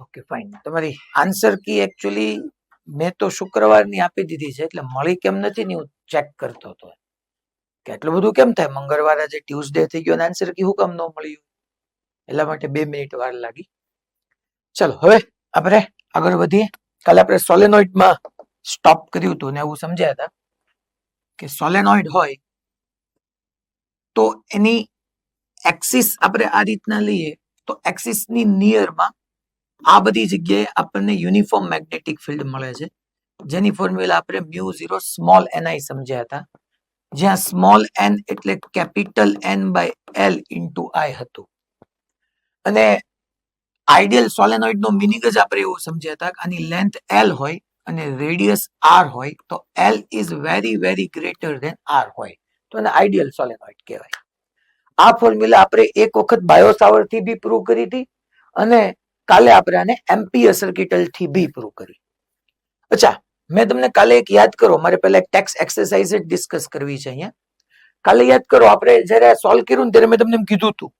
Okay fine. તમારી answer key actually મેં તો શુક્રવારની આપી દીધી છે, એટલે મળી કેમ નથી ને હું ચેક કરતો હતો કે એટલું બધું કેમ થાય, મંગળવારે જે ટ્યુઝડે થઈ ગયો આન્સર કી હું કામ ન મળ્યું, એટલા માટે 2 મિનિટ વાર લાગી. ચલો હવે આપણે આગળ વધીએ. કાલે આપણે સોલેનોઇડમાં સ્ટોપ કર્યું હતું ને એવું સમજ્યા હતા કે સોલેનોઇડ હોય તો એની એક્સિસ આપણે આ રીતના લઈએ તો એક્સિસની નિયરમાં આ બધી જગ્યાએ આપણને યુનિફોર્મ મેગ્નેટિક ફિલ્ડ મળે છે, જેની ફોર્મ્યુલા આપણે μ0 સ્મોલ ni સમજ્યા હતા, જ્યાં સ્મોલ n એટલે capital N by L into I હતું. અને આઈડિયલ સોલેનોઇડ નો મિનિંગ જ આપણે એવું સમજ્યા હતા કે આની લેન્થ L હોય અને રેડિયસ R હોય તો L is very very greater than R હોય તો એને આઈડિયલ સોલેનોઇડ કહેવાય. આ ફોર્મ્યુલા આપણે એક વખત બાયોસાવર થી બી પ્રૂવ કરી હતી અને કાલે આપણે આને એમ્પિયર સર્કિટલ થી બી પ્રૂવ કરી. અચ્છા, મેં તમને કાલે એક યાદ કરો, મારે પહેલા એક ટેક્સ એક્સરસાઇઝ જ ડિસ્કસ કરવી છે અહીંયા. કાલે યાદ કરો આપણે જ્યારે સોલ્વ કર્યું ને ત્યારે મેં તમને એમ કીધું હતું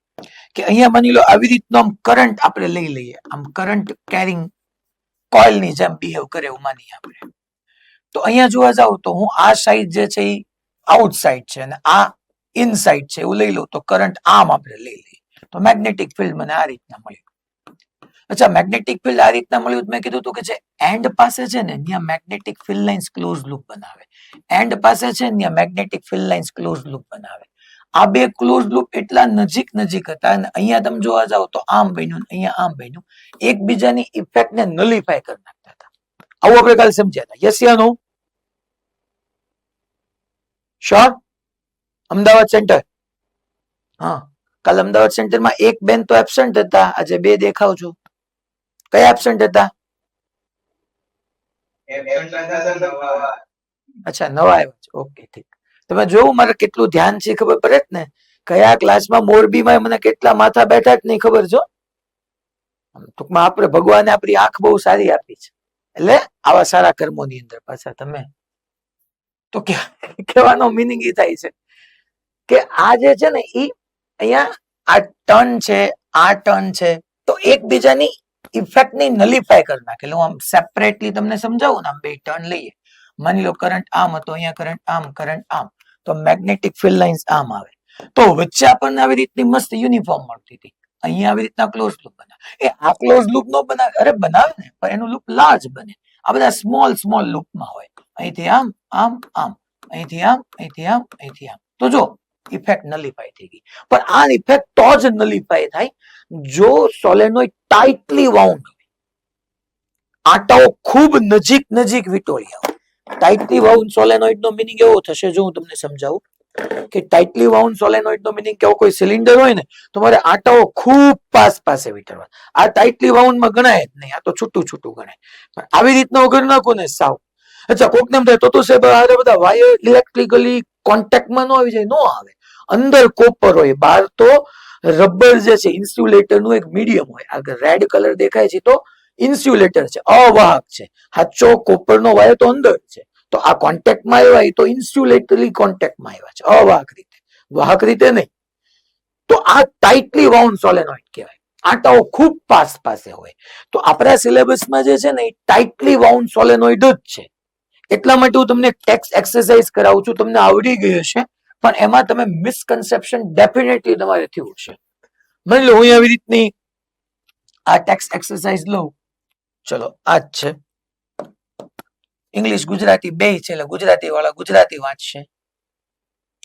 કે અહીંયા માની લો આવી રીતનો આમ કરંટ આપણે લઈ લઈએ, આમ કરંટ કેરિંગ કોઇલ ની જેમ બિહેવ કરે એવું માનીએ આપણે. તો અહીંયા જોવા જાવ તો હું આ સાઈડ જે છે એ આઉટ સાઈડ છે અને આ ઇનસાઇડ છે એવું લઈ લઉં તો કરંટ આમ આપણે લઈ લઈએ તો મેગ્નેટિક ફિલ્ડ મને આ રીતના મળ્યું. અચ્છા, મેગ્નેટિક ફિલ્ડ આ રીતના મળ્યું, મેં કીધું હતું કે જે એન્ડ પાસે છે ને ત્યાં magnetic field lines close loop બનાવે, એન્ડ પાસે છે ને ત્યાં magnetic field lines close loop બનાવે. આ બે ક્લોઝ લૂપ એટલા નજીક નજીક હતા અને અહીંયા તમે જોવા જાવ તો આમ બન્યું, અહીંયા આમ બન્યું, એકબીજાની ઇફેક્ટને નલિફાય કરી નાખતા હતા. આવું આપણે કાલે સમજ્યા હતા. યસ યા નો? શ્યોર? અમદાવાદ સેન્ટર, હા, કાલ અમદાવાદ સેન્ટરમાં એક બેન તો એબસન્ટ હતા, આજે બે દેખાવ છો. કયા એબસન્ટ હતા? અચ્છા, નવા આવ્યા છે. ઓકે, ઠીક. તમે જોવું મારે કેટલું ધ્યાન છે ખબર પડે જ ને, કયા ક્લાસમાં મોરબીમાં મને કેટલા માથા બેઠા જ નહીં ખબર છો. ટૂંકમાં આપણે ભગવાને આપણી આંખ બહુ સારી આપી છે, એટલે આવા સારા કર્મોની અંદર પાછા તમે તો કહેવાનો મિનિંગ એ થાય છે કે આ જે છે ને એ અહીંયા આ ટર્ન છે, આ ટર્ન છે, તો એકબીજાની ઇફેક્ટની નલિફાય કરી નાખે. એટલે હું આમ સેપરેટલી તમને સમજાવું ને, આમ બે ટર્ન લઈએ, માની લો કરંટ આમ હતો, અહીંયા કરંટ આમ, કરંટ આમ, તો મેગ્નેટિક ફિલ્ડ લાઇન્સ આમ આવે, તો વચ્ચે આપણને આવી રીતની મસ્ત યુનિફોર્મ મળતી હતી. અહીંયા આવી રીતના ક્લોઝ લૂપ બનાવે. એ આ ક્લોઝ લૂપ નો બનાવે, અરે બનાવે ને, પણ એનું લૂપ લાર્જ બને. આ બધા સ્મોલ સ્મોલ લૂપમાં હોય, અહીંથી આમ, આમ, આમ, અહીંથી આમ, અહીંથી આમ, અહીંથી આમ. તો જો ઇફેક્ટ નલિફાય થઈ ગઈ. પણ આ ઇફેક્ટ તો જ નલિફાય થાય જો સોલેનોઇડ ટાઇટલી વાઉન્ડ હોય, આટાઓ ખૂબ નજીક નજીક વીટોળ્યા હોય. Tightly wound solenoid no meaning એવો થશે, જો હું તમને સમજાવું કે tightly wound solenoid no meaning કેવો, કોઈ સિલિન્ડર હોય ને તો મારે આટાઓ ખૂબ પાસે વીટરવા. આ ટાઇટલી વાઉન્ડ માં ગણાય જ નહીં, આ તો છૂટું છૂટું ગણાય. પણ આવી રીતના વગર નાખો ને સાવ. અચ્છા, કોક ને એમ થાય તો સાહેબ આ બધા વાયર ઇલેક્ટ્રિકલી કોન્ટેક્ટમાં ન આવી જાય, નો આવે. અંદર કોપર હોય, બહાર તો રબર જે છે ઇન્સ્યુલેટર નું એક મીડિયમ હોય. આગળ રેડ કલર દેખાય છે તો ઇન્સ્યુલેટર છે, અવાહક છે. સાચો કોપર નો વાયર તો અંદર છે, તો આ કોન્ટેક્ટમાં આવ્યા તો ઇન્સ્યુલેટરી કોન્ટેક્ટમાં આવ્યા છે, અવાહક રીતે, વાહક રીતે નહીં. તો આ ટાઇટલી વાઉન્ડ સોલેનોઇડ કહેવાય. આટાઓ ખૂબ પાસે હોય. તો આપણા સિલેબસમાં જે છે ને એ ટાઇટલી વાઉન્ડ સોલેનોઇડ જ છે. એટલા માટે હું તમને ટેક્સ એક્સરસાઇઝ કરાવું છું, તમને આવડી ગઈ હશે, પણ એમાં તમે મિસકન્સેપ્શન ડેફિનેટલી તમારે થયું છે. માની લો હું આવી રીતની આ ટેક્સ એક્સરસાઇઝ લઉં, ચલો આ જ છે, ઇંગ્લિશ ગુજરાતી બે છે, એટલે ગુજરાતી વાળા ગુજરાતી વાંચશે,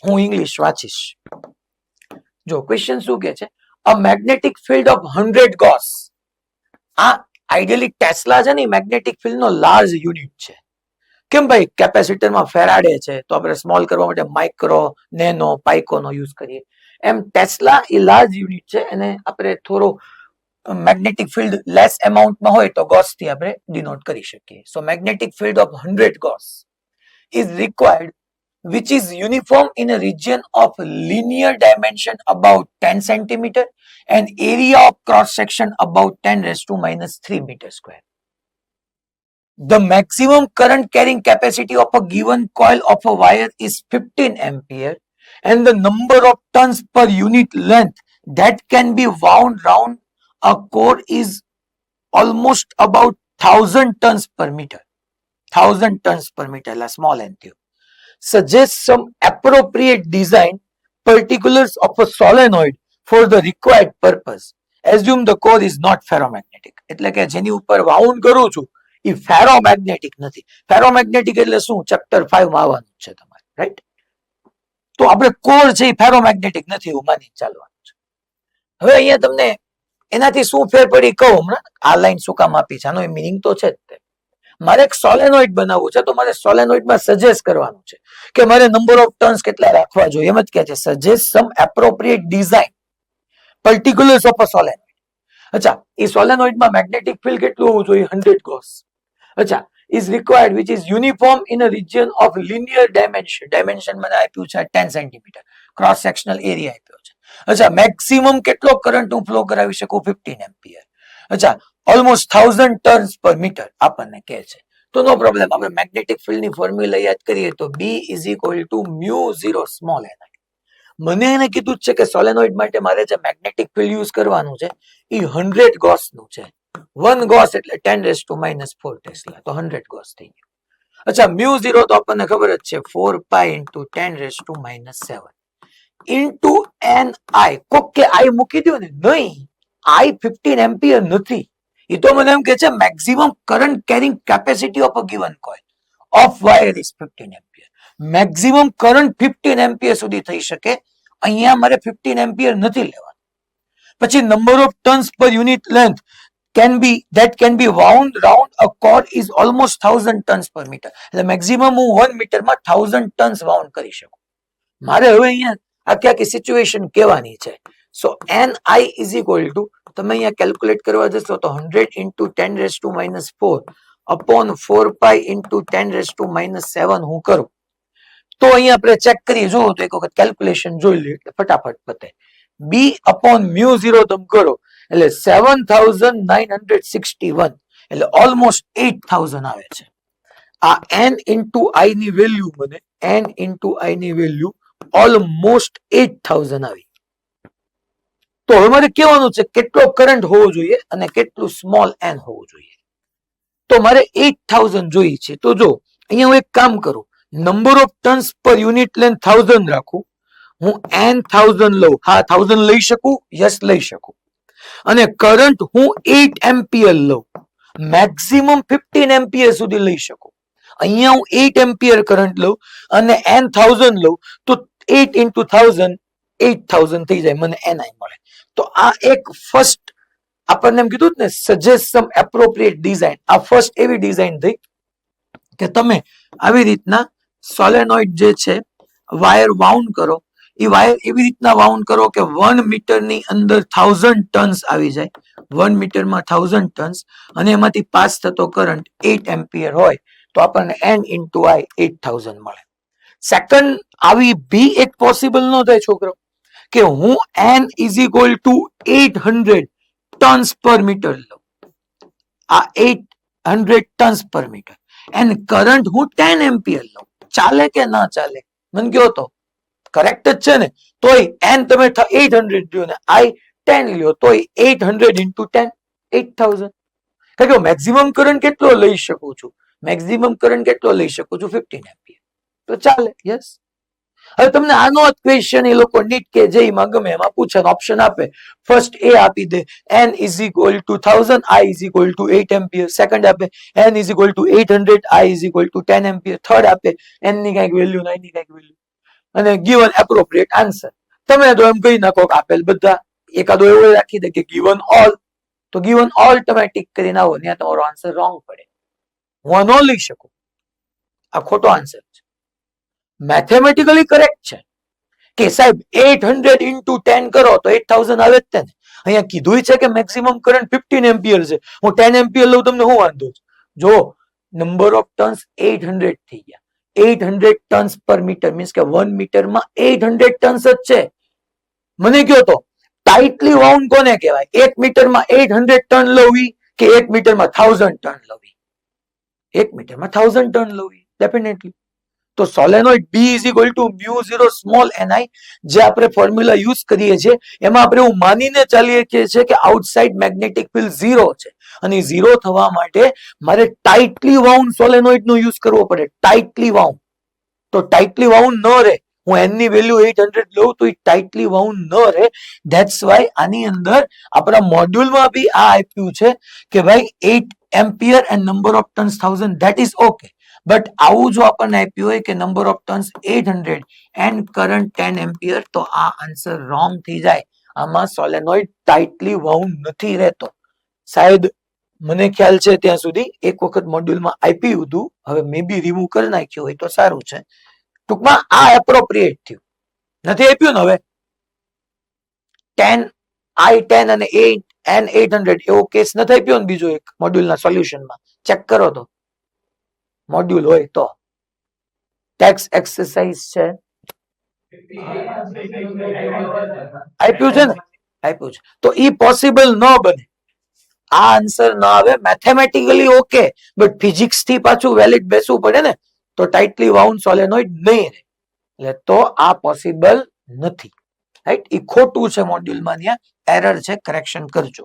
હું ઇંગ્લિશ વાંચીશ. જો ક્વેશ્ચન શું કે છે, અ મેગ્નેટિક ફિલ્ડ ઓફ 100 ગોસ. આ આઈડિયલી ટેસ્લા છે ને મેગ્નેટિક ફિલ્ડ નો લાર્જ યુનિટ છે. કેમ ભાઈ, કેપેસિટરમાં ફેરાડે છે તો આપણે સ્મોલ કરવા માટે માઇક્રો, નેનો, પાઇકો નો યુઝ કરીએ. એમ ટેસ્લા એ લાર્જ યુનિટ છે, એને આપણે થોડો મેગ્નેટિક ફિલ્ડ લેસ એમાઉન્ટમાં હોય તો ગોસ થી આપણે ડિનોટ કરી શકીએ. So magnetic field of 100 gauss is required which is uniform in a region of linear dimension about 10 centimeter and area of cross section about 10⁻³ meter square. The maximum current carrying capacity of a given coil of a wire is 15 ampere and the number of turns per unit length that can be wound round a core is almost about 1000 tons per meter. 1000 tons per meter એટલે small n થયું. Suggest some appropriate design particulars of a solenoid for the required purpose. Assume the core is not ferromagnetic. એટલે કે જેની ઉપર wound કરું છું એ ferromagnetic નથી. Ferromagnetic એટલે શું? ચેપ્ટર 5 માં આવવાનું છે તમારે, રાઈટ? તો આપણે કોર છે એ ફેરોમેગ્નેટિક નથી એવું માની ચાલવાનું છે. હવે અહીંયા તમને એનાથી શું ફેર પડી કહું હમણાં. આ લાઈન શું કામ આપી છે આનો મિનિંગ તો છે જ તે. મારે એક સોલેનોઇડ બનાવવું છે તો મારે સોલેનોઇડમાં સજેસ્ટ કરવાનું છે કે મારે નંબર ઓફ ટર્ન્સ કેટલા રાખવા જોઈએ. એમ જ કહે છે suggest some appropriate design particulars of a solenoid. અચ્છા, એ સોલેનોઇડમાં મેગ્નેટિક ફિલ્ડ કેટલું હોવું જોઈએ? 100 ગોસ. અચ્છા, is required which is uniform in a region of linear dimension. Dimension મને આપ્યું છે 10 સેન્ટીમીટર. ક્રોસ સેક્શનલ એરિયા આપ્યો છે. અચ્છા, મેક્સિમમ કેટલો કરંટ હું ફ્લો કરાવી શકું? 15 એમ્પિયર. અચ્છા, ઓલમોસ્ટ 1000 ટર્ન્સ પર મીટર આપણને કહે છે. તો નો પ્રોબ્લેમ, આપણે મેગ્નેટિક ફિલ્ડ ની ફોર્મ્યુલા યાદ કરીએ તો B is equal to μ0 small n. મને એને કીધું છે કે સોલેનોઇડ માટે મારે જે મેગ્નેટિક ફિલ્ડ યુઝ કરવાનું છે એ 100 ગોસ નું છે. 1 ગોસ એટલે 10⁻⁴ ટેસ્લા, તો 100 ગોસ થઈ ગયું. અચ્છા, μ0 તો આપણને ખબર જ છે 4 પાઈ ઇન્ટુ 10⁻⁷ ઇન્ટુ ni. કોક કે I મૂકી દો ને? નહીં, I 15 એમ્પિયર નથી. એ તો મને એમ કે છે maximum current carrying capacity of a given coil of wire is 15 ampere. Maximum current 15 ampere સુધી થઈ શકે. અહીંયા મારે 15 એમ્પિયર નથી લેવાનું. પછી નંબર ઓફ ટર્ન્સ પર unit length can be wound round a cord is almost 1000 tons per meter. એટલે મેક્સિમમ હું 1 મીટરમાં 1000 ટન્સ વાઉન્ડ કરી શકું. મારે હવે અહીંયા આખી સિચ્યુએશન કહેવાની છે. સો ni is equal to, તમે અહીંયા કેલ્ક્યુલેટ કરવા જશો તો 100 into 10⁻⁴ upon 4 pi into 10⁻⁷ હું કરું તો અહીંયા આપણે ચેક કરી જુઓ તો એક વખત કેલ્ક્યુલેશન જોઈ લે એટલે ફટાફટ પતે. B upon μ0 તમે કરો એટલે 7961 એટલે ઓલમોસ્ટ 8000 આવે છે. આ n into I ની વેલ્યુ મને n into I ની વેલ્યુ ઓલમોસ્ટ 8000 આવી. તો હવે મારે કહેવાનું છે કેટલો કરંટ હોવો જોઈએ અને કેટલું સ્મોલ n હોવું જોઈએ. તો મારે 8000 જોઈએ છે. તો જો અહીંયા હું એક કામ કરું, નંબર ઓફ ટર્ન્સ પર યુનિટ લેન્થ 1000 રાખું, હું n1000 લઉં. હા, 1000 લઈ શકું? યસ, લઈ શકું. અને કરંટ હું 8 એમ્પિયર લઉં, મેક્સિમમ 15 એમ્પિયર સુધી લઈ શકું. અહીંયા હું 8 એમ્પિયર કરંટ લઉં અને n1000 લઉં તો 8 into 1000 8000 થઈ જાય, મને ni મળે. તો આ એક ફર્સ્ટ આપણને એમ કીધું ને સજેસ્ટ સમ એપ્રોપ્રિએટ ડિઝાઇન. આ ફર્સ્ટ એવી ડિઝાઇન થઈ કે તમે આવી રીતના સોલેનોઇડ જે છે વાયર વાઉન્ડ કરો. એ વાયર એવી રીતના વાઉન્ડ કરો કે 1 મીટરની અંદર 1000 ટન્સ આવી જાય. 1 મીટરમાં 1000 ટન્સ અને એમાંથી પાસ થતો કરંટ 8 એમ્પિયર હોય તો આપણને n into I 8000 મળે. સેકન્ડ આવી બી એક પોસિબલ ન થાય છોકરો કે હું n is equal to 800 tons પર મીટર લઉં. આ 800 ટન્સ પર મીટર એન્ડ કરંટ હું 10 એમ્પિયર લઉં. ચાલે કે ના ચાલે? મને કહો તો. કરેક્ટ જ છે ને? તોય n તમે 800 લ્યો ને I 10 લ્યો તોય 800 into 10 8000. કારણ કે મેક્સિમમ કરંટ કેટલો લઈ શકું છું? મેક્સિમમ કરંટ કેટલો લઈ શકું છું? 15 એમ્પિયર. તો ચાલે. યસ. હવે તમને આનો જ ક્વેશ્ચન એ લોકો નીટ કે જેમાં ગમે એમાં પૂછે, ઓપ્શન આપે. ફર્સ્ટ એ આપી દે n is equal to 1000, I is equal to 8 ampere. Second આપે n is equal to 800, I is equal to 10 ampere. Third આપે n ની કઈક વેલ્યુ, I ની કઈક વેલ્યુ અને ગિવન એપ્રોપ્રિએટ આન્સર. તમે તો એમ કહી નાખો કે આપેલ બધા, એકાદો એવો રાખી દે કે ગિવન ઓલ, તો ગિવન ઓલ તમે ટિક કરીને આવો, ત્યાં તમારો આન્સર રોંગ પડે. હું ન લઈ શકું, આ ખોટો આન્સર છે. મેથેમેટિકલી કરેક્ટ છે કે સાહેબ 800 into 10 કરો તો 8000 આવે જ ને. અહીંયા કીધું છે કે મેક્સિમમ કરંટ 15 એમ્પિયર છે, હું 10 એમ્પિયર લઉં, તમને શું વાંધો છે? જો નંબર ઓફ ટર્ન્સ 800 થઈ ગયા. 800 ટન્સ પર મીટર મીન્સ કે 1 મીટરમાં 800 ટન્સ જ છે. મને કયો તો ટાઇટલી વાઉન્ડ કોને કહેવાય? 1 મીટરમાં 800 ટન લવી કે 1 મીટરમાં 1000 ટન લવી? 1 મીટરમાં 1000 ટન લવી ડેફિનેટલી. તો solenoid B is equal to μ0 small ni, જે આપણે ફોર્મ્યુલા યુઝ કરીએ છીએ એમાં આપણે એવું માનીને ચાલીએ છીએ કે આઉટસાઇડ મેગ્નેટિક ફિલ્ડ 0 છે, અને 0 થવા માટે મારે ટાઇટલી વાઉન્ડ સોલેનોઇડ નો યુઝ કરવો પડે. ટાઇટલી વાઉન્ડ, તો ટાઇટલી વાઉન્ડ ન રહે, હું n ની વેલ્યુ 800 લઉં તો એ ટાઇટલી વાઉન્ડ ન રહે. ધેટ્સ વાય આની અંદર આપણા મોડ્યુલમાં બી આ આપ્યું છે કે ભાઈ 8 ampere and number of turns 1000, that is okay. But આવું જો આપણને આપ્યું હોય કે number of turns 800 end current 10 ampere, તો આ આન્સર રોંગ થઈ જાય. આમાં સોલેનોઇડ ટાઇટલી વાઉન્ડ નથી રહેતો. શાયદ મને ખ્યાલ છે ત્યાં સુધી એક વખત મોડ્યુલમાં આપ્યું હતું, હવે મે બી રિમૂવ કરી નાખ્યું હોય તો સારું છે. ટૂંકમાં આ એપ્રોપ્રિએટ થયું, નથી આપ્યું ને હવે 10 I10 અને 800 એવો કેસ નથી આપ્યો ને બીજો એક મોડ્યુલના સોલ્યુશનમાં, ચેક કરો તો મોડ્યુલ હોય તો. ટેક્સ એક્સરસાઇઝ છે, આપ્યું છે ને, આપ્યું છે. તો ઈ પોસિબલ ન બને, આ આન્સર ન આવે. મેથેમેટિકલી ઓકે, બટ ફિઝિક્સ થી પાછું વેલિડ બેસવું પડે ને, તો ટાઇટલી વાઉન્ડ સોલેનોઇડ નહીં રહે, એટલે તો આ પોસિબલ નથી. રાઈટ, ઈ ખોટું છે મોડ્યુલમાં, ત્યાં એરર છે, કરેક્શન કરજો.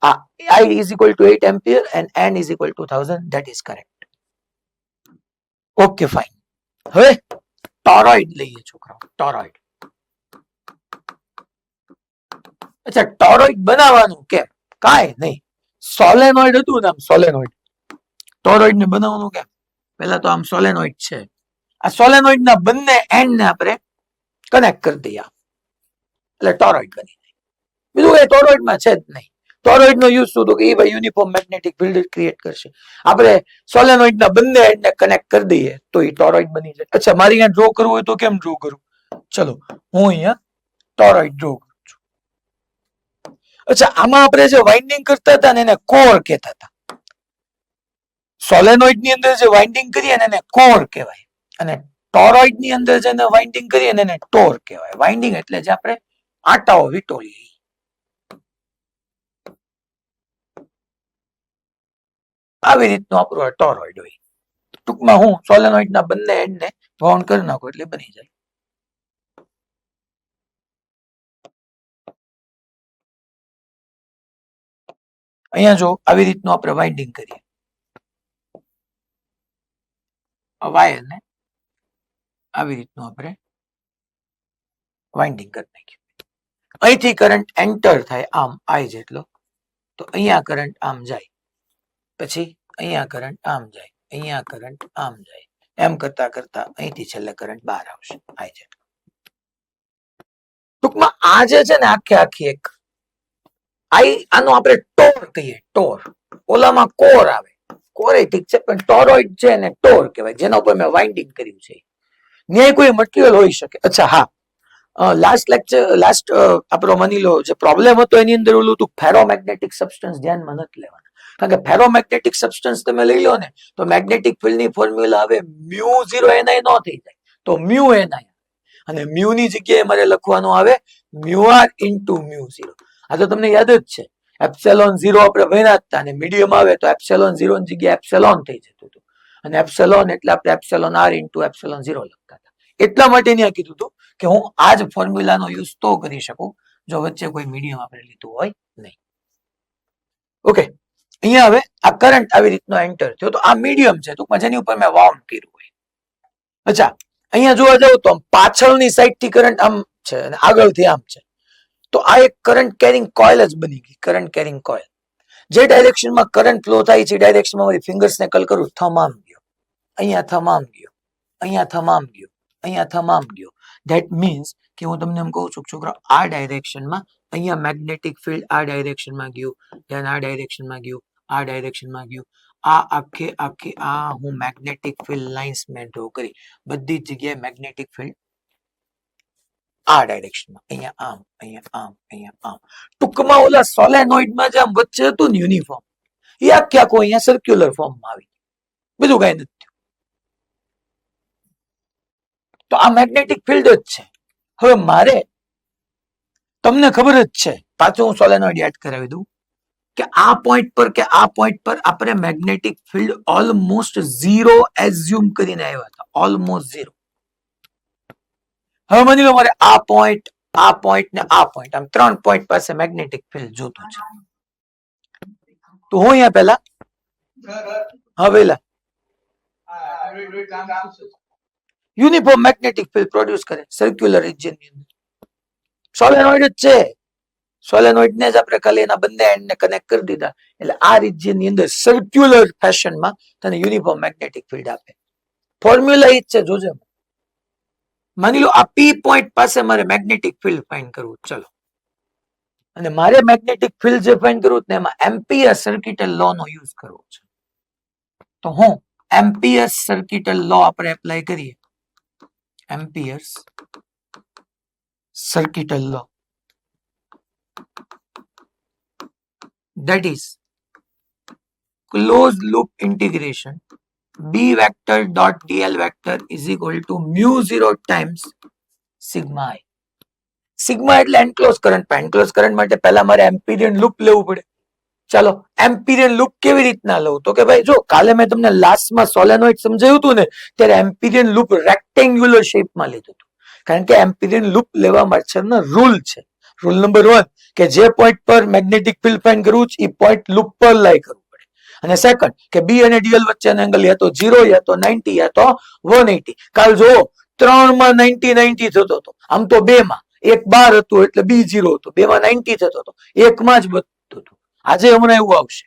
આ I is equal to 8 ampere and n is equal to 1000, that is correct. Okay fine. હવે ટોરોઇડ લઈએ છોકરાઓ, ટોરોઇડ. અચ્છા, ટોરોઇડ બનાવવાનું કેમ? કાંઈ નહીં, સોલેનોઇડ હતું ને આમ સોલેનોઇડ, ટોરોઇડ ને બનાવવાનું કેમ? પેલા તો આમ સોલેનોઇડ છે, આ સોલેનોઇડ ના બંને એન્ડ ને આપણે કનેક્ટ કરી દઈએ એટલે ટોરોઇડ બની જાય. બીજું એ ટોરોઇડ માં છે જ નહીં. ટોરોઇડ નો યુઝ શું, તો કે એ ભાઈ યુનિફોર્મ મેગ્નેટિક ફિલ્ડ ક્રિએટ કરશે. આપણે સોલેનોઇડ ના બંને એન્ડ ને કનેક્ટ કરી દઈએ તો એ ટોરોઇડ બની જાય. અચ્છા, મારી અહીંયા ડ્રો કરવું હોય તો કેમ ડ્રો કરું? ચલો, હું અહીંયા ટોરોઇડ ડ્રો કરું છું. અચ્છા, આમાં આપણે જે વાઇન્ડિંગ કરતા હતા ને એને કોર કહેતા હતા. સોલેનોઇડ ની અંદર જે વાઇન્ડિંગ કરીએ ને એને કોર કહેવાય, અને ટોરોઇડ ની અંદર જેને વાઇન્ડિંગ કરીએ ને એને ટોર કહેવાય. વાઇન્ડિંગ એટલે જે આપણે આટાઓ વીટોળીએ. આવી રીતનું આપણું આ ટોરોઇડ હોય. ટૂંકમાં હું સોલેનોઇડ ના બંને એન્ડ ને વાઉન્ડ કરી નાખું એટલે બની જાય. અહીંયા જો આવી રીતનું આપણે વાઇન્ડિંગ કરીએ, વાયર ને આવી રીતનું આપણે વાઇન્ડિંગ કરી નાખ્યું. અહીંથી કરંટ એન્ટર થાય આમ I જેટલો, તો અહીંયા કરંટ આમ જાય, પછી અહીંયા કરંટ આમ જાય, અહીંયા કરંટ આમ જાય, એમ કરતા કરતા અહીંથી છેલ્લે કરંટ બહાર આવશે I જેટલો. ટૂંકમાં આ જે છે ને આખે આખી એક આનો આપણે ટોર કહીએ. ટોર, ઓલામાં કોર આવે, કોર એ ઠીક છે, પણ ટોરોઇડ છે ને ટોર કહેવાય, જેના ઉપર મેં વાઇન્ડિંગ કર્યું છે. ન્યાય કોઈ મટીરિયલ હોઈ શકે. અચ્છા હા, લાસ્ટ આપણો માની લો જે પ્રોબ્લેમ હતો એની અંદર ઓલું હતું ફેરોમેગ્નેટિક સબસ્ટન્સ, ધ્યાનમાં નથી લેવાના. કારણ કે ફેરોમેગ્નેટિક સબસ્ટન્સ તમે લઈ લો ને તો મેગ્નેટિક ફિલ્ડ ની ફોર્મ્યુલા આવે μ0 ni નો થઈ જાય, તો μ ni, અને મ્યુ ની જગ્યાએ મારે લખવાનું આવે μr ઇન્ટુ μ0. આ તો તમને યાદ જ છે, એપ્સિલોન 0 આપણે ભણ્યા હતા, અને મીડિયમ આવે તો એપ્સિલોન 0 ની જગ્યાએ એપ્સિલોન થઈ જતું હતું, અને એપ્સિલોન એટલે આપણે એપ્સિલોન r ઇન્ટુ એપ્સિલોન 0 લખતા હતા. એટલા માટે ત્યાં કીધું હતું કે હું આ જ ફોર્મ્યુલાનો યુઝ તો કરી શકું જો વચ્ચે કોઈ મીડિયમ આપણે લીધું હોય નહીં. ઓકે, અહીંયા હવે આ કરંટ આવી રીતનો એન્ટર થયો, તો આ મીડિયમ છે ટૂંકમાં, જેની ઉપર મેં વાઉન્ડ કર્યું હોય. અચ્છા, અહીંયા જોવા જાવ તો પાછળની સાઈડ થી કરંટ આમ છે અને આગળથી આમ છે, તો આ એક કરંટ કેરિંગ કોઇલ જ બની ગઈ. કરંટ કેરિંગ કોઇલ, જે ડાયરેક્શનમાં કરંટ ફ્લો થાય છે ડાયરેક્શનમાં મારી ફિંગર્સ ને કલ કરું, થમ આમ ગયો, અહીંયા થમ આમ ગયો, અહીંયા થમ આમ ગયો, અહીંયા થમ આમ ગયો. ધેટ મીન્સ કે હું તમને એમ કહું છું છોકરા, આ ડાયરેક્શનમાં અહીંયા મેગ્નેટિક ફિલ્ડ આ ડાયરેક્શનમાં ગયું, ધ્યાન આ ડાયરેક્શનમાં ગયું, આ ડાયરેક્શનમાં ગયું, આ આખે આખી આ હું મેગ્નેટિક ફિલ્ડ લાઇન્સ મેં ડ્રો કરી, બધી જ જગ્યાએ મેગ્નેટિક ફિલ્ડ આ ડાયરેક્શનમાં, અહીંયા આમ, અહીંયા આમ, અહીંયા આમ. ટૂંકમાં ઓલા સોલેનોઇડમાં જે આમ વચ્ચે હતું ને યુનિફોર્મ, એ આખે આખું અહીંયા સર્ક્યુલર ફોર્મમાં આવી, બીજું કઈ નથી. તો આ મેગ્નેટિક ફિલ્ડ જ છે. હવે મારે, તમને ખબર જ છે, પાછું હું સોલેનોઇડ એડ કરાવી દઉં, કે આ પોઈન્ટ પર આપણે magnetic field almost zero assume કરીને આવ્યા હતા, ઓલમોસ્ટ ઝીરો. હવે માની લો મારે આ પોઈન્ટ ને આ પોઈન્ટ, આમ 3 પોઈન્ટ પાસે મેગ્નેટિક ફિલ્ડ જોતું છે. તો હું અહીંયા પેલા યુનિફોર્મ મેગ્નેટિક ફિલ્ડ પ્રોડ્યુસ કરે સર્ક્યુલર રિજિયન ની અંદર. સોલેનોઇડ જ છે, સોલેનોઇડ ને જ આપણે ખાલી એના બંને એન્ડ ને કનેક્ટ કરી દીધા એટલે આ રિજિયન ની અંદર સર્ક્યુલર ફેશનમાં તને યુનિફોર્મ મેગ્નેટિક ફિલ્ડ આપે. ફોર્મ્યુલા એ જ છે, જોજે. માની લો આ પી પોઈન્ટ પાસે મારે મેગ્નેટિક ફિલ્ડ ફાઇન્ડ કરવું, ચલો. અને મારે મેગ્નેટિક ફિલ્ડ જે ફાઇન્ડ કરવું ને એમાં એમ્પિયર સર્કિટલ લો નો યુઝ કરવો છે. તો હું એમ્પિયર સર્કિટલ લો આપણે એપ્લાય કરીએ. એમ્પિયર્સ circuital law, that is closed loop integration b vector dot dl vector is equal to mu 0 times sigma I. Sigma એટલે એન્ક્લોઝ કરંટ. એન્ક્લોઝ કરંટ માટે પહેલા મારે એમ્પિરિયન લૂપ લેવું પડે. ચાલો એમ્પિરિયન લૂપ કેવી રીતના લઉં, તો કે ભાઈ જો કાલે મેં તમને લાસ્ટમાં સોલેનોઇડ સમજાવ્યું હતું ને ત્યારે એમ્પિરિયન લૂપ રેક્ટેંગ્યુલર શેપમાં લીધું હતું. કારણ કે એમ્પિરિયન લૂપ લેવા માટેનો રૂલ છે. રૂલ નંબર 1 કે જે પોઈન્ટ પર મેગ્નેટિક ફિલ્ડ ફાઇન્ડ કરવું છે એ પોઈન્ટ લૂપ પર લાઈ કરવું પડે. અને સેકન્ડ કે બી અને ડીએલ વચ્ચેનો એંગલ યા તો 0 યા તો 90 યા તો 180. કાલ જો 3 માં 90 થતો હતો, આમ તો 2 માં એક 12 હતું એટલે બી 0 હતો, 2 માં 90 થતો હતો, 1 માં જ બનતું હતું. આજે હમણાં એવું આવશે.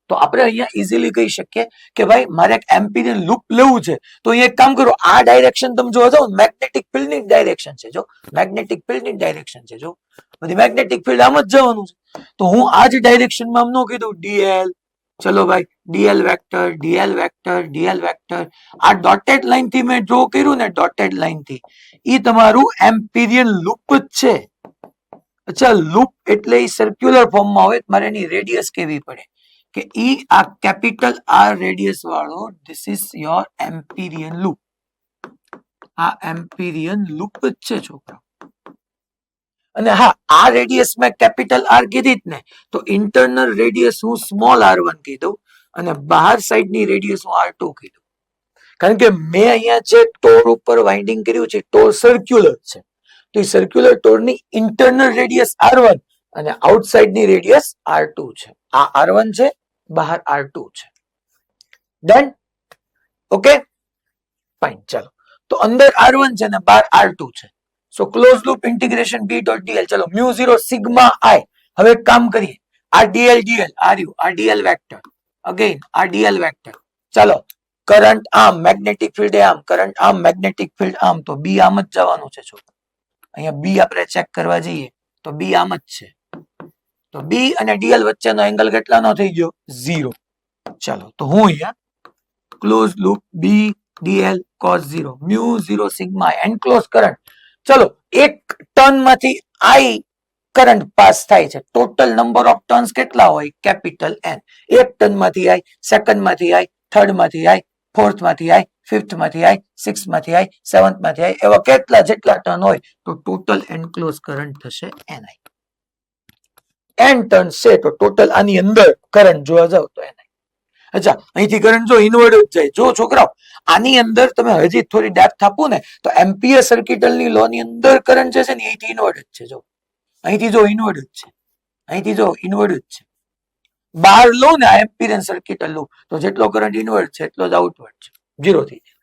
તો આપણે અહીંયા ઇઝીલી કહી શકીએ કે ભાઈ મારે એક એમ્પિરિયન લૂપ લેવું છે તો અહીંયા એક કામ કરો, આ ડાયરેક્શન તમે જોવા જાઓ મેગ્નેટિક ફિલ્ડ ની ડાયરેક્શન છે. જો મેગ્નેટિક ફિલ્ડ ની ડાયરેક્શન છે, જો બધી મેગ્નેટિક ફિલ્ડ આમ જ જવાનું છે. તો હું આ જ ડાયરેક્શનમાં આમ નો કીધું ડીએલ, ચલો ભાઈ DL vector DL vector DL vector. આ ડોટેડ લાઈન થી મેં ડ્રો કર્યું ને, ડોટેડ લાઈન થી એ તમારું એમ્પિરિયન લૂપ જ છે. અચ્છા લૂપ એટલે એ સર્ક્યુલર ફોર્મમાં હોય, મારે એની રેડિયસ કેવી પડે કે ઈ આ કેપિટલ આર રેડિયસ વાળો ધીસ ઇઝ યોર એમ્પિરિયન લૂપ. આ એમ્પિરિયન લૂપ જ છે છોકરા. અને હા આ રેડિયસ મેં કેપિટલ આર કીધી જ ને, તો ઇન્ટરનલ રેડિયસ હું સ્મોલ r1 કીધું અને બહાર સાઈડ ની રેડિયસ હું r2 કીધું. કારણ કે મેં અહીંયા જે ટોર ઉપર વાઇન્ડિંગ કર્યું છે ટોર સર્ક્યુલર છે, તો એ સર્ક્યુલર ટોર ની ઇન્ટરનલ રેડિયસ r1 અને આઉટસાઇડ ની રેડિયસ r2 છે. આ r1 છે, બહાર r2 છે. ડન? Okay fine. ચાલો તો અંદર r1 છે ને બહાર r2 છે. So close loop integration b dot dl. ચલો મ્યુ 0 સિગ્મા i. હવે એક કામ કરીએ, આ dl dl આ રહ્યું, આ dl વેક્ટર અગેન આ dl વેક્ટર. ચાલો કરંટ આમ, મેગ્નેટિક ફિલ્ડ આમ, કરંટ આમ, મેગ્નેટિક ફિલ્ડ આમ, તો b આમ જ જવાનું છે છોકરા. અહીંયા b આપણે ચેક કરવા જઈએ તો b આમ જ છે. તો b અને dl વચ્ચેનો એંગલ કેટલાનો થઈ ગયો? 0. ચાલો તો હું અહીંયા close loop b dl cos 0 mu 0 sigma enclose current. ચલો એક ટર્ન માંથી i કરંટ પાસ થાય છે. ટોટલ નંબર ઓફ ટર્ન્સ કેટલા હોય? Capital n. એક ટર્ન માંથી i, સેકન્ડ માંથી i, થર્ડ માંથી i, ફોર્થ માંથી i, ફિફ્થ માંથી i, સિક્સ્થ માંથી i, સેવન્થ માંથી i, એવા કેટલા જેટલા ટર્ન હોય તો ટોટલ એન્ક્લોઝ કરંટ થશે ni. n ટર્ન છે તો ટોટલ આની અંદર કરંટ જોવા જાવ તો ni. અચ્છા અહીંથી કરંટ જો ઇનવર્ડ જ જાય. જો છોકરાઓ આની અંદર તમે હજી થોડી ડેપ્થ આપો ને તો એમ્પિયર સર્કિટલ ની લો ની અંદર કરંટ જે છે ને અહીંથી ઇનવર્ડ જ છે. જો અહીંથી જો ઇનવર્ડ જ છે, અહીંથી જો ઇનવર્ડ જ છે. બહાર લો ને આ એમ્પિયર સર્કિટલ લો તો જેટલો કરંટ ઇનવર્ડ છે એટલો જ આઉટવર્ડ છે, 0 થઈ જાય.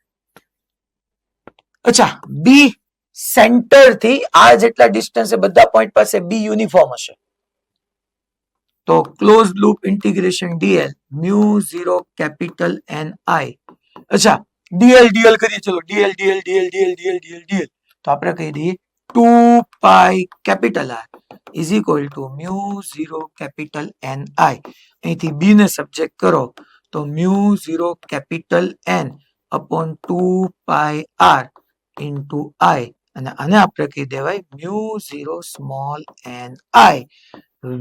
અચ્છા બી સેન્ટર થી આ જેટલા ડિસ્ટન્સ બધા પોઈન્ટ પાસે બી યુનિફોર્મ હશે. તો close loop integration dl mu 0 capital n i. અચ્છા dl dl કરીએ, ચલો dl dl dl dl dl dl dl તો આપણે કહી દઈએ 2 pi capital r is equal to mu 0 capital n i. અહીંથી b ને સબ્જેક્ટ કરો તો mu 0 capital n upon 2 pi r into i અને આને આપણે કહી દેવાય mu 0 small n i.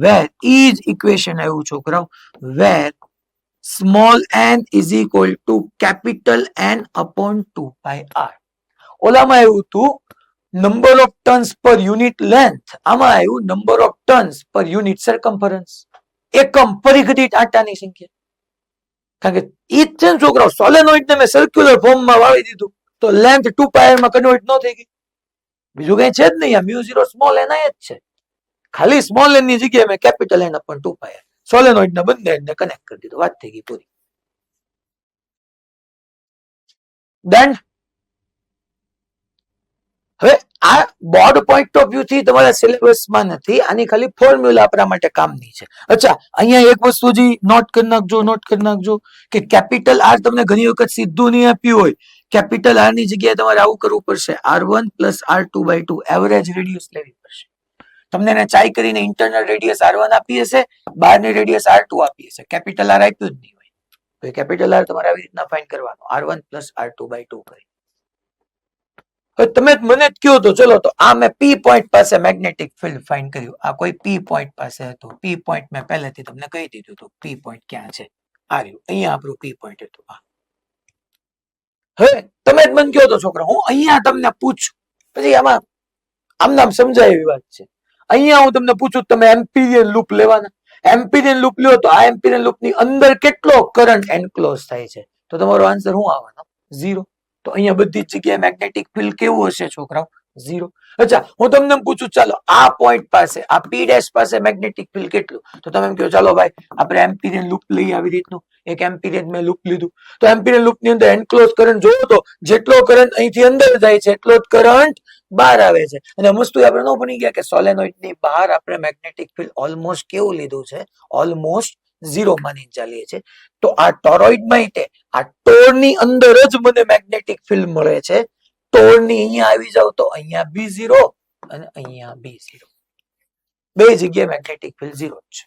where is equation આવ્યું છોકરાઓ, where small n is equal to capital N upon 2 pi r. ઓલામાં આવ્યું હતું number of turns per unit length, આમાં આવ્યું number of turns per unit circumference. એકમ પરિઘ દીઠ આંટાની સંખ્યા. કારણ કે ઈ જ છે ને છોકરાઓ, સોલેનોઇડ ને મેં સર્ક્યુલર ફોર્મમાં વાળી દીધું તો લેન્થ 2πr માં કન્વર્ટ ન થઈ ગઈ. બીજું કઈ છે જ નહીં. આ મ્યુ 0 સ્મોલ એન જ છે. ખાલી સ્મોલ એન ની જગ્યાએ મેં કેપિટલ એન અપન 2πr સોલેનોઇડ ના બંને એન્ડને કનેક્ટ કરી દીધું. વાત થઈ ગઈ પૂરી. ડન. હવે આ બોર્ડ પોઈન્ટ ઓફ વ્યૂ થી તમારા સિલેબસમાં નથી, આની ખાલી ફોર્મ્યુલા આપણા માટે કામની છે. અચ્છા, અહીંયા એક વસ્તુ જી નોટ કરી નાખજો કે કેપિટલ આર તમને ઘણી વખત સીધું નહીં આપ્યું હોય, કેપિટલ આર ની જગ્યાએ તમારે આવું કરવું પડશે, R1 + R2/2 એવરેજ રેડિયસ લેવી પડશે. તમને એને ચાઈ કરીને ઇન્ટરનલ રેડિયસ R1 આપી હશે, બહારની રેડિયસ R2 આપી હશે, કેપિટલ આર આપ્યું જ નહીં હોય તો એ કેપિટલ આર તમારે આવી રીતના ફાઇન્ડ કરવાનો, R1 + R2/2 કરી. તમે મને જ કહો તો ચલો, તો આ મેં પી પોઈન્ટ પાસે મેગ્નેટિક ફિલ્ડ ફાઇન્ડ કર્યું. આ કોઈ પી પોઈન્ટ પાસે હતું. પી પોઈન્ટ મેં પહેલેથી તમને કહી દીધું હતું પી પોઈન્ટ ક્યાં છે. આ રહ્યું, અહીંયા આપણું પી પોઈન્ટ હતું. હવે તમે જ મને કહો તો છોકરા, હું અહીંયા તમને પૂછું, પછી આમાં આમ સમજાય એવી વાત છે. અહીંયા હું તમને પૂછું, તમે એમ્પિરિયન લૂપ લેવાના, એમ્પિરિયન લૂપ લ્યો તો આ એમ્પિરિયન લૂપ ની અંદર કેટલો કરંટ એન્ક્લોઝ થાય છે, તો તમારો આન્સર શું આવવાનો? 0. તો અહીંયા બધી જ જગ્યાએ મેગ્નેટિક ફિલ્ડ કેવું હશે છોકરાઓ? 0. અચ્છા, હું તમને પૂછું, ચાલો આ પોઈન્ટ પાસે, આ પી ડેશ પાસે મેગ્નેટિક ફિલ્ડ કેટલું? તો તમે એમ કહો ચાલો ભાઈ આપણે એમ્પિરિયન લૂપ લઈએ. આવી રીતનું એક એમ્પિરિયન મેં લૂપ લીધું, તો એમ્પિરિયન લૂપ ની અંદર એન્ક્લોઝ કરંટ જોયો તો જેટલો કરંટ અહીંથી અંદર જાય છે એટલો જ કરંટ બહાર આવે છે. અને વસ્તુ આપણે ન ભણી ગયા કે સોલેનોઇડ ની બહાર આપણે મેગ્નેટિક ફિલ્ડ ઓલમોસ્ટ કેવું લીધું છે? ઓલમોસ્ટ 0 માની ચાલીએ છે. તો આ ટોરોઇડ માટે આ ટોર ની અંદર જ મને મેગ્નેટિક ફિલ્ડ મળે છે. ટોર ની અહીંયા આવી જાવ તો અહીંયા B0 અને અહીંયા B0, બે જગ્યાએ મેગ્નેટિક ફિલ્ડ 0 છે.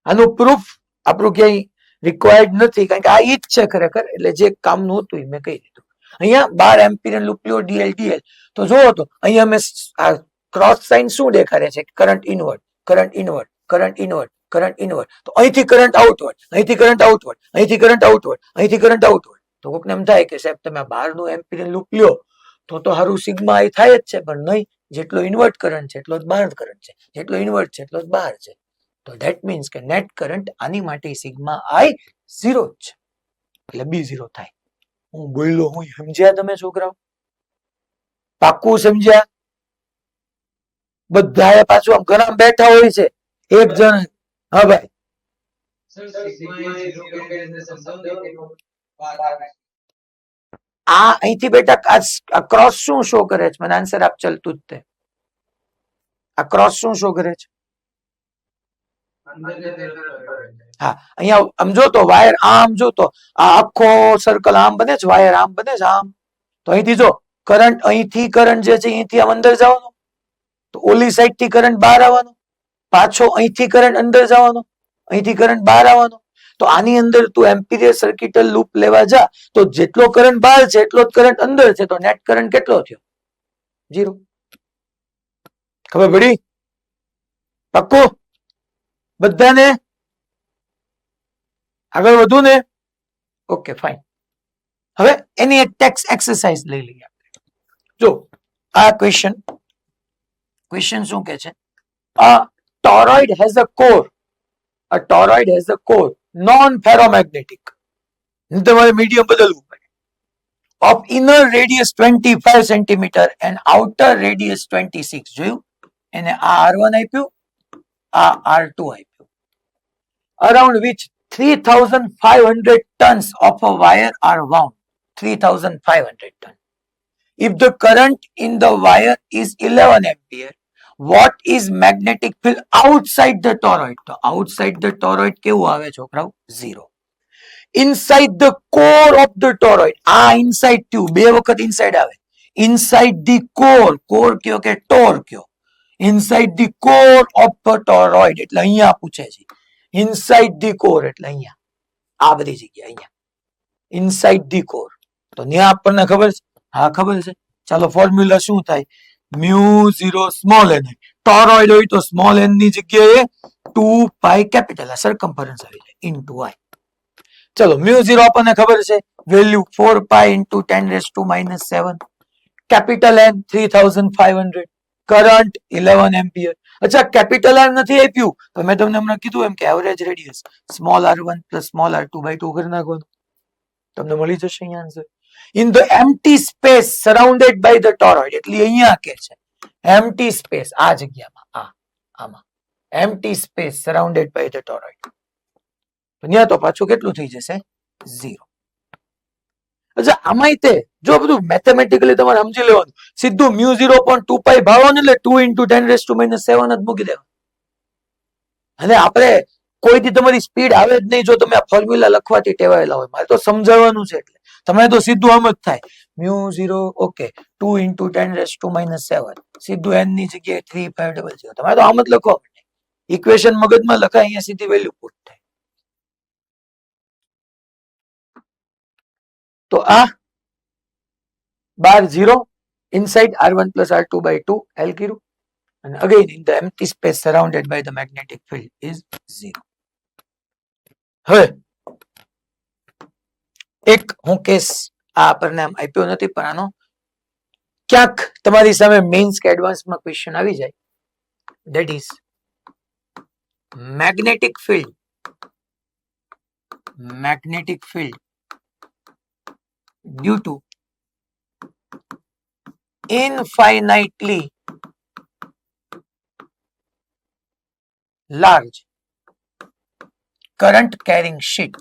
આનું પ્રૂફ આપણું ક્યાંય રિક્વાયર્ડ નથી, કારણ કે આ ઈ જ છે ખરેખર. એટલે જે કામનું હતું એ મેં કહી દીધું. અહીંયા 12 એમ્પિરિયન લૂપ લ્યો dl તો જોવો તો અહીંયા મેં આ ક્રોસ સાઇન શું દેખાડે છે? Current invert, current invert, current invert, current invert. તો અહીંથી કરંટ આઉટવર્ડ, અહીંથી કરંટ આઉટવર્ડ, અહીંથી કરંટ આઉટવર્ડ, અહીંથી કરંટ આઉટવર્ડ. તો કોકને એમ થાય કે સાહેબ તમે બહારનું એમ્પિરિયન લૂપ લ્યો તો હારું સિગ્મા આઈ થાય જ છે, પણ નહીં. જેટલો ઇન્વર્ટ કરંટ છે એટલો જ બહાર કરંટ છે, જેટલો ઇન્વર્ટ છે એટલો જ બહાર છે. તો ધેટ મીન્સ કે નેટ કરંટ આની માટે સિગ્મા આઈ 0 જ છે, એટલે B0 થાય. હું બોલ્યો, હું સમજ્યા તમે છોકરાઓ? પાક્કું સમજ્યા? બધાએ પાછું આમ ઘણા બેઠા હોય છે, એક જણ. હા ભાઈ, આ અહીંથી બેટા આ ક્રોસ શું શો કરે છે? મને આન્સર આપ ચલતું જ તે. આ ક્રોસ શું શો કરે છે? હા, અહીંયા આમ જો તો વાયર આમ જો તો આ આખો સર્કલ આમ બને છે, વાયર આમ બને છે આમ. તો અહીંથી જો કરંટ, અહીંથી કરંટ જે છે અહીંથી આમ અંદર જવાનો, તો ઓલી સાઈડ થી કરંટ બહાર આવવાનો, પાછો અહીંથી કરંટ અંદર જવાનો, અહીંથી કરંટ બહાર આવવાનો. તો આની અંદર તું એમ્પિરિયર સર્કિટલ લૂપ લેવા જા તો જેટલો કરંટ બહાર છે એટલો જ કરંટ અંદર છે. તો નેટ કરંટ કેટલો થયો? 0. ખબર પડી? પાક્કું? બધાને આગળ વધુ ને? Okay fine. હવે એની એક ટેક્સ એક્સરસાઇઝ લઈ લઈએ. જો આ ક્વેશ્ચન શું કે છે? A toroid has a core. A toroid has a core, non-ferromagnetic. તમારે મીડિયમ બદલવું પડે. Of inner radius 25 cm and outer radius 26. જોયું? એને આ R1 આપ્યું, આ R2 આપ્યું. Around which 3,500 tons of a wire are wound. 3,500 tons. If the current in the wire is 11 ampere, what is magnetic field outside the toroid? તો outside the toroid કેવું આવે છોકરાઓ? 0. Inside the core of the toroid, આ inside થયું, બે વખત inside આવે. Inside the core કયો કે ટોર કયો? Inside the core of the toroid એટલે અહીંયા પૂછે છે. Inside the core એટલે અહીંયા, આ બધી જગ્યા અહીંયા inside the core. તો ત્યાં આપણને ખબર છે? હા ખબર છે. ચાલો ફોર્મ્યુલા શું થાય? μ0 સ્મોલ n. ટોરોઇડ હોય તો સ્મોલ n ની જગ્યાએ 2π કેપિટલ સર્કમ્ફરન્સ આવી જાય ઇન્ટુ i. ચલો μ0 આપણને ખબર છે value 4π × 10⁻⁻⁷. Capital N 3500. Current 11 ampere. અચ્છા કેપિટલ આર નથી આપ્યું તો મેં તમને હમણાં કીધું એમ કે average radius small r1 plus small r2 by 2 કરી નાખવાનું, તમને મળી જશે અહીંયા answer. In the empty space surrounded by the toroid, એટલે અહીંયા કે છે એમ્પ્ટી સ્પેસ, આ જગ્યામાં, આમાં empty space surrounded by the toroid, ત્યાં તો પાછું કેટલું થઈ જશે 0. અચ્છા આમાંય તે જો બધું મેથેમેટિકલી તમારે સમજી લેવાનું, સીધું મ્યુ 0.2 પાઈ ભાવવાનું એટલે 2 × 10⁻⁻⁷ જ મૂકી દેવાનું. અને આપણે કોઈથી તમારી સ્પીડ આવે જ નહીં જો તમે આ ફોર્મ્યુલા લખવાથી ટેવાયેલા હોય. મારે તો સમજાવવાનું છે એટલે તમે તો સીધું આમ જ થાય મ્યુ 0 ઓકે 2 × 10⁻⁷ સીધું n ની જગ્યાએ 3500. તમે તો આમ જ લખો, ઇક્વેશન મગજમાં લખાય, અહીંયા સીધી વેલ્યુ પુટ થાય. તો આ બાર 0 inside r1 plus r2 by 2 L કર્યું, and again in the empty space surrounded by the magnetic field is 0. હવે એક હું કેસ આ આપણને આમ આપ્યો નથી પણ આનો ક્યાંક તમારી સામે મેઇન્સ કે એડવાન્સમાં ક્વેશ્ચન આવી જાય, that is magnetic field due to infinitely large current carrying sheet.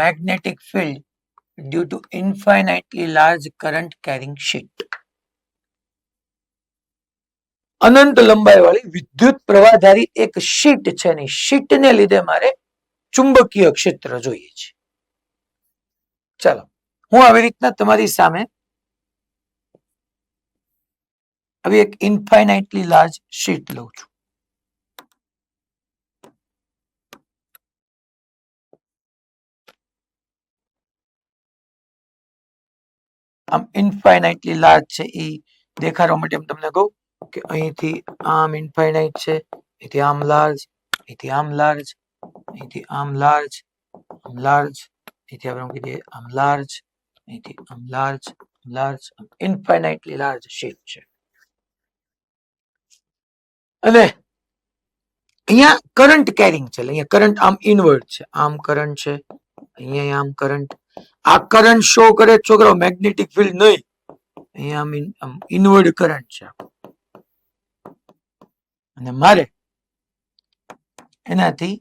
Magnetic field due to infinitely large current carrying sheet. અનંત લંબાઈ વાળી વિદ્યુત પ્રવાહધારી એક શીટ છે ને શીટને લીધે મારે ચુંબકીય ક્ષેત્ર જોઈએ છે. ચાલો હું આવી રીતના તમારી સામે આવી એક ઇન્ફાઇનાઇટલી લાર્જ શીટ લઉં છું. આમ ઇન્ફાઇનાઇટલી લાર્જ છે એ દેખાડવા માટે તમને કહું કે અહીંથી આમ ઇન્ફાઇનાઇટ છે, અહીંથી આમ લાર્જ, અહીંથી આમ લાર્જ, અહીંથી આમ લાર્જ, આમ લાર્જ, અહીંથી આપણે મૂકી દઈએ આમ લાર્જ, અહીંથી આમ લાર્જ, લાર્જ, ઇન્ફાઇનાઇટલી લાર્જ શેપ છે. અને અહીંયા કરંટ કેરિંગ છે, અહીંયા કરંટ આમ ઇનવર્ડ છે, આમ કરંટ છે, અહીંયા આમ કરંટ. આ કરંટ શો કરે છોકરો મેગ્નેટિક ફિલ્ડ નહીં, અહીંયા આમ ઇનવર્ડ કરંટ છે. અને મારે એનાથી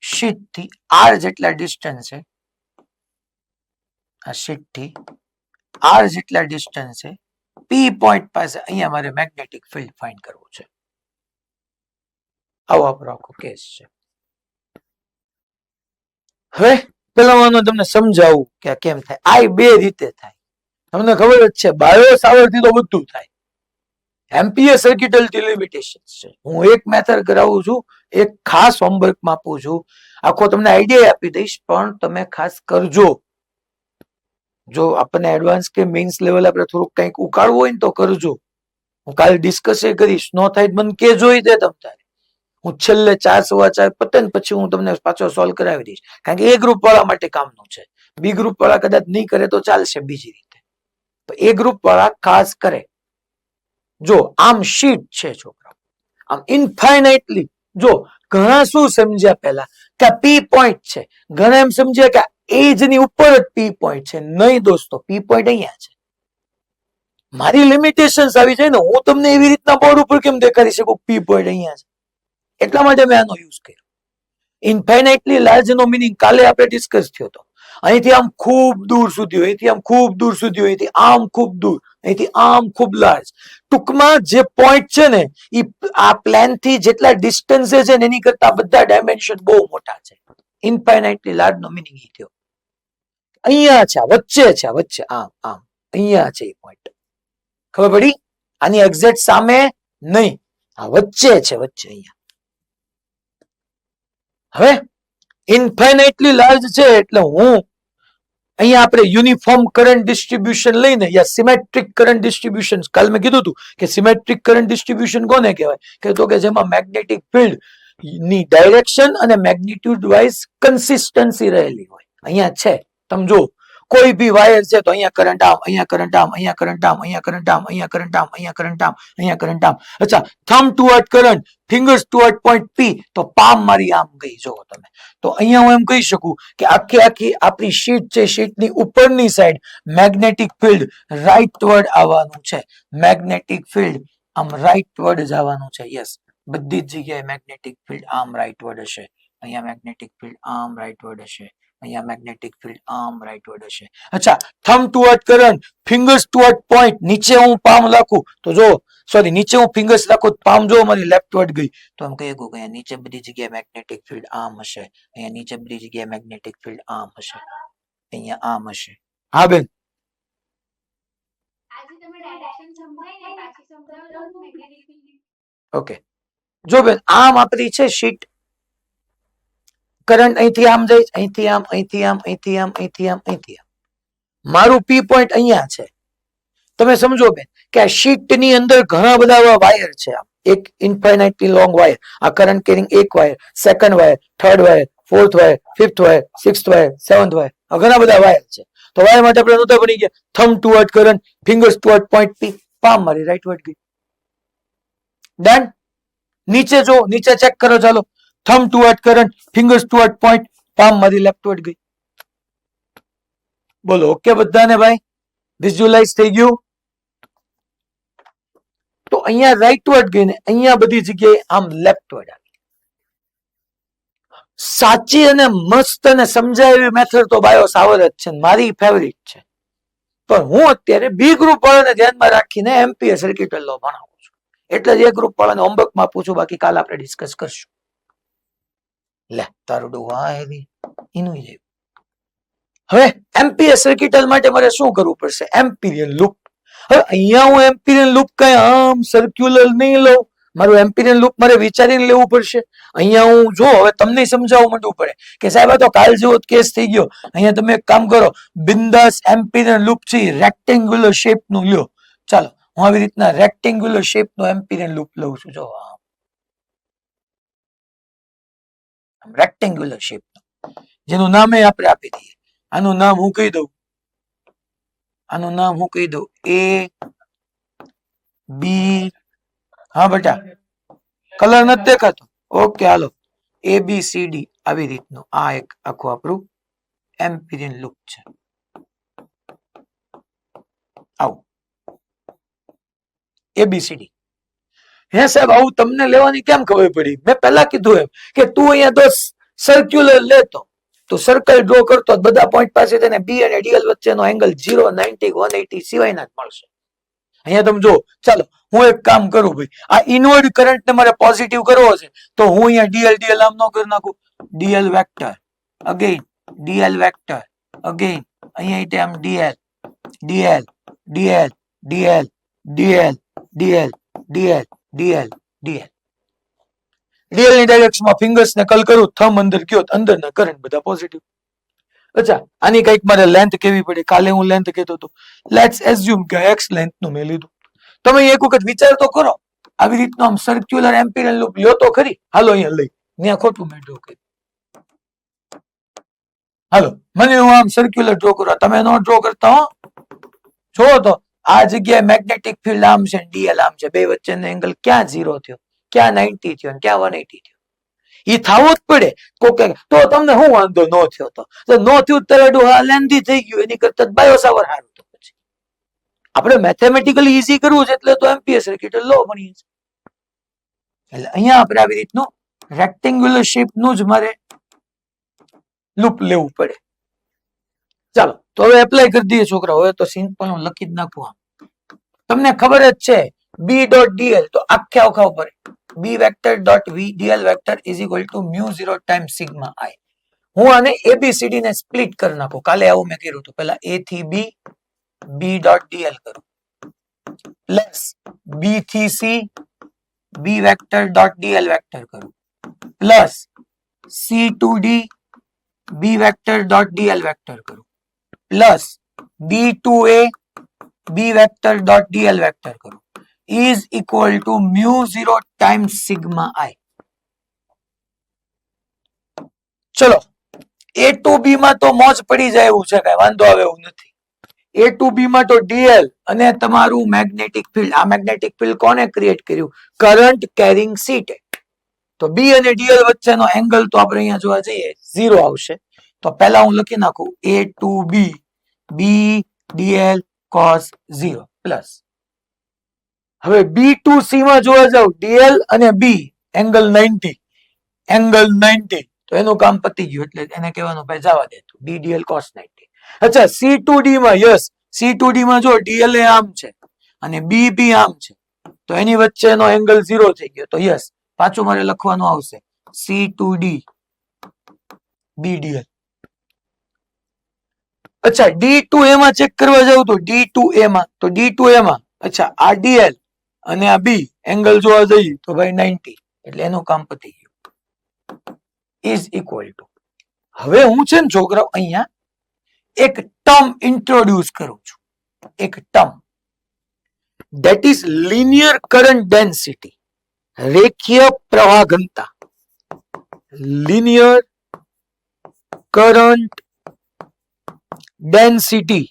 શીટ થી આર જેટલા ડિસ્ટન્સ છે, આ શીટ થી આર જેટલા ડિસ્ટન્સ છે પી પોઈન્ટ પાસે અહીંયા મારે મેગ્નેટિક ફિલ્ડ ફાઇન્ડ કરવું છે. આવો આપણો આખો કેસ છે. હવે પેલા તમને સમજાવું કે આ કેમ થાય. આ બે રીતે થાય, તમને ખબર જ છે બાયો સાવરથી તો બધું થાય. એમ્પિયર સર્કિટલ લિમિટેશન્સ છે. હું એક મેથડ કરાવું છું, એક ખાસ હોમવર્કમાં આપું છું, આખો તમને આઈડિયા આપી દઈશ પણ તમે ખાસ કરજો. જો આપણને એડવાન્સ કે મેઇન્સ લેવલ આપણે થોડુંક કંઈક ઉકાળવું હોય ને તો કરજો. હું કાલે ડિસ્કસ કરીશ, નો થાય મને કે જોઈ દે તમ તારે. હું છેલ્લે 4 પતે ને પછી હું તમને પાછો સોલ્વ કરાવી દઈશ, કારણ કે એ ગ્રુપ વાળા માટે કામનું છે. બી ગ્રુપ વાળા કદાચ નહીં કરે તો ચાલશે બીજી રીતે, એ ગ્રુપ વાળા ખાસ કરે. જો આમ શીટ છે છોકરાઓ, આમ ઇન્ફાઇનાઇટલી. જો ઘણા શું સમજ્યા પેલા કે આ પી પોઈન્ટ છે, ઘણા એમ સમજ્યા કે એજ ની ઉપર જ પી પોઈન્ટ છે. નહીં દોસ્તો, પી પોઈન્ટ અહીંયા છે. મારી લિમિટેશન્સ આવી જાય ને, હું તમને એવી રીતના બોર્ડ ઉપર કેમ દેખાડી શકું પી પોઈન્ટ અહીંયા છે, એટલા માટે મેં આનો યુઝ કર્યો. ઇન્ફાઇનાઇટલી લાર્જ નો મિનિંગ કાલે આપણે ડિસ્કસ થયો હતો. અહીંથી આમ ખૂબ દૂર સુધી, અહીંથી આમ ખૂબ દૂર સુધી, અહીંથી આમ ખૂબ દૂર, અહીંથી આમ ખૂબ લાર્જ. ટૂંકમાં જે પોઈન્ટ છે ને એ આ પ્લેન થી જેટલા ડિસ્ટન્સ છે ને એની કરતા બધા ડાયમેન્શન બહુ મોટા છે. ઇન્ફાઇનાઇટલી લાર્જ નો મિનિંગ એ થયો. અહીંયા છે, વચ્ચે છે, વચ્ચે આમ આમ અહીંયા છે એ પોઈન્ટ. ખબર પડી? આની એક્ઝેક્ટ સામે નહીં, આ વચ્ચે છે, વચ્ચે અહીંયા. હવે ઇન્ફાઇનાઇટલી લાર્જ છે એટલે હું અહીંયા આપણે યુનિફોર્મ કરંટ ડિસ્ટ્રીબ્યુશન લઈને યા સિમેટ્રિક કરંટ ડિસ્ટ્રીબ્યુશન, કાલ મેં કીધું હતું કે સિમેટ્રિક કરંટ ડિસ્ટ્રીબ્યુશન કોને કહેવાય કે તો કે જેમાં મેગ્નેટિક ફિલ્ડ ની ડાયરેક્શન અને મેગ્નિટ્યુડ વાઇઝ કન્સિસ્ટન્સી રહેલી હોય. અહીંયા છે તમે જો કોઈ બી વાયર છે તો અહીંયા કરંટ આમ, અહીંયા કરંટ આમ, અહીંયા કરંટ આમ, અહીંયા કરંટ આમ, અહીંયા કરંટ આમ, અહીંયા કરંટ આમ, અહીંયા કરંટ આમ. અચ્છા, thumb toward current, fingers toward point P, તો પામ મારી આમ ગઈ. જો તમે તો અહીંયા હું એમ કહી શકું કે આખી આખી આપણી શીટ છે, શીટની ઉપરની side magnetic field right word આવવાનું છે. મેગ્નેટિક ફિલ્ડ આમ રાઈટ વર્ડ જ આવવાનું છે. યસ, બધી જ જગ્યાએ મેગ્નેટિક ફિલ્ડ આમ રાઈટ વર્ડ હશે. અહીંયા મેગ્નેટિક ફિલ્ડ આમ રાઈટ વર્ડ હશે. અહીંયા મેગ્નેટિક ફિલ્ડ આમ રાઈટ વર્ડ હશે. અચ્છા, thumb toward current, fingers toward point, નીચે હું પામ રાખું તો જો સોરી નીચે હું ફિંગર્સ રાખું પામ જો મારી લેફ્ટ વર્ડ ગઈ તો એમ કહી શકું કે અહીંયા નીચે બધી જગ્યાએ મેગ્નેટિક ફિલ્ડ આમ હશે. અહીંયા નીચે બધી જગ્યાએ મેગ્નેટિક ફિલ્ડ આમ હશે. અહીંયા આમ હશે. હા બેન, ઓકે. જો બેન આમ આપણી છે શીટ, કરંટ અહીંથી આમ જાય, અહીંથી આમ, અહીંથી આમ, અહીંથી આમ, અહીંથી આમ, અહીંથી આમ. મારું પી પોઈન્ટ અહીંયા છે. તમે સમજો બેન કે આ શીટ ની અંદર ઘણા બધા એવા વાયર છે. એક ઇન્ફાઇનાઇટલી લોંગ વાયર, આ કરંટ કેરિંગ એક wire, second wire, third wire, fourth wire, fifth wire, sixth wire, seventh wire, ઘણા બધા વાયર છે. તો વાયર માટે આપણે નહોતા બની ગયા. Thumb toward current, fingers toward point P, palm મારી રાઈટ વર્ડ ગઈ. ડન. નીચે જો, નીચે ચેક કરો. ચાલો, thumb toward current, fingers toward point, palm મારી લેફ્ટ વર્ડ ગઈ. બોલો ઓકે બધાને ભાઈ? વિઝ્યુઅલાઇઝ થઈ ગયું? તો અહીંયા રાઈટ વર્ડ ગઈ ને અહીંયા બધી જગ્યાએ આમ લેફ્ટ વર્ડ આવી. સાચી અને મસ્ત અને સમજાય એવી મેથડ તો બાયો સાવર જ છે, મારી ફેવરિટ છે. પણ હું અત્યારે બી ગ્રુપ વાળાને ધ્યાનમાં રાખીને એમ્પીયર સર્કિટ લો ભણાવું છું. એટલે જ એ ગ્રુપ વાળાને હોમવર્કમાં આપું છું, બાકી કાલ આપણે ડિસ્કસ કરશું. લે તારું ડુવા એવી એનું જેવું. હવે એમ્પીયર સર્કિટલ માટે મારે શું કરવું પડશે? એમ્પિરિયલ લૂપ. હવે અહીંયા હું એમ્પિરિયલ લૂપ કઈ આમ સર્ક્યુલર નહીં લઉં. મારું એમ્પિરિયલ લૂપ મારે વિચારીને લેવું પડશે. અહીંયા હું જો હવે તમને સમજાવવું માંડવું પડે કે સાહેબ આ તો કાલ જેવો કેસ થઈ ગયો. અહીંયા તમે એક કામ કરો, બિંદાસ એમ્પિરિયલ લૂપ છે રેક્ટેંગ્યુલર શેપ નું લ્યો. ચાલો હું આવી રીતના રેક્ટેંગ્યુલર શેપ નું એમ્પિરિયલ લૂપ લઉં છું. જો રેક્ટેંગ્યુલર શેપ જેનું નામ આપણે આપી દઈએ. આનું નામ હું કહી દઉં, આનું નામ હું કહી દઉં એ બી. હા બેટા, કલર નથી દેખાતો? ઓકે હાલો, એ બી સી ડી આવી રીતનું આ એક આખું આપણું એમ્પિરિયલ લૂપ છે. આવું એબીસીડી. હે સાહેબ આવું તમને લેવાની કેમ ખબર પડી? મેં પહેલા કીધું એમ કે તું અહીંયા તો સર્ક્યુલર લેતો તો સર્કલ ડ્રો કરતો બધા પોઈન્ટ પાસે તેને બી અને ડીએલ વચ્ચેનો એંગલ 0, 90, 180 સિવાયના જ મળશે. અહીંયા તમે જો, ચાલો હું એક કામ કરું ભાઈ, આ ઇનવર્ડ કરંટ ને મારે પોઝિટિવ કરવો છે તો હું અહીંયા ડીએલ ડીએલ આમ ન કરી નાખું. DL vector again, DL vector again, અહીંયા આમ DL DL DL DL DL DL DL DL DL. DL ની ડાયરેક્શનમાં ફિંગર્સ ને કલ કરું, થંબ અંદર ગયો, અંદરના કરંટ બધા પોઝિટિવ. અચ્છા, આની કઈક મારે લેન્થ કેવી પડે. કાલે હું લેન્થ કહેતો હતો, લેટ્સ એઝ્યુમ કે એક્સ લેન્થ નું મેં લીધું. તમે એક વખત વિચાર તો કરો, આવી રીતનો આમ સર્ક્યુલર એમ્પિરિયલ લૂપ લ્યો તો ખરી. હાલો અહીંયા લઈ, ત્યાં ખોટું મેં ડ્રો કર્યું. હાલો મને હું આમ સર્ક્યુલર ડ્રો કરું, તમે નો ડ્રો કરતા હો. જો તો આ જગ્યાએ મેગ્નેટિક ફિલ્ડ આમ છે, ડીએલ આમ છે, બે વચ્ચેનો એંગલ ક્યાં 0 થયો, ક્યાં 90 થયો, ક્યાં 180 થયો. એ થવો જ પડે. કોકે તો તમને શું વાંધો નો થયો? તો નો થયું તરડું હા લેન્ધી થઈ ગયું, એની કરતા બાયો સાવર સારું. તો પછી આપણે મેથેમેટિકલી ઈઝી કરવું છે એટલે તો એમ્પિયર સર્કિટ લો ભણીએ છીએ. એટલે અહીંયા આપણે આવી રીતનું રેક્ટેંગ્યુલર શેપ નું જ મારે લૂપ લેવું પડે. ચાલો તો હવે એપ્લાય કરી દઈએ છોકરા. હવે તો સિમ્પલ હું લખી જ નાખું. તમને ખબર જ છે બી ડોટ ડીએલ તો આખે આખા ઉપર B vector dot V dl vector is equal to mu 0 times sigma I. હું આને એબીસીડી ને સ્પ્લિટ કરી નાખું. કાલે આવું મેં કર્યું હતું. પેલા એ થી બી, બી ડોટ ડીએલ કરું, પ્લસ બી થી C, B vector dot dl vector કરું, plus C to D, B vector dot dl vector કરું, plus B to A, B vector dot dl vector કરું, is equal to mu 0 times sigma I. A to B માં તો મોજ પડી જાય એવું છે, કઈ વાંધો આવે એવું નથી. એ ટુ બી માં તો ડીએલ અને તમારું મેગ્નેટિક ફિલ્ડ, આ મેગ્નેટિક ફિલ્ડ કોને ક્રિએટ કર્યું? કરંટ કેરિંગ શીટે. તો બી અને ડીએલ વચ્ચેનો એંગલ તો આપણે અહીંયા જોવા જઈએ 0 આવશે. તો પહેલા હું લખી નાખું એ to B, B DL cos 0 plus. હવે બી ટુ સી માં જોવા જાવ, ડીએલ અને બી એંગલ 90, એંગલ 90, તો એનું કામ પતી ગયું. એટલે એને કહેવાનું ભાઈ જવા દે, બી ડીએલ કોસ 90. અચ્છા, સી ટુ ડી માં, યસ, સી ટુ ડી માં જો ડીએલ એ આમ છે અને બી બી આમ છે, તો એની વચ્ચેનો એંગલ 0 થઈ ગયો. તો યસ, પાછું મારે લખવાનું આવશે C to D B DL. અચ્છા, ડી ટુ એ માં ચેક કરવા જાવ તો ડી ટુ એ માં, તો ડી ટુ એ માં અચ્છા આ ડીએલ અને આ બી એંગલ જોવા જઈએ તો ભાઈ 90, એટલે એનું કામ પતી ગયું. ઇઝ ઇક્વલ ટુ, હવે હું છે ને છોકરાઓ અહીંયા એક ટર્મ ઇન્ટ્રોડ્યુસ કરું છું, એક term, that is linear current density, રેખીય પ્રવાહ ઘનતા, linear current density.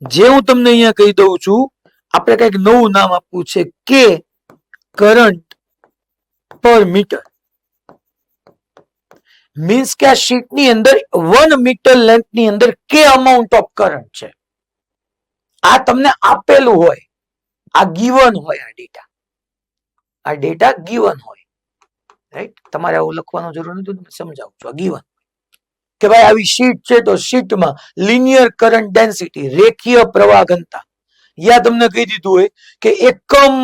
જે હું તમને અહીંયા કહી દઉં છું, આપણે કઈક નવું નામ આપવું છે, કે કરંટ પર મીટર. મીન્સ કે આ શીટ ની અંદર 1 મીટર લેન્થ ની અંદર કે અમાઉન્ટ ઓફ કરંટ છે, આ તમને આપેલું હોય, આ ગીવન હોય, આ ડેટા ગીવન હોય, રાઈટ? તમારે આવું લખવાનું જરૂર નથી, તમે સમજાવું છું. આ ગીવન કે ભાઈ આવી શીટ છે, તો શીટમાં લિનિયર કરંટ ડેન્સિટી, રેખીય પ્રવાહ ઘનતા, યા તમને કહી દીધું હોય કે એકમ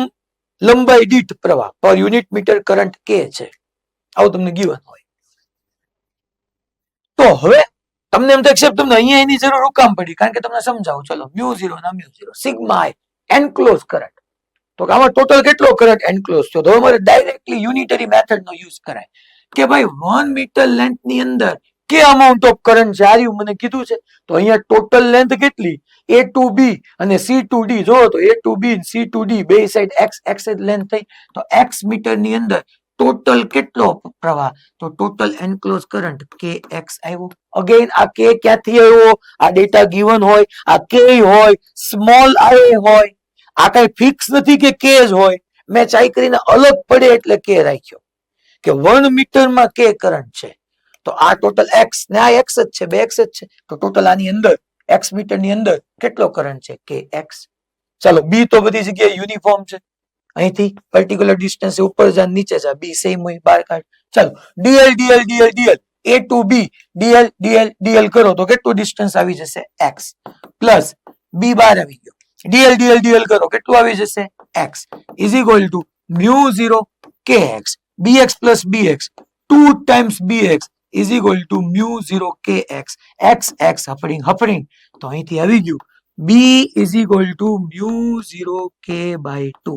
લંબાઈ દીઠ પ્રવાહ પર યુનિટ મીટર કરંટ કે છે, આવું તમને ગીવન હોય. તો હવે તમને એમ થાય તમને અહીંયા એની જરૂર હુકામ પડી, કારણ કે તમને સમજાવું. ચલો, μ0 ના μ0 સિગ્મા આઈ એન્ક્લોઝ કરંટ. તો આમાં ટોટલ કેટલો કરંટ એન્ક્લોઝ થયો? તો હવે મારે ડાયરેક્ટલી યુનિટરી મેથડ નો યુઝ કરાય કે ભાઈ 1 મીટર લેન્થ ની અંદર કે અમાઉન્ટ ઓફ કરંટ છે, આ મને કીધું છે. તો અહીંયા ટોટલ લેન્થ કેટલી? એ ટુ બી અને સી ટુ ડી. જો તો A to B C to D બે સાઈડ એક્સ લેન્થ થઈ, તો એક્સ મીટર ની અંદર ટોટલ કેટલો પ્રવાહ? તો ટોટલ એન્ક્લોઝ કરંટ કે એક્સ આવ્યો. અગેન આ કે ક્યાંથી આવ્યો? આ ડેટા ગીવન હોય, આ કે હોય, સ્મોલ આઈ હોય, આ કઈ ફિક્સ નથી કે કે જ હોય. મેં ચાઈ કરીને અલગ પડે એટલે કે રાખ્યો કે 1 મીટરમાં કે કરંટ છે, તો આ ટોટલ એક્સ ને આ એક્સ જ છે, બે એક્સ જ છે, તો ટોટલ આની અંદર એક્સ મીટર ની અંદર કેટલો કરંટ છે? કે એક્સ. ચાલો, બી તો બધી જગ્યાએ યુનિફોર્મ છે, અહીંથી પર્ટિક્યુલર ડિસ્ટન્સ ઉપર જા નીચે જા, બી સેમ હોય, બહાર કાઢ. ચાલો, DL DL DL DL A to B DL DL DL કરો તો કેટલું ડિસ્ટન્સ આવી જશે? એક્સ પ્લસ બી બહાર આવી ગયો, ડીએલ ડીએલ ડીએલ કરો કેટલું આવી જશે? X is equal to μ0 kx bx plus bx 2 times bx is equal to μ0 kx x x હફડિંગ. તો અહીંથી આવી ગયું b is equal to μ0 k by 2,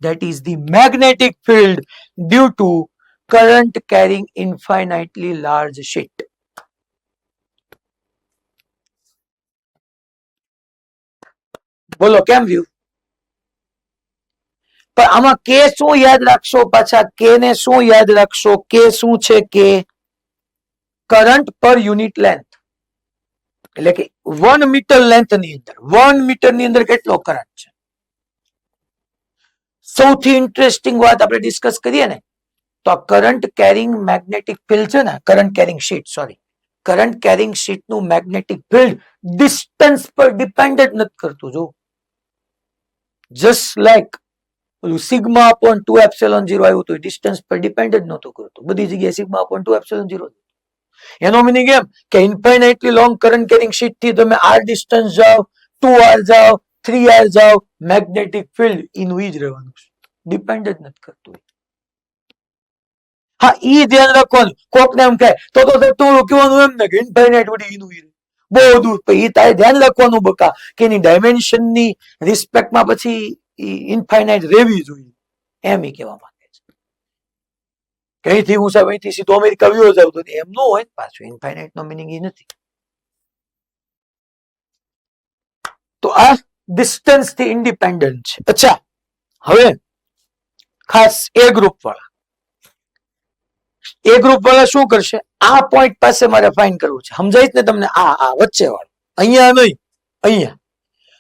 that is the magnetic field due to current carrying infinitely large sheet. બોલો કેમ view? પણ આમાં કે શું યાદ રાખશો? પાછા કે ને શું યાદ રાખશો? કે શું છે? કે કરંટ પર યુનિટ લેન્થ, એટલે કે 1 મીટર લેન્થ ની અંદર 1 મીટર ની અંદર કેટલો કરંટ છે. સૌથી ઇન્ટરેસ્ટિંગ વાત આપણે ડિસ્કસ કરીએ ને, તો આ કરંટ કેરિંગ મેગ્નેટિક ફિલ્ડ છે ને, current carrying sheet, sorry, current carrying sheet નું મેગ્નેટિક ફિલ્ડ ડિસ્ટન્સ પર ડિપેન્ડન્ટ નથી કરતું. જો just like sigma upon 2 epsilon 0 આવ્યું તો ડિસ્ટન્સ પર ડિપેન્ડ જ નહોતું કરતું, બધી જગ્યાએ સિગ્મા અપોન 2 એપ્સિલોન 0. એનો મીનિંગ એમ કે ઇન્ફાઇનાઇટલી લોંગ કરંટ કેરિંગ શીટ થી તમે આર ડિસ્ટન્સ જાઓ, 2r જાઓ, 3r જાઓ, મેગ્નેટિક ફિલ્ડ એનું જ રહેવાનું છે, ડિપેન્ડ જ નથી કરતું. હા, ઈ ધ્યાન રાખવાનું. કોક ને એમ કહે તો તું કહેવાનું એમ ને કે ઇન્ફાઇનાઇટ વડી એનું બહુ દૂર, એ તારે ધ્યાન રાખવાનું બકા કે એની ડાયમેન્શન ની રિસ્પેક્ટમાં પછી ઇન્ફાઇનાઇટ રહેવી જોઈએ, એમ ઈ કહેવા માંગે છે. કઈથી હું સાહેબ અહીંથી સીધો અમેરિકા વ્યો જાવ તો એમ ન હોય, પાછું ઇન્ફાઇનાઇટ નો મિનિંગ એ નથી. તો આ ડિસ્ટન્સ થી ઇન્ડિપેન્ડન્ટ છે. અચ્છા, હવે ખાસ એ ગ્રુપ વાળા, એ ગ્રુપ વાળા શું કરશે, આ પોઈન્ટ પાસે મારે ફાઇન્ડ કરવું છે. સમજાય ને તમને? આ વચ્ચે વાળું, અહીંયા નહીં, અહીંયા.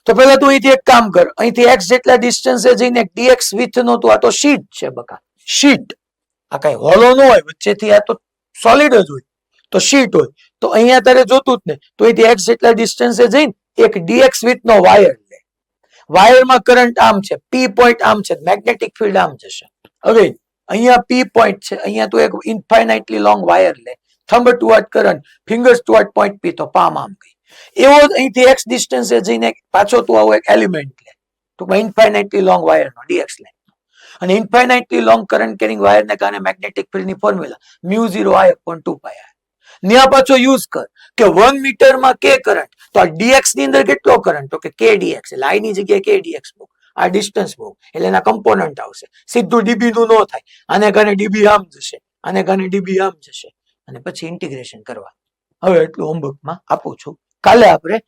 તો પેલા તું અહીંથી એક કામ કર, અહીંથી x જેટલા ડિસ્ટન્સે જઈને dx વિથ નો તું, આ તો શીટ છે બકા, શીટ. આ કઈ હોલો ન હોય વચ્ચેથી, આ તો સોલિડ જ હોય, તો શીટ હોય. તો અહીંયા તારે જોતું જ ને, તો અહીંથી x જેટલા ડિસ્ટન્સે જઈને એક dx વિથ નો વાયર લે. વાયરમાં કરંટ આમ છે, p પોઈન્ટ આમ છે, મેગ્નેટિક ફિલ્ડ આમ જશે. હવે અહીંયા p પોઈન્ટ છે, અહીંયા તું એક ઇન્ફાઇનાઇટલી લોંગ વાયર લે, thumb toward current, fingers toward point p, તો પામ આમ ગઈ. એવો જ અહીંથી x ડિસ્ટન્સે જઈને પાછો તું આવો એક એલિમેન્ટ લે, ટૂંકમાં ઇન્ફાઇનાઇટલી લોંગ વાયરનો dx લે. અને ઇન્ફાઇનાઇટલી લોંગ કરંટ કેરિંગ વાયરને કારણે મેગ્નેટિક ફિલ્ડની ફોર્મ્યુલા μ0I/2πr. ન્યા પાછો યુઝ કર કે 1 મીટરમાં k કરંટ, તો આ dx ની અંદર કેટલો કરંટ, તો કે k dx, એટલે I ની જગ્યાએ k dx મૂક. આ ડિસ્ટન્સ મૂક એટલે એના કમ્પોનન્ટ આવશે. સીધું db નું ન થાય, આને કારણે db આમ જશે, આને કારણે db આમ જશે, અને પછી ઇન્ટિગ્રેશન કરવા. હવે એટલું હોમવર્કમાં આપું છું, કાલે આપણે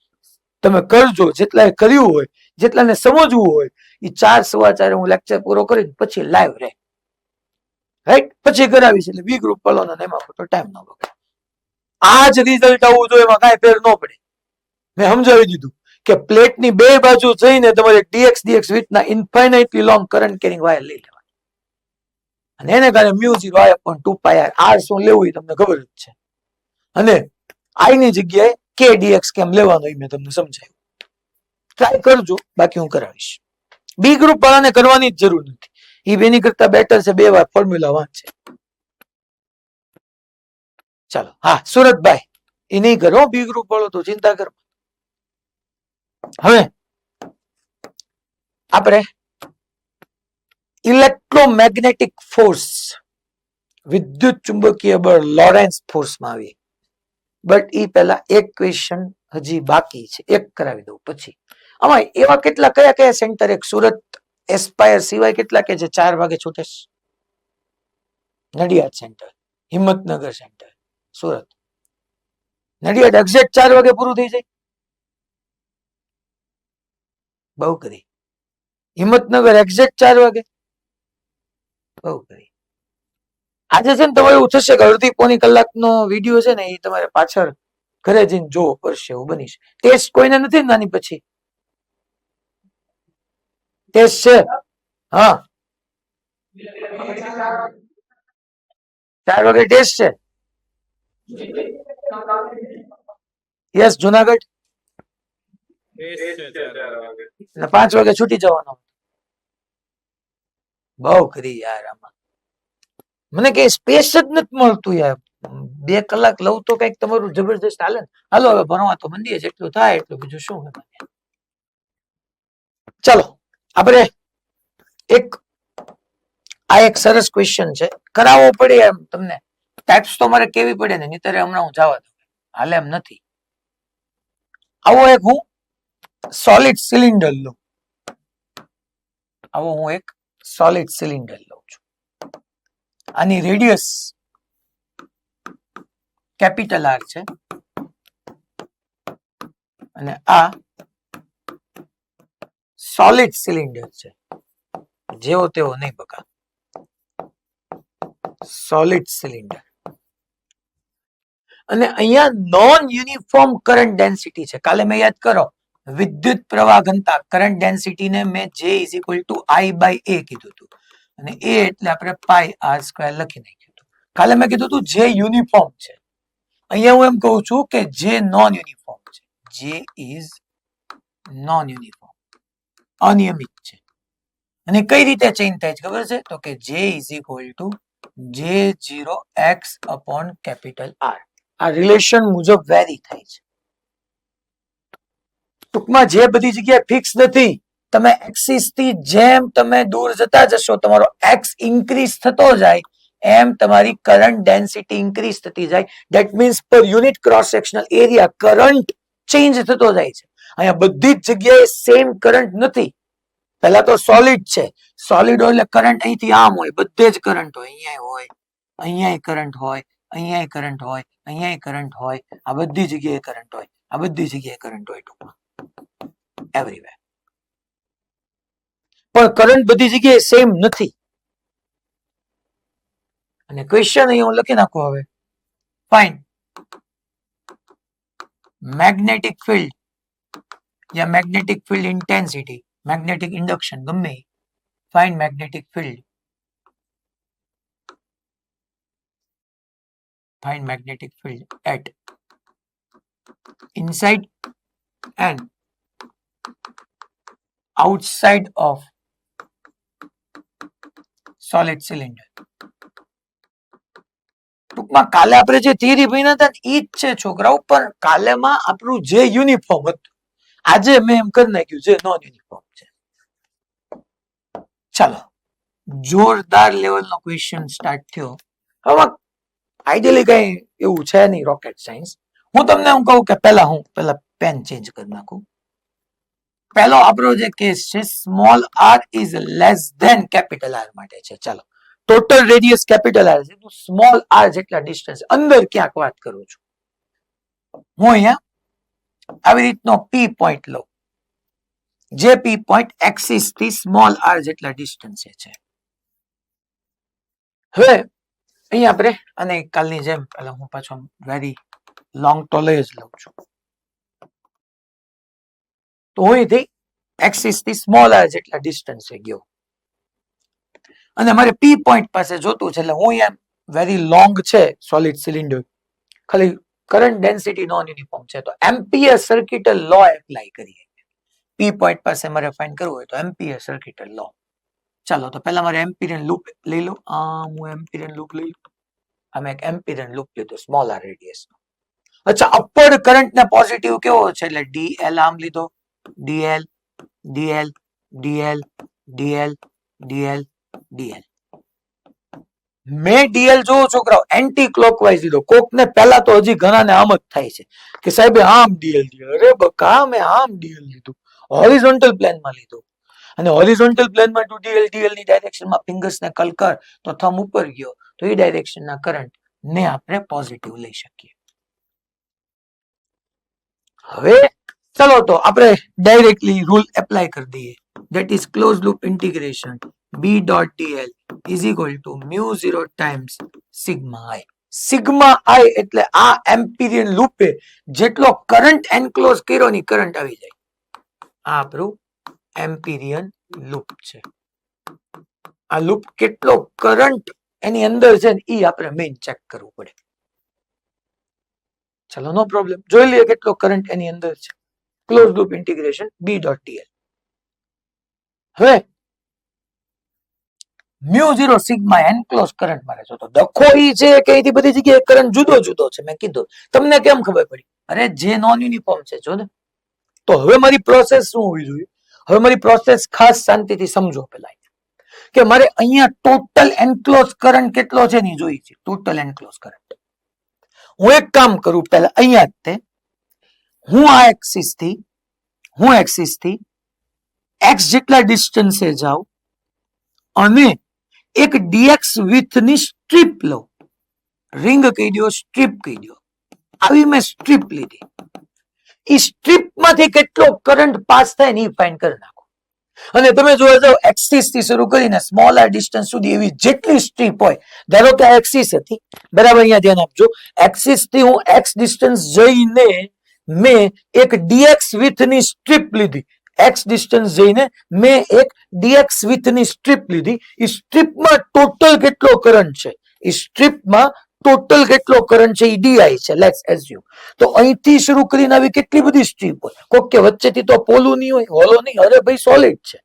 તમે કરજો, જેટલાએ કર્યું હોય, જેટલાને સમજવું હોય, એ 4:15 હું લેક્ચર પૂરો કરીને પછી લાઈવ રહે, રાઈટ? પછી કરાવીશ, એટલે બી ગ્રુપ વાળાનો એમાં ખોટો ટાઈમ ન બગડે. આ જ રિઝલ્ટ આવવું જોઈએ, એમાં કાંઈ ફેર ન પડે. મેં સમજાવી દીધું કે પ્લેટની બે બાજુ જઈને તમારે dx વિથના infinitely long current carrying wire લઈ લેવા, અને એને કારણે μ0I/2πr. r શું લેવું એ તમને ખબર જ છે, અને I ની જગ્યાએ k dx કેમ લેવાનો એ મેં તમને સમજાવ્યું. ટ્રાય કરજો, બાકી હું કરાવીશ. બી ગ્રુપ વાળાને કરવાની જ જરૂર નથી, એ બેની કરતા બેટર છે 2 વાર ફોર્મ્યુલા વાંચે. ચાલો, હા સુરતભાઈ, એ નહીં કરો બી ગ્રુપ વાળો, તો ચિંતા કર. હવે આપણે ઇલેક્ટ્રોમેગ્નેટિક ફોર્સ, વિદ્યુત ચુંબકીય બળ, લોરેન્સ ફોર્સમાં આવી. બટ એ પહેલા એક ક્વેશ્ચન હજી બાકી છે, એક કરાવી દઉં પછી. આમાં એવા કેટલા કયા સેન્ટર, એક સુરત એસ્પાયર સિવાય કેટલા કે જે 4 વાગે છૂટે? Nadiad centre, Himmatnagar centre, Surat. Nadiad exact 4 વાગે પૂરું થઈ જાય. બહુ કરી. હિંમતનગર એક્ઝેક્ટ 4 વાગે, બહુ કરી. આજે છે ને તમારે એવું થશે કે અડધી પોણી કલાકનો વિડીયો છે ને, એ તમારે પાછળ ઘરે જઈને જોવો પડશે, એવું બનીશ. ટેસ્ટ કોઈને નથી નાની પછી? ટેસ્ટ છે? હા, 4 વાગે ટેસ્ટ છે. યસ, જુનાગઢ. 5 વાગે છૂટી જવાનો. બહુ કરી યાર, આમાં મને કઈ સ્પેસ જ નથી મળતું યાર. 2 કલાક લઉં તો કઈક તમારું જબરદસ્ત હાલે ને. હાલો હવે ભણવા તો મંદીએ, જેટલું થાય એટલું, બીજું શું હોય. ચલો આપણે આ એક સરસ ક્વેશ્ચન છે, કરાવવો પડે એમ તમને. ટાઈપ્સ તો મારે કેવી પડે ને, નહીતર હમણાં હું જવા દઉં, હાલે એમ નથી. આવો એક હું સોલિડ સિલિન્ડર લઉં, છું. આની રેડિયસ કેપિટલ R છે, અને આ સોલિડ સિલિન્ડર છે, જેવો તેવો નહીં બકા, સોલિડ સિલિન્ડર. અને અહીંયા નોન યુનિફોર્મ કરંટ ડેન્સિટી છે. કાલે મેં યાદ કરો, વિદ્યુત પ્રવાહ ઘનતા કરંટ ડેન્સિટી ને મેં J = I/A કીધું હતું, અને A એટલે આપણે πr² લખી નાખ્યું હતું. કાલે મેં કીધું હતું જે યુનિફોર્મ છે. અહીંયા હું એમ કહું છું કે જે નોન યુનિફોર્મ છે. J ઇઝ નોન યુનિફોર્મ, અનિયમિત છે. અને કઈ રીતે ચેન્જ થાય છે ખબર છે? તો કે J = J0x/R. આ રિલેશન મુજબ વેરી થાય છે. ટૂંકમાં જે બધી જગ્યાએ ફિક્સ નથી, તમે એક્સિસ થી જેમ તમે દૂર જતા જશો, તમારો એક્સ ઇન્ક્રીઝ થતો જાય, એમ તમારી કરંટ ડેન્સિટી ઇન્ક્રીઝ થતી જાય. ધેટ મીન્સ પર unit cross sectional area current change થતો જાય છે. અહીંયા બધી જ જગ્યાએ સેમ કરંટ નથી. પહેલા તો સોલિડ છે, સોલિડ હોય એટલે કરંટ અહીંથી આમ હોય, બધે જ કરંટ હોય, અહીંયા હોય, અહીંયા કરંટ હોય, અહીંયા કરંટ હોય, અહીંયા કરંટ હોય, આ બધી જગ્યાએ કરંટ હોય, આ બધી જગ્યાએ કરંટ હોય, ટૂંકમાં એવરીવેર. પણ કરંટ બધી જગ્યાએ સેમ નથી. અને ક્વેશ્ચન અહીં હું લખી નાખું હવે. ફાઇન મેગ્નેટિક ફિલ્ડ યા magnetic field intensity, magnetic induction ગમે. Fine magnetic field, find magnetic field at inside and outside of solid cylinder. ટૂંકમાં કાલે આપણે જે થિયરી ભણ્યા હતા એ જ છે છોકરાઓ, પણ કાલેમાં આપણું જે યુનિફોર્મ હતું આજે મેં એમ કરી નાખ્યું જે નોન યુનિફોર્મ છે. ચાલો જોરદાર લેવલનો ક્વેશ્ચન સ્ટાર્ટ થયો. હવે આઈડિયલી કઈ એવું છે નહીં રોકેટ સાયન્સ. હું તમને હું કહું કે પહેલા પેન ચેન્જ કરી નાખું. પહેલો આપણો જે કેસ છે small R is less than capital R માટે છે. ચાલો ટોટલ રેડિયસ કેપિટલ આર છે તો સ્મોલ આર જેટલા ડિસ્ટન્સ અંદર ક્યાંક વાત કરું છું. હું અહીંયા આવી રીતનો પી પોઈન્ટ લઉં, જે પી પોઈન્ટ એક્સિસ થી સ્મોલ આર જેટલા ડિસ્ટન્સે છે. હવે અહીંયા આપણે અને કાલની જેમ પેલા હું પાછો વેરી લોંગ ટોલે જ લઉં છું. તો અહીંથી એક્સિસ થી સ્મોલ આર જેટલા ડિસ્ટન્સે ગયો અને મારે પી પોઈન્ટ પાસે જોતું છે. એટલે હું અહીંયા વેરી લોંગ છે સોલિડ સિલિન્ડર, ખાલી કરંટ ડેન્સિટી નોન યુનિફોર્મ છે તો એમ્પિયર સર્કિટલ લો એપ્લાય કરીએ. પી પોઈન્ટ પાસે મારે ફાઇન્ડ કરવું હોય તો એમ્પિયર સર્કિટલ લો. ચાલો તો પહેલા મારે એમ્પિરિયન લૂપ લઈ લો. હું એમ્પિરિયન લૂપ લઈ લઉં. અમે એક એમ્પિરિયન લૂપ લીધો સ્મોલ આર રેડિયસ નો. અચ્છા અપવર્ડ કરંટ ને પોઝિટિવ કેવો છે એટલે ડીએલ આમ લીધો, DL DL DL DL DL DL. મેં ડીએલ જોવો છોકરાઓ એન્ટી ક્લોકવાઇઝ લીધો. કોક ને પહેલા તો હજી ઘણા ને આમ જ થાય છે કે સાહેબ આમ ડીએલ ડીએલ. અરે બકા મેં આમ ડીએલ લીધું, હોરિઝોન્ટલ પ્લેનમાં લીધું. અને હોરિઝોન્ટલ પ્લેનમાં ટુ ડીએલ ડીએલ ની ડાયરેક્શનમાં ફિંગર્સ ને કલ કર તો થમ ઉપર ગયો તો એ ડાયરેક્શનના કરંટ ને આપણે પોઝિટિવ લઈ શકીએ. હવે ચલો તો આપણે ડાયરેક્ટલી રૂલ એપ્લાય કરી દઈએ. That is close loop integration B dot DL is equal to mu 0 times sigma I. Sigma I એટલે આ એમ્પિરિયન લૂપે જેટલો કરંટ એન્ક્લોઝ કર્યો ની કરંટ આવી જાય. આ આપણું એમ્પિરિયન લૂપ છે. આ લૂપ કેટલો કરંટ એની અંદર છે ને એ આપણે મેઇન ચેક કરવું પડે. ચલો નો પ્રોબ્લેમ, જોઈ લઈએ કેટલો કરંટ એની અંદર છે. Close loop integration B dot DL. હવે મ્યુ 0 સિગ્મા એન્ક્લોઝ કરંટ મારે છે તો દખો ઈ છે કે અહીંથી બધી જગ્યાએ કરંટ જુદો જુદો છે. મેં કીધું તમને કેમ ખબર પડી? અરે જે નોન યુનિફોર્મ છે જો ને. તો હવે મારી પ્રોસેસ શું હોવી જોઈએ? હવે મારી પ્રોસેસ ખાસ શાંતિથી સમજો. પેલા કે મારે અહીંયા ટોટલ એન્ક્લોઝ કરંટ કેટલો છે ને જોઈ છે. ટોટલ એન્ક્લોઝ કરંટ હું એક કામ કરું પહેલા અહીંયા જ તે હું એક્સિસ થી એક્સ જેટલા ડિસ્ટન્સે જાઉં અને એક ડીએક્સ વિથ ની સ્ટ્રીપ લઉં. રિંગ કહી દો, સ્ટ્રીપ કહી દો. આવી મેં સ્ટ્રીપ લીધી. એ સ્ટ્રીપ માંથી કેટલો કરંટ પાસ થાય ને એ ફાઇન્ડ કરી નાખો. અને તમે જોવા જાવ એક્સિસ થી શરૂ કરીને સ્મોલ આર ડિસ્ટન્સ સુધી એવી જેટલી સ્ટ્રીપ હોય, ધારો કે એક્સિસ હતી બરાબર, અહીંયા ધ્યાન આપજો. એક્સિસ થી હું એક્સ ડિસ્ટન્સ જઈને મેં એક ડીએક્સ વિથ ની સ્ટ્રીપ લીધી. એક્સ ડિસ્ટન્સ જઈને મેં એક ડીએક્સ વિથ ની સ્ટ્રીપ લીધી. એ સ્ટ્રીપમાં ટોટલ કેટલો કરંટ છે, એ સ્ટ્રીપમાં ટોટલ કેટલો કરંટ છે એ ડીઆઈ છે. Let's assume. તો અહીંથી શરૂ કરીને આવી કેટલી બધી સ્ટ્રીપ હોય. કોક કે વચ્ચેથી તો પોલું નહીં હોય, હોલો નહીં. અરે ભાઈ સોલિડ છે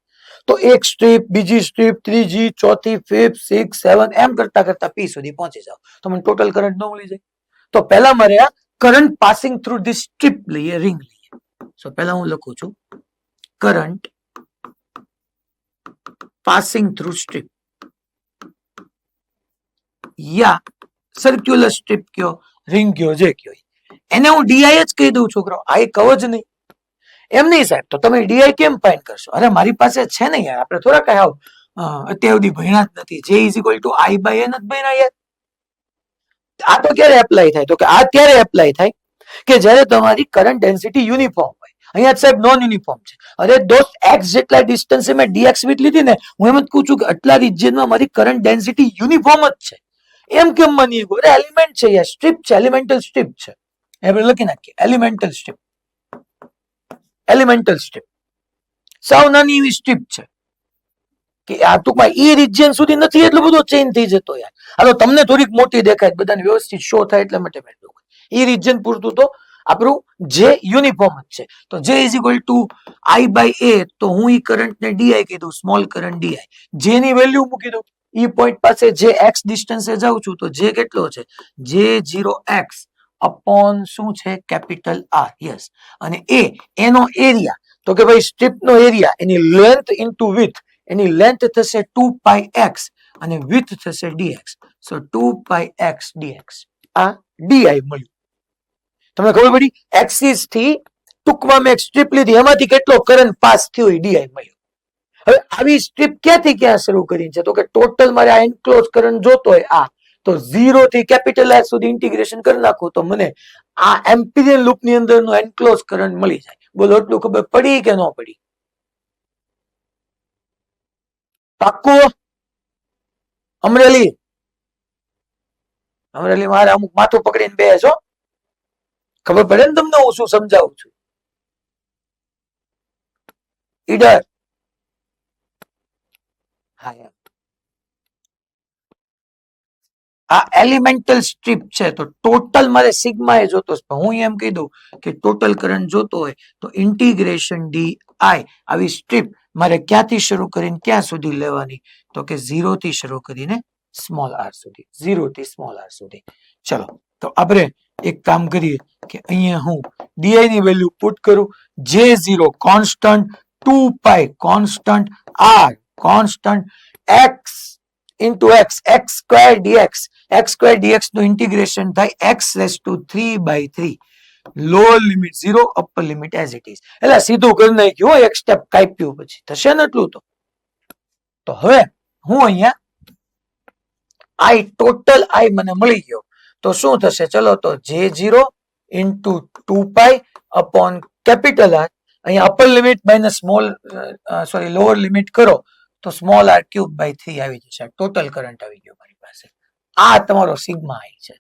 તો એક સ્ટ્રીપ, બીજી સ્ટ્રીપ, ત્રીજી, ચોથી, ફિફ્થ, 6, 7 એમ કરતા કરતા પી સુધી પહોંચી જાવ તો મને ટોટલ કરંટ ન મળી જાય. તો પહેલા મારે આ current passing through the strip લઈએ, રિંગ લઈએ. સો પહેલા હું લખું છું કરંટ પાસિંગ થ્રુ સ્ટ્રીપ યા સર્ક્યુલર સ્ટ્રીપ કયો, રિંગ કયો, જે કયો એને હું ડીઆઈ જ કહી દઉં છોકરો. આઈ કહો જ નહીં. એમ નહીં સાહેબ તો તમે ડીઆઈ કેમ ફાઇન્ડ કરશો? અરે મારી પાસે છે ને યાર, આપણે થોડા કઈ અત્યાર સુધી ભણ્યા જ નથી. જે is equal to I by N જ ભણ્યા યાર. આ તો ક્યારે એપ્લાય થાય? તો કે આ ત્યારે એપ્લાય થાય કે જ્યારે તમારી કરંટ ડેન્સિટી યુનિફોર્મ હોય. અહીંયા સાહેબ નોન યુનિફોર્મ છે. અરે દોસ્ત એક્સ જેટલા ડિસ્ટન્સે મેં ડીએક્સ વિથ લીધી ને, હું એમ જ કહું છું કે આટલા રિજિયનમાં મારી કરંટ ડેન્સિટી યુનિફોર્મ જ છે. એમ કેમ માની ગયો? અરે એલિમેન્ટ છે યાર, સ્ટ્રીપ છે, એલિમેન્ટલ સ્ટ્રીપ છે. આપણે લખી નાખીએ એલિમેન્ટલ સ્ટ્રીપ. એલિમેન્ટલ સ્ટ્રીપ સાવ નાની એવી સ્ટ્રીપ છે કે આ ટૂંકમાં ઈ રિજિયન સુધી નથી એટલો બધો ચેન્જ થઈ જતો યાર. હાલો તમને થોડીક મોટી દેખાય, બધાને વ્યવસ્થિત શો થાય એટલે માટે ઈ રિજિયન પૂરતું તો આપણું જે યુનિફોર્મ જ છે. તો જે is equal to I by A, તો હું ઈ કરંટ ને ડીઆઈ કીધું, સ્મોલ કરંટ ડીઆઈ. જે ની વેલ્યુ મૂકી દઉં, ઈ પોઈન્ટ પાસે જે એક્સ ડિસ્ટન્સે જાઉં છું, તો જે કેટલો છે, J0x અપોન શું છે, કેપિટલ આર. યસ. અને એનો એરિયા, તો કે ભાઈ સ્ટ્રીપ નો એરિયા, એની લેન્થ ઇન્ટુ વિડ્થ, એની લેન્થ થશે 2πx અને વિડ્થ થશે dx. સો 2πx dx. આ ડીઆઈ મળ્યું. તમને ખબર પડી? એક્સિસ થી ટૂંકમાં મેં સ્ટ્રીપ લીધી, એમાંથી કેટલો કરંટ પાસ થયો એ ડીઆઈ મળ્યો. હવે આવી સ્ટ્રીપ ક્યાંથી ક્યાં શરૂ કરી છે? તો કે ટોટલ મારે આ એન્ક્લોઝ કરંટ જોતો હોય આ, તો 0 થી કેપિટલ આર સુધી ઇન્ટિગ્રેશન કરી નાખું તો મને આ એમ્પિરિયલ લૂપ ની અંદરનો એન્ક્લોઝ કરંટ મળી જાય. બોલો એટલું ખબર પડી કે ન પડી? પાક્કું? અમરેલી મારે અમુક માથું પકડીને બેસો, ખબર પડે ને તમને હું શું સમજાવું છું? ઈડર આ એલિમેન્ટલ સ્ટ્રીપ છે, તો ટોટલ મારે સિગ્મા એ જોતો. હું એમ કહી દઉં કે ટોટલ કરંટ જોતો હોય તો ઇન્ટિગ્રેશન ડી આઈ, આવી સ્ટ્રીપ મારે ક્યાંથી શરૂ કરીને ક્યાં સુધી લેવાની? તો કે 0 થી શરૂ કરીને સ્મોલ આર સુધી. 0 થી સ્મોલ આર સુધી. ચલો, તો આપણે એક કામ કરીએ કે અહીંયા હું ડીઆઈ ની વેલ્યુ પુટ કરું. J0 constant, 2π constant, R constant, x into x square dx. x square dx નું ઇન્ટિગ્રેશન થાય x raised to 3/3. Lower limit 0, upper limit as it is. એટલે સીધું કરી નાખ્યું, એક સ્ટેપ કાપ્યું પછી થશે ને એટલું. તો હવે હું અહીંયા આઈ ટોટલ આઈ મને મળી ગયો, તો શું થશે? ચલો, તો J0 into 2π upon capital R. અહીંયા upper limit minus small lower limit કરો તો સ્મોલ આર ક્યુબ બાય 3 આવી જશે. ટોટલ કરંટ આવી ગયો મારી પાસે. આ તમારો સિગ્મા આઈ છે.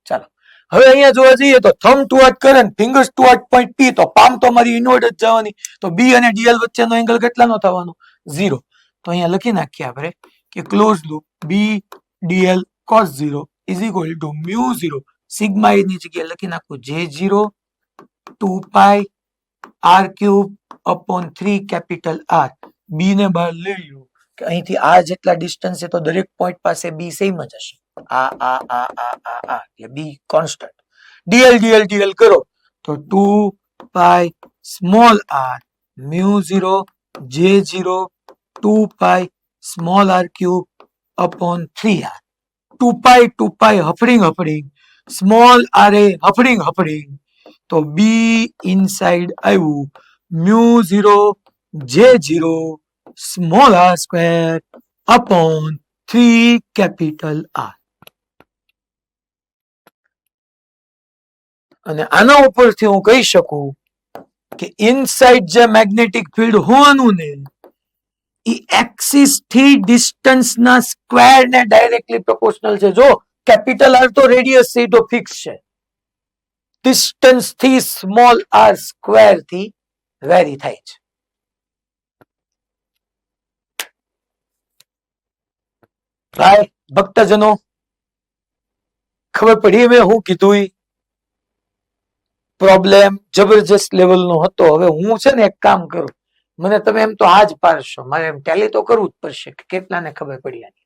ચાલો, હવે અહીંયા જોવા જઈએ તો thumb toward current, fingers toward point P, તો પામ તો મારી ઇનવર્ડ જ જવાની. તો B અને DL વચ્ચેનો એંગલ કેટલાનો થવાનો? 0. તો અહીંયા લખી નાખીએ આપણે કે close loop B dl cos 0 is equal to mu 0 sigma એ ની જગ્યાએ લખી નાખું J0 2π r cube upon 3 capital R. B ને બહાર લઈ લો કે અહીંથી આ જેટલા ડિસ્ટન્સ છે તો દરેક પોઈન્ટ પાસે B સેમ જ હશે. આ એટલે B કોન્સ્ટન્ટ. dl કરો તો 2π small r mu 0 J0 2π small r cube upon 3r. 2π હફડિંગ, સ્મોલ r એ હફડિંગ, તો B ઇનસાઇડ આવ્યું mu 0 J0 small r square upon 3 capital R. અને આના ઉપરથી હું કહી શકું કે ઇનસાઇડ જે મેગ્નેટિક ફિલ્ડ હોવાનું ને એ એક્સિસ થી ડિસ્ટન્સ ના સ્ક્વેર ને ડાયરેક્ટલી પ્રોપોર્શનલ છે. જો કેપિટલ આર તો રેડિયસ છે તો ફિક્સ છે, ડિસ્ટન્સ થી સ્મોલ આર સ્ક્વેર થી વેરી થાય છે. ભાઈ ભક્તજનો, ખબર પડી મેં હું કીધું? પ્રોબ્લેમ જબરજસ્ત લેવલ નો હતો. હવે હું છે ને એક કામ કરું, મને તમે એમ તો આજ પાડશો, મારે એમ ટેલી તો કરવું જ પડશે કે કેટલાને ખબર પડી આની.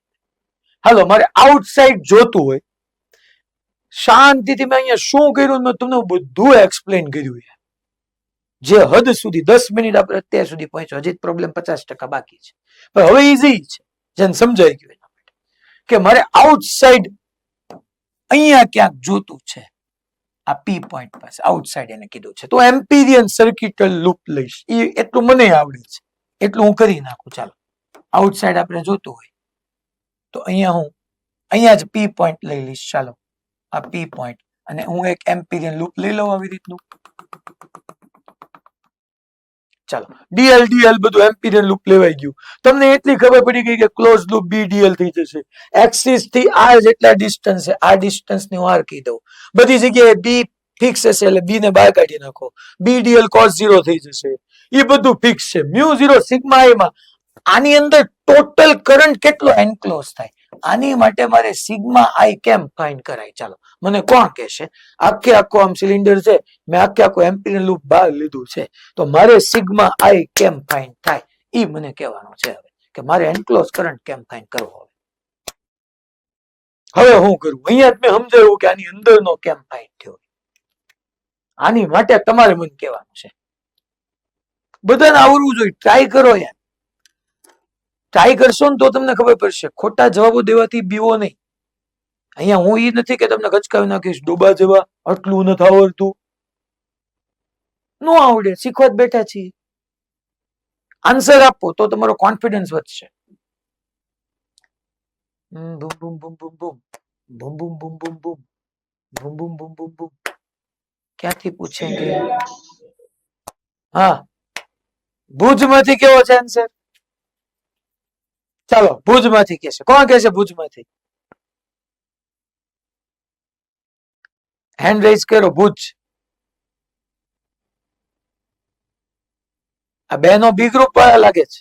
હાલો, મારે આઉટસાઇડ જોતું હોય, શાંતિથી મેં અહીંયા શું કર્યું મેં તમને બધું એક્સપ્લેન કર્યું છે. જે હદ સુધી 10 મિનિટ આપણે અત્યાર સુધી પહોંચ્યો, હજી પ્રોબ્લેમ 50% બાકી છે, પણ હવે ઈઝી છે, જેને સમજાઈ ગયું એના માટે કે મારે આઉટસાઇડ અહીંયા ક્યાંક જોતું છે. આ પી પોઈન્ટ પાસે આઉટસાઇડ એને કીધું છે, તો એમ્પિરિયન સર્કિટલ લૂપ લઈશ. એ એટલું મને આવડે છે, એટલું હું કરી નાખું. ચાલો, આઉટસાઇડ આપણે જોતું હોય તો અહીંયા જ પી પોઈન્ટ લઈ લઈશ. ચાલો, આ પી પોઈન્ટ, અને હું એક એમ્પિરિયન લૂપ લઈ લઉં આવી રીતનું. ચાલો ડીએલ ડીએલ બધું એમ્પિરિયલ લૂપ લેવાઈ ગયું. તમને એટલી ખબર પડી ગઈ કે ક્લોઝ લૂપ બી ડીએલ થઈ જશે. એક્સિસ થી આર જેટલા ડિસ્ટન્સ છે, આ ડિસ્ટન્સ ને હું આર કહી દઉં. બધી જગ્યાએ બી ફિક્સ હશે એટલે બી ને બહાર કાઢી નાખો, બી ડીએલ કોસ 0 થઈ જશે. એ બધું ફિક્સ છે. મ્યુ 0 સિગ્મા આઈ માં આની અંદર ટોટલ કરંટ કેટલો એન્ક્લોઝ થાય, આની માટે મારે સિગ્મા આઈ કેમ ફાઇન્ડ કરાય? ચાલો મને કોણ કહેશે? આખે આખો આમ સિલિન્ડર છે, મેં આખે આખો એમ્પિરિયલ લૂપ બહાર લીધું છે, તો મારે સિગ્મા આઈ કેમ ફાઇન્ડ થાય ઈ મને કહેવાનું છે હવે, કે મારે એન્ક્લોઝ કરંટ કેમ ફાઇન્ડ કરવો. હવે હું કરું? અહીંયા જ મેં સમજાવ્યું કે આની અંદરનો કેમ ફાઇન્ડ થયો. આની માટે તમારે મને કહેવાનું છે. બધાને આવડવું જોઈએ. ટ્રાય કરો યાર, ટ્રાય કરશો ને તો તમને ખબર પડશે. ખોટા જવાબો દેવાથી બીવો નહીં. અહીંયા હું એ નથી કે તમને ગચકાવી નાખીશ ડોબા જેવા, આટલું નથી આવડતું. નો આવડે, શીખવા જ બેઠા છીએ. આન્સર આપો તો તમારો કોન્ફિડન્સ વધશે. બૂમ બૂમ બૂમ બૂમ બૂમ બૂમ બૂમ બૂમ બૂમ બૂમ બૂમ બૂમ બૂમ બૂમ બૂમ. ક્યાંથી પૂછેંગે? હા, ભુજમાંથી કેવો છે આન્સર? ચાલો ભુજમાંથી કહેશે. કોણ કહેશે ભુજમાંથી? હેન્ડ રેઝ કરો. ભુજ. આ બેનો બી ગ્રુપ વાળા લાગે છે.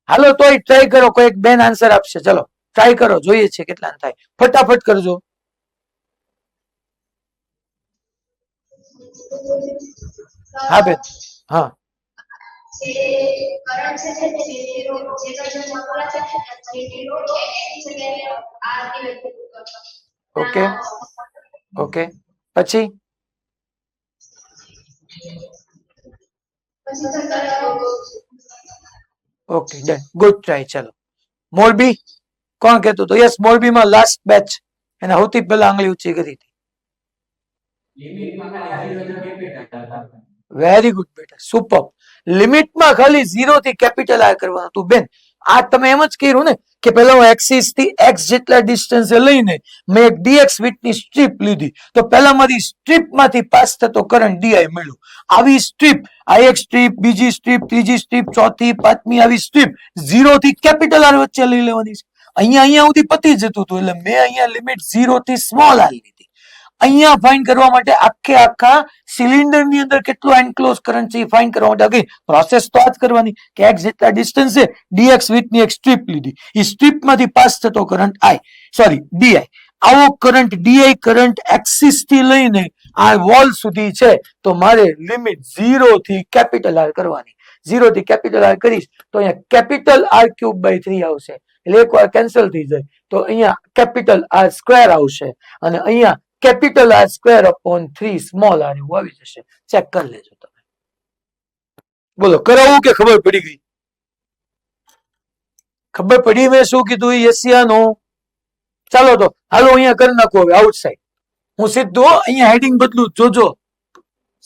હાલો તોય ટ્રાય કરો, કોઈક બેન આન્સર આપશે. ચલો ટ્રાય કરો, જોઈએ છે કેટલા થાય. ફટાફટ કરજો. હા બેન. હા ઓકે ઓકે. પછી ઓકે ડન, ગુડ ટ્રાય. ચલો મોરબી કોણ કહેતું હતું? યસ, મોરબીમાં લાસ્ટ બેચ એને સૌથી પહેલા આંગળી ઊંચી કરી હતી. વેરી ગુડ બેટા, સુપર. લિમિટમાં ખાલી 0 થી કેપિટલ આર કરવાનું હતું બેન. આ તમે એમ જ કર્યું ને કે પેલા હું એક્સિસ થી એક્સ જેટલા ડિસ્ટન્સ લઈને મેં એક ડીએક્સ વિથની સ્ટ્રીપ લીધી, તો પહેલા મારી સ્ટ્રીપ માંથી પાસ થતો કરંટ ડીઆઈ મળ્યો. આવી સ્ટ્રીપ, આ એક સ્ટ્રીપ, બીજી સ્ટ્રીપ, ત્રીજી સ્ટ્રીપ, ચોથી, પાંચમી, આવી સ્ટ્રીપ 0 થી કેપિટલ આર વચ્ચે લઈ લેવાની છે. અહીંયા સુધી પતી જતું હતું એટલે મેં અહીંયા લિમિટ 0 થી સ્મોલ આર લીધી. અહીંયા ફાઇન્ડ કરવા માટે આખે આખા સિલિન્ડર ની અંદર કેટલો એન્ક્લોઝ કરંટ છે એ ફાઇન્ડ કરવા માટે પ્રોસેસ તો આ જ કરવાની કે એક્સ જેટલા ડિસ્ટન્સ છે, ડીએક્સ વિથ ની એક સ્ટ્રીપ લીધી, એ સ્ટ્રીપ માંથી પાસ થતો કરંટ આઈ, સોરી ડીઆઈ. આવો કરંટ ડીઆઈ કરંટ એક્સિસ થી લઈને આ વોલ સુધી છે, તો મારે લિમિટ 0 થી કેપિટલ આર કરવાની. 0 થી કેપિટલ આર કરીશ તો અહીંયા કેપિટલ આર ક્યુબ બાય 3 આવશે. એટલે એકવાર કેન્સલ થઈ જાય તો અહીંયા કેપિટલ આર સ્ક્વેર આવશે અને અહીંયા capital R square upon 3 small R એવું આવી જશે. ચેક કરી લેજો તમે. બોલો કરાવું કે ખબર પડી ગઈ? ખબર પડી મેં શું કીધું? યસિયાનો. ચાલો તો હાલો અહીંયા કરી નાખો હવે આઉટસાઇડ. હું સીધું અહીંયા હેડિંગ બદલું, જોજો.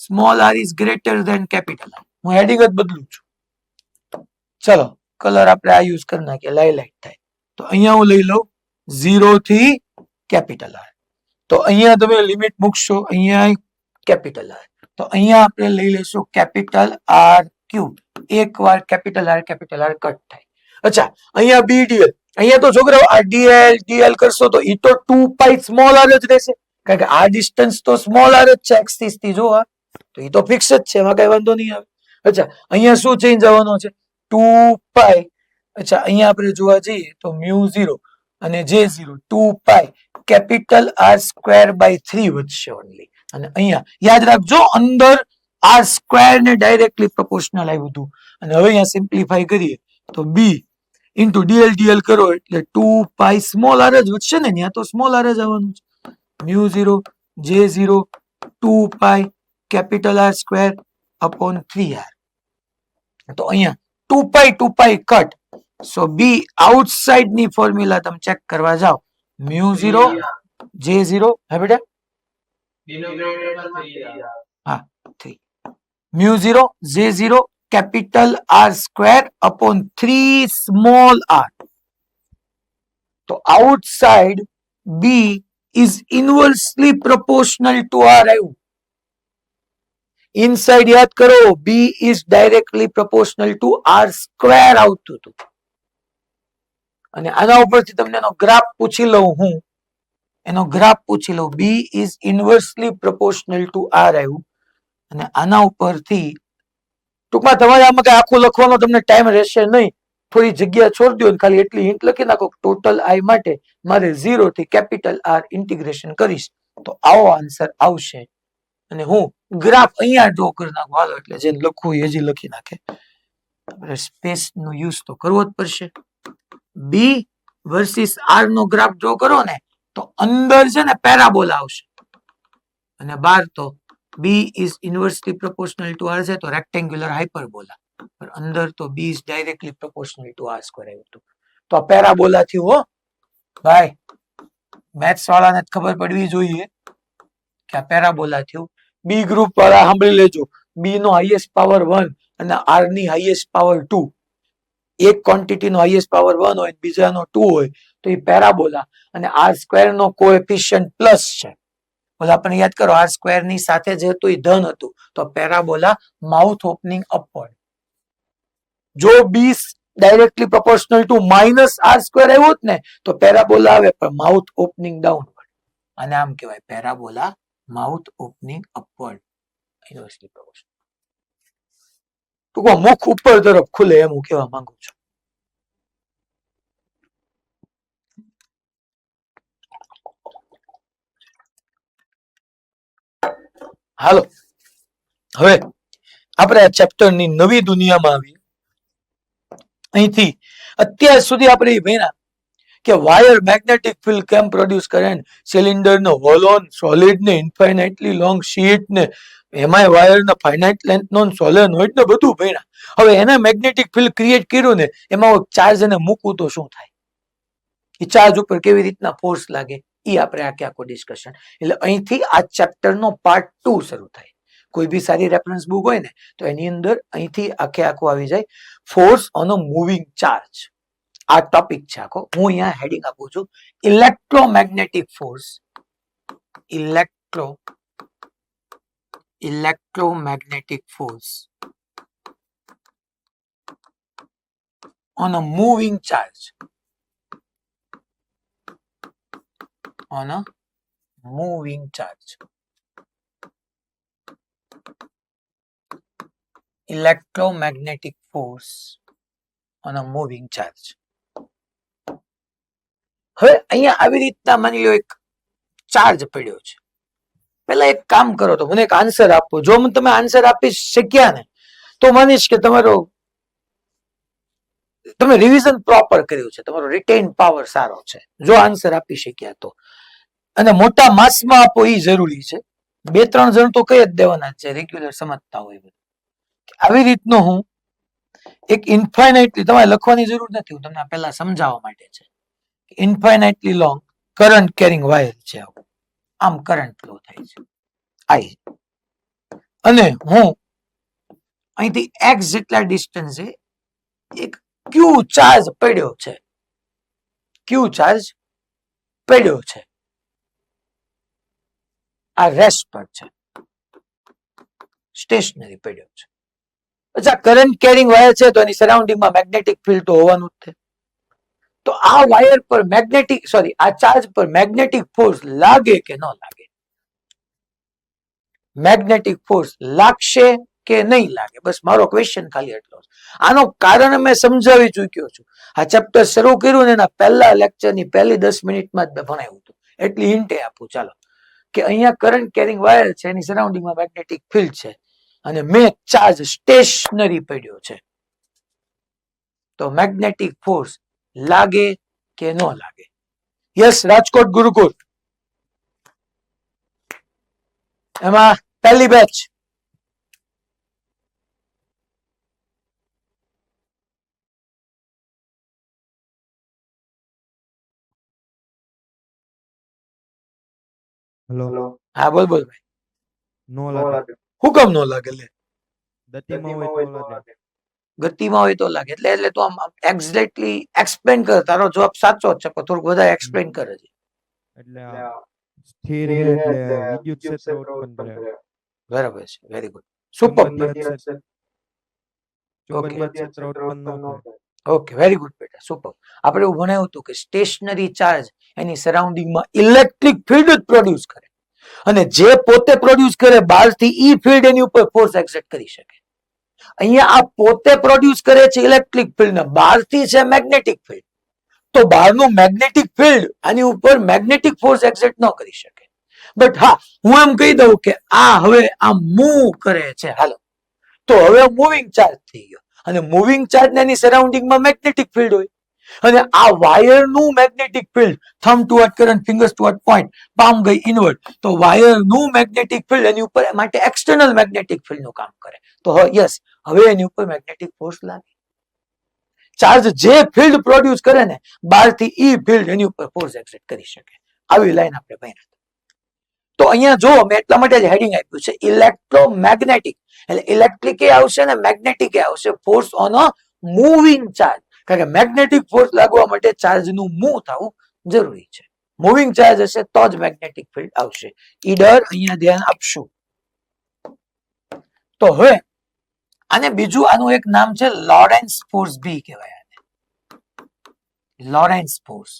Small R is greater than capital R. હું હેડિંગ જ બદલું છું. ચલો કલર આપણે આ યુઝ કરી નાખીએ, લાઇલાઇટ થાય. તો અહીંયા હું લઈ લઉં 0 થી કેપિટલ આર. તો અહીંયા તમે લિમિટ મૂકશો, અહીંયા કેપિટલ આર, તો અહીંયા આપણે લઈ લેશું કેપિટલ આર ક્યુબ. એકવાર કેપિટલ આર કટ થાય. અચ્છા અહીંયા બી ડીએલ, અહીંયા તો છોકરાઓ આ ડીએલ ડીએલ કરશો તો એ તો 2 પાઈ સ્મોલ આર જ રહેશે, કારણ કે આ ડિસ્ટન્સ તો સ્મોલ આર જ છે એક્સિસ થી. જો તો એ તો ફિક્સ જ છે, એમાં કઈ વાંધો નહીં આવે. અચ્છા અહીંયા શું ચેન્જ આવવાનો છે? 2 પાઈ. અચ્છા અહીંયા આપણે જોવા જઈએ તો મ્યુ 0 અને J0 2 pi capital R square by 3 વધશે ઓનલી. અને અહીંયા યાદ રાખજો અંદર આર સ્ક્વેર ને ડાયરેક્ટલી પ્રોપોર્શનલ આવ્યું હતું. અને હવે અહીંયા સિમ્પ્લિફાઈ કરીએ તો બી ઇન્ટુ ડીએલ ડીએલ કરો એટલે 2 પાઈ સ્મોલ આર જ વધશે ને, ત્યાં તો સ્મોલ આર જ આવવાનું છે. Mu 0 J0 2 pi capital R square upon 3 R. તો અહીંયા 2 pi cut. So B outside ની ફોર્મ્યુલા તમે ચેક કરવા જાઓ, મ્યુ 0 J0, હે બેટા? હા 3 mu 0 J0 capital R square upon 3 small R. તો outside B is inversely proportional to R આવ્યું. ઇનસાઇડ યાદ કરો, B is directly proportional to R square આવતું હતું. અને આના ઉપરથી તમને એનો ગ્રાફ પૂછી લઉં હું, એનો ગ્રાફ પૂછી લઉં, B is inversely proportional to R આવ્યું. અને આના ઉપરથી ટૂંકમાં તમારે આમાં કઈ આખું લખવાનો તમને ટાઈમ રહેશે નહીં, થોડી જગ્યા છોડી દો, ખાલી એટલી હિન્ટ લખી નાખો, ટોટલ આઈ માટે મારે 0 થી કેપિટલ આર ઇન્ટિગ્રેશન કરીશ તો આવો આન્સર આવશે. અને હું ગ્રાફ અહીંયા ડ્રો કરી નાખું, હાલો, એટલે જે લખવું એ હજી લખી નાખે. સ્પેસ નો યુઝ તો કરવો જ પડશે. બી વર્સિસ આર નો ગ્રાફ ડ્રો કરો ને તો અંદર છે ને પેરાબોલા આવશે, અને બહાર તો B is inversely proportional to R છે તો રેક્ટેન્ગ્યુલર હાઇપરબોલા, પણ અંદર તો B is directly proportional to R square આવ્યું હતું. તો આ પેરાબોલા થયું હો ભાઈ, મેથ્સ વાળાને ખબર પડવી જોઈએ કે આ પેરાબોલા થયું. બી ગ્રુપ વાળા સાંભળી લેજો, બી નો હાઈએસ્ટ પાવર 1 અને આર ની હાઈએસ્ટ પાવર 2. એક ક્વોન્ટિટી નો હાઈએસ્ટ પાવર 1 હોય, બીજાનો 2 હોય, તો એ પેરાબોલા. અને આર સ્ક્વેર નો કોએફિશિયન્ટ પ્લસ છે. બોલા આપણે યાદ કરો, આર સ્ક્વેર ની સાથે જે હતું એ ધન હતું, તો પેરાબોલા માઉથ ઓપનિંગ અપવર્ડ. જો B directly proportional to minus R square આવ્યું ને તો પેરાબોલા આવે, પણ માઉથ ઓપનિંગ ડાઉનવર્ડ. અને આમ કહેવાય પેરાબોલા માઉથ ઓપનિંગ અપવર્ડ. ટૂંકમાં મુખ ઉપર તરફ ખુલે એમ હું કહેવા માંગુ છું. હાલો, હવે આપણે આ ચેપ્ટર ની નવી દુનિયામાં આવી. અહીંથી અત્યાર સુધી આપણે ભણ્યા કે વાયર મેગ્નેટિક ફિલ્ડ કેમ પ્રોડ્યુસ કરે, સિલિન્ડર નો હોલોન, સોલિડ ને ઇન્ફાઇનાઇટલી લોંગ શીટ ને એમાંય વાયર ને ફાઇનાઇટ લેન્થ નો સોલેનોઇડ ને બધું ભણ્યા. હવે એને મેગ્નેટિક ફિલ્ડ ક્રિએટ કર્યું ને એમાં ચાર્જ એને મૂકવું તો શું થાય, એ ચાર્જ ઉપર કેવી રીતના ફોર્સ લાગે, એ આપણે આખે આખો ડિસ્કશન. એટલે અહીંથી આ ચેપ્ટર નો પાર્ટ 2 શરૂ થાય. કોઈ બી સારી રેફરન્સ બુક હોય ને તો એની અંદર અહીંથી આખે આખું આવી જાય, force on a moving charge. આ ટોપિક છે આખો. હું અહીંયા હેડિંગ આપું છું, electromagnetic force. Electromagnetic force on a moving charge. On a moving charge. Electromagnetic force on a moving charge. હવે અહીંયા આવી રીતના માની લો એક ચાર્જ પડ્યો છે. પહેલા એક કામ કરો, તો મને એક આન્સર આપો. જો તમે આન્સર આપી શક્યા ને તો માનીશ કે તમે રિવિઝન પ્રોપર કર્યું છે, તમારો રિટેન પાવર સારો છે, જો આન્સર આપી શક્યા તો. અને મોટા માસમાં આપો એ જરૂરી છે. 2-3 જણ તો કઈ જ દેવાના છે, રેગ્યુલર સમજતા હોય. આવી રીતનો હું એક ઇન્ફાઇનાઇટલી, તમારે લખવાની જરૂર નથી, હું તમને પહેલા સમજાવવા માટે છે. ઇન્ફાઇનાઇટલી લોંગ કરંટ કેરિંગ વાયર છે. આમ કરંટ ફ્લો થાય છે આઈ, અને હું અહીંથી એક્સ જેટલા ડિસ્ટન્સે એક ક્યુ ચાર્જ પડ્યો છે. ક્યુ ચાર્જ પડ્યો છે, આ રેસ્ટ પર છે, સ્ટેશનરી પડ્યો છે. અચ્છા, કરંટ કેરિંગ વાયર છે તો એની સરાઉન્ડિંગમાં મેગ્નેટિક ફિલ્ડ તો હોવાનું જ છે. તો આ વાયર પર આ ચાર્જ પર મેગ્નેટિક ફોર્સ લાગે કે ન લાગે? મેગ્નેટિક ફોર્સ લાગશે કે નહીં લાગે? બસ મારો ક્વેશ્ચન ખાલી એટલો છે. આનો કારણ મેં સમજાવી ચૂક્યો છું. આ ચેપ્ટર શરૂ કર્યું ને એના પહેલા લેક્ચરની પહેલી 10 મિનિટમાં જ મેં ભણાવ્યું હતું. એટલી હિન્ટ આપું ચાલો, કે અહીંયા કરંટ કેરિંગ વાયર છે, એની સરાઉન્ડિંગમાં મેગ્નેટિક ફિલ્ડ છે, અને મેં ચાર્જ સ્ટેશનરી પડ્યો છે. તો મેગ્નેટિક ફોર્સ લાગે કે ન લાગે? યસ, રાજકોટ ગુરુકુળ એમાં પહેલી બેચ. હેલો. હા બોલ ભાઈ. નો લાગે. હું કેમ ન લાગે? લે, ગતિમાં હોય તો લાગે. ગતિમાં હોય તો લાગે. એટલે તું આમ એક્ઝેક્ટલી એક્સપ્લેન કર. તારો જવાબ સાચો જ છે, પણ થોડુંક વધારે એક્સપ્લેન કરે છે. એટલે સ્થિર હે એટલે વિદ્યુત ક્ષેત્ર ઉત્પન્ન કરે. બરાબર છે, વેરી ગુડ. સુપર. ચુંબકીય ક્ષેત્ર ઉત્પન્ન ન થાય. ઓકે, વેરી ગુડ બેટા, સુપર. આપણે એવું ભણાવ્યું હતું કે સ્ટેશનરી ચાર્જ એની સરાઉન્ડિંગમાં ઇલેક્ટ્રિક ફિલ્ડ જ પ્રોડ્યુસ કરે, અને જે પોતે પ્રોડ્યુસ કરે બહારથી ઈ ફિલ્ડ એની ઉપર ફોર્સ એક્ઝર્ટ કરી શકે. અહીંયા આ પોતે પ્રોડ્યુસ કરે છે ઇલેક્ટ્રિક ફિલ્ડ ને બહારથી છે મેગ્નેટિક ફિલ્ડ, તો બહારનું મેગ્નેટિક ફિલ્ડ આની ઉપર મેગ્નેટિક ફોર્સ એક્ઝર્ટ ન કરી શકે. બટ હા, હું એમ કહી દઉં કે આ હવે આ મૂવ કરે છે, હાલો, તો હવે મૂવિંગ ચાર્જ થઈ ગયો, અને મૂવિંગ ચાર્જ એની સરાઉન્ડિંગમાં મેગ્નેટિક ફિલ્ડ હોય, અને આ વાયરનું magnetic field, thumb toward current, fingers toward point, palm ગઈ ઇનવર્ડ, તો વાયરનું મેગ્નેટિક ફિલ્ડ એની ઉપર માટે એક્સટર્નલ મેગ્નેટિક ફિલ્ડ નું કામ કરે. તો યસ, હવે એની ઉપર મેગ્નેટિક ફોર્સ લાગે. ચાર્જ જે ફિલ્ડ પ્રોડ્યુસ કરે ને બહારથી ઈ ફિલ્ડ એની ઉપર ફોર્સ એક્ઝર્ટ કરી શકે. આવી લાઈન આપણે ભણ્યા. તો અહીંયા જો મેં એટલા માટે જ હેડિંગ આપ્યું છે ઇલેક્ટ્રોમેગ્નેટિક, એટલે ઇલેક્ટ્રિક એ આવશે ને મેગ્નેટિક એ આવશે, force on a moving charge. કારણ કે મેગ્નેટિક ફોર્સ લાગવા માટે ચાર્જ નું મૂવ થવું જરૂરી છે. મૂવિંગ ચાર્જ હશે તો જ મેગ્નેટિક ફિલ્ડ આવશે. ઈડર અહીંયા ધ્યાન આપશું. તો હવે આને બીજું આનું એક નામ છે લોરેન્સ ફોર્સ બી કહેવાય. લોરેન્સ ફોર્સ,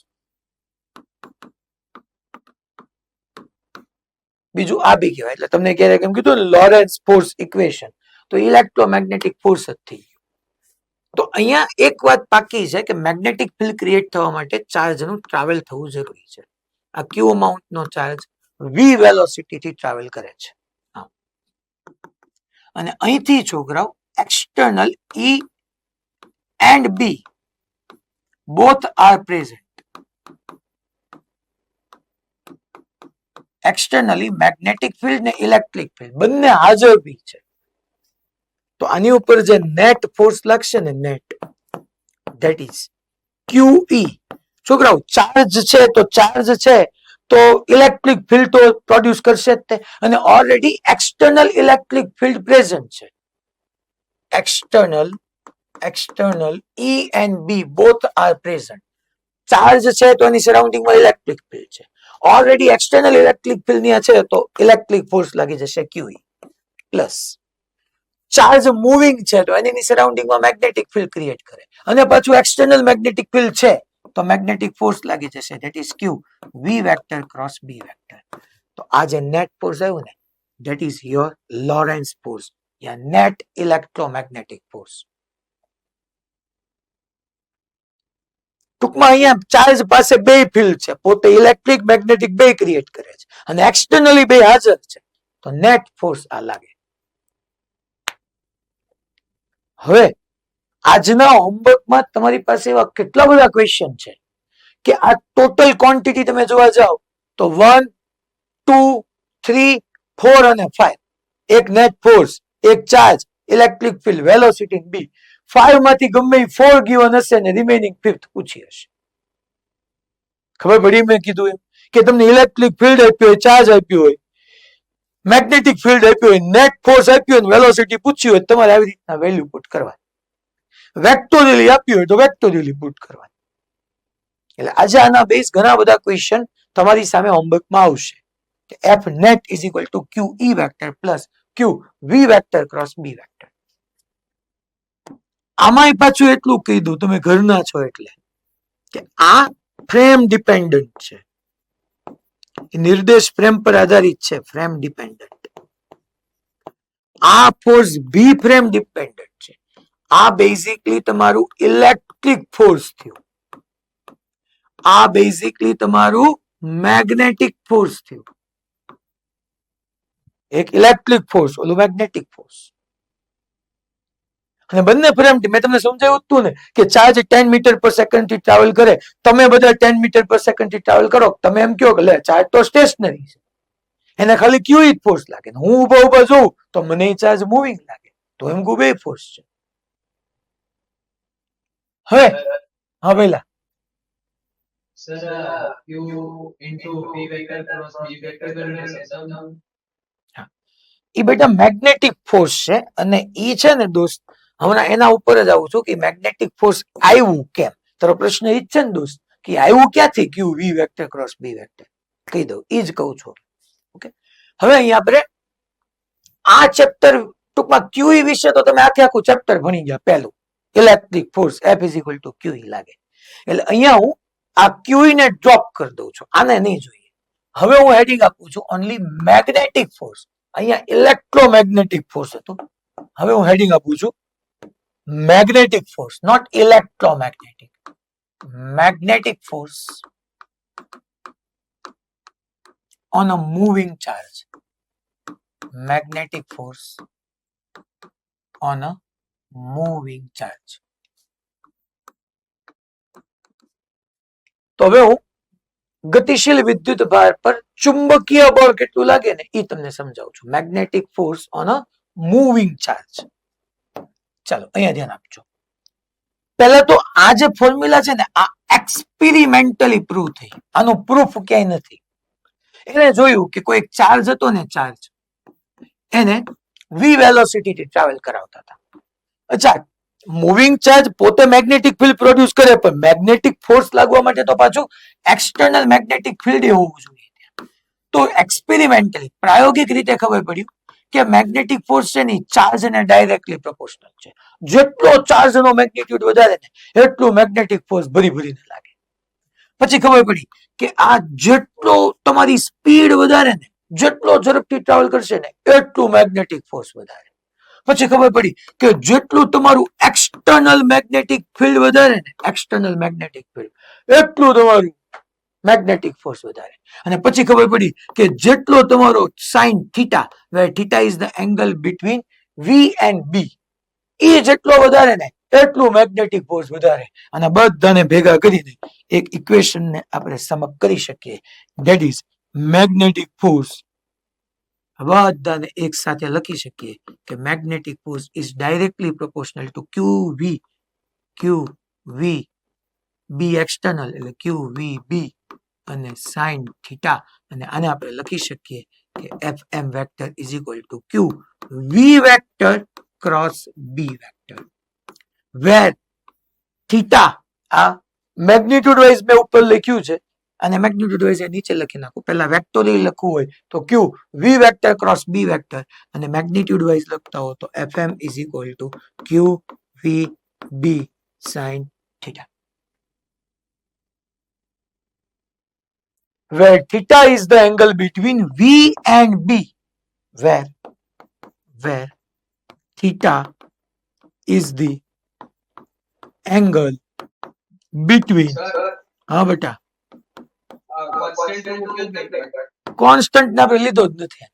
બીજું આ બી કહેવાય. એટલે તમને ક્યારે કેમ કીધું લોરેન્સ ફોર્સ ઇક્વેશન, તો ઇલેક્ટ્રોમેગ્નેટિક ફોર્સ જ થઈ ગયું. તો અહીંયા એક વાત પાકી છે કે મેગ્નેટિક ફિલ્ડ ક્રિએટ થવા માટે ચાર્જનું ટ્રાવેલ થવું જરૂરી છે. આ ક્યુ અમાઉન્ટ નો ચાર્જ વી વેલોસિટી થી ટ્રાવેલ કરે છે, અને અહીંથી છોકરાઓ external E and B both are present. Externally magnetic field ને ઇલેક્ટ્રિક ફિલ્ડ બંને હાજર બી છે. તો આની ઉપર જે નેટ ફોર્સ લાગશે ને, નેટ, ધેટ ઇઝ QE. છોકરાઓ ચાર્જ છે તો ચાર્જ છે તો ઇલેક્ટ્રિક ફિલ્ડ તો પ્રોડ્યુસ કરશે જ તે, અને already external electric field present છે. External E and B both are present. ચાર્જ છે તો એની સરાઉન્ડિંગમાં ઇલેક્ટ્રિક ફિલ્ડ છે. ઓલરેડી એક્સટર્નલ ઇલેક્ટ્રિક ફિલ્ડ ની છે તો ઇલેક્ટ્રિક ફોર્સ લાગી જશે QE પ્લસ. ચાર્જ મૂવિંગ છે તો એની સરાઉન્ડિંગમાં મેગ્નેટિક ફિલ્ડ ક્રિએટ કરે, અને પાછું એક્સટર્નલ મેગ્નેટિક ફિલ્ડ છે તો મેગ્નેટિક ફોર્સ લાગી જશે, that is Q V vector cross B vector. તો આ જે નેટ ફોર્સ આવ્યું ને, that is your Lawrence force yeah net electromagnetic force. ટૂંકમાં અહીંયા ચાર્જ પાસે બે ફિલ્ડ છે, પોતે ઇલેક્ટ્રિક મેગ્નેટિક બે ક્રિએટ કરે છે, અને એક્સટર્નલી બે હાજર છે, તો નેટ ફોર્સ આ લાગે. હવે આજના હોમવર્કમાં તમારી પાસે એવા કેટલા બધા ક્વેશ્ચન છે કે આ ટોટલ ક્વોન્ટિટી તમે જોવા જાઓ તો 1, 2, 3, 4 અને 5, એક નેટ ફોર્સ, એક ચાર્જ, ઇલેક્ટ્રિક ફિલ્ડ, વેલોસિટી બી. 5 માંથી ગમે 4 ગિવન હશે ને રિમેનિંગ 5th પૂછી હશે. ખબર પડી મેં કીધું એમ કે તમને ઇલેક્ટ્રિક ફિલ્ડ આપ્યું હોય, ચાર્જ આપ્યું હોય, મેગ્નેટિક ફિલ્ડ આપ્યું હોય, નેટ ફોર્સ આપ્યું હોય, વેલોસિટી પૂછ્યું હોય, તમારે આવી રીતના વેલ્યુ પુટ કરવાની. વેક્ટોરિયલી આપ્યું હોય તો વેક્ટોરિયલી પુટ કરવાની. એટલે આજે આના બેઝ ઘણા બધા ક્વેશ્ચન તમારી સામે હોમવર્કમાં આવશે કે F net is equal to QE vector plus Q V vector cross B vector. આમાંય પાછું એટલું કીધું, તમે ઘરના છો એટલે, કે આ ફ્રેમ ડિપેન્ડન્ટ છે, નિર્દેશ ફ્રેમ પર આધારિત છે, ફ્રેમ ડિપેન્ડન્ટ. આ ફોર્સ બી ફ્રેમ ડિપેન્ડન્ટ છે. આ બેઝિકલી તમારું ઇલેક્ટ્રિક ફોર્સ થયું, આ બેઝિકલી તમારું મેગ્નેટિક ફોર્સ થયું. એક ઇલેક્ટ્રિક ફોર્સ, ઓલું મેગ્નેટિક ફોર્સ. અને બંને ફ્રેમ, મેં તમને સમજાવ્યું હતું ને કે ચાર્જ 10 મીટર પર સેકન્ડ થી ટ્રાવેલ કરે, તમે બધા 10 મીટર પર સેકન્ડ થી ટ્રાવેલ કરો, તમે એમ કહો કે લે ચાર્જ તો સ્ટેશનરી છે, એને ખાલી QE ફોર્સ લાગે. હું ઉભા ઉભા જોઉં તો મને ચાર્જ મૂવિંગ લાગે, તો એમ કહું બે ફોર્સ છે. હવે હા પેલા એ બેટા મેગ્નેટિક ફોર્સ છે, અને ઈ છે ને દોસ્ત, હમણાં એના ઉપર જ આવું છું કે મેગ્નેટિક ફોર્સ આવ્યું કેમ. તારો પ્રશ્ન ઈ જ છે ને દોસ્ત કે આવ્યું ક્યાંથી Q V vector cross B vector, કહી દઉં, ઈ જ કહું છું. ઓકે, હવે અહીંયા આપણે આ ચેપ્ટર ટૂંકમાં QE વિશે તો તમે આખું ચેપ્ટર ભણી ગયા. પહેલું electric force F is equal two QE લાગે. એટલે અહીંયા હું આ QE ને ડ્રોપ કરી દઉં છું, આને નહીં જોઈએ. હવે હું હેડિંગ આપું છું ઓનલી મેગ્નેટિક ફોર્સ. અહીંયા ઇલેક્ટ્રોમેગ્નેટિક ફોર્સ હતું, હવે હું હેડિંગ આપું છું magnetic force, not electromagnetic. Magnetic force on a moving charge. Magnetic force on a moving charge. તો હવે હું ગતિશીલ વિદ્યુત ભાર પર ચુંબકીય બળ કેટલું લાગે ને એ તમને સમજાવું છું. Magnetic force on a moving charge. ચાલો અહીંયા ધ્યાન આપજો. પહેલા તો આ જે ફોર્મ્યુલા છે ને આ એક્સપેરિમેન્ટલી પ્રૂવ થઈ, આનો પ્રૂફ ક્યાંય નથી. એને જોયું કે કોઈ ચાર્જ હતો ને, ચાર્જ એને v વેલોસિટી થી ટ્રાવેલ કરાવતા હતા. અચ્છા, મૂવિંગ ચાર્જ પોતે મેગ્નેટિક ફિલ્ડ પ્રોડ્યુસ કરે, પણ મેગ્નેટિક ફોર્સ લાગવા માટે તો પાછું એક્સટર્નલ મેગ્નેટિક ફિલ્ડ હોવું જોઈએ. તો એક્સપેરિમેન્ટલી પ્રાયોગિક રીતે ખબર પડ્યું કે મેગ્નેટિક ફોર્સ છે ને ચાર્જ ને ડાયરેક્ટલી પ્રોપોર્શનલ છે. જેટલો ચાર્જ નો મેગ્નિટ્યુડ વધારે ને એટલું મેગ્નેટિક ફોર્સ ભરીને લાગે. પછી ખબર પડી કે આ જેટલો તમારી સ્પીડ વધારે ને, જેટલો ઝડપથી ટ્રાવેલ કરશે ને એટલું મેગ્નેટિક ફોર્સ વધારે. પછી ખબર પડી કે જેટલું તમારું એક્સટર્નલ મેગ્નેટિક ફિલ્ડ વધારે ને, એક્સટર્નલ મેગ્નેટિક ફિલ્ડ, એટલું તમારું મેગ્નેટિક ફોર્સ વધારે. અને પછી ખબર પડી કે જેટલો તમારો sine theta, where theta is the angle between V and B, એ જેટલો વધારે ને એટલું મેગ્નેટિક ફોર્સ વધારે. અને બધાને ભેગા કરીને એક ઇક્વેશન ને આપણે સમક કરી શકીએ, ધેટ ઇઝ મેગ્નેટિક ફોર્સ. બધાને એક સાથે લખી શકીએ કે magnetic force is directly proportional to QV B external એટલે QVB અને સાઇન થીટા. અને આને આપણે લખી શકીએ કે FM vector is equal to QV vector cross B vector, where theta આ મેગ્નિટ્યુડ વાઇઝ મેં ઉપર લખ્યું છે અને મેગ્નિટ્યુડ વાઇઝ નીચે લખી નાખું. પહેલા વેક્ટોરિયલ લખવું હોય તો QV vector cross B vector, અને મેગ્નિટ્યુડ વાઇઝ લખતા હો તો FM is equal two QVB sine theta, where theta is the angle between V and B, where theta is the angle between, હા બેટા કોન્સ્ટન્ટ ને આપણે લીધો જ નથી,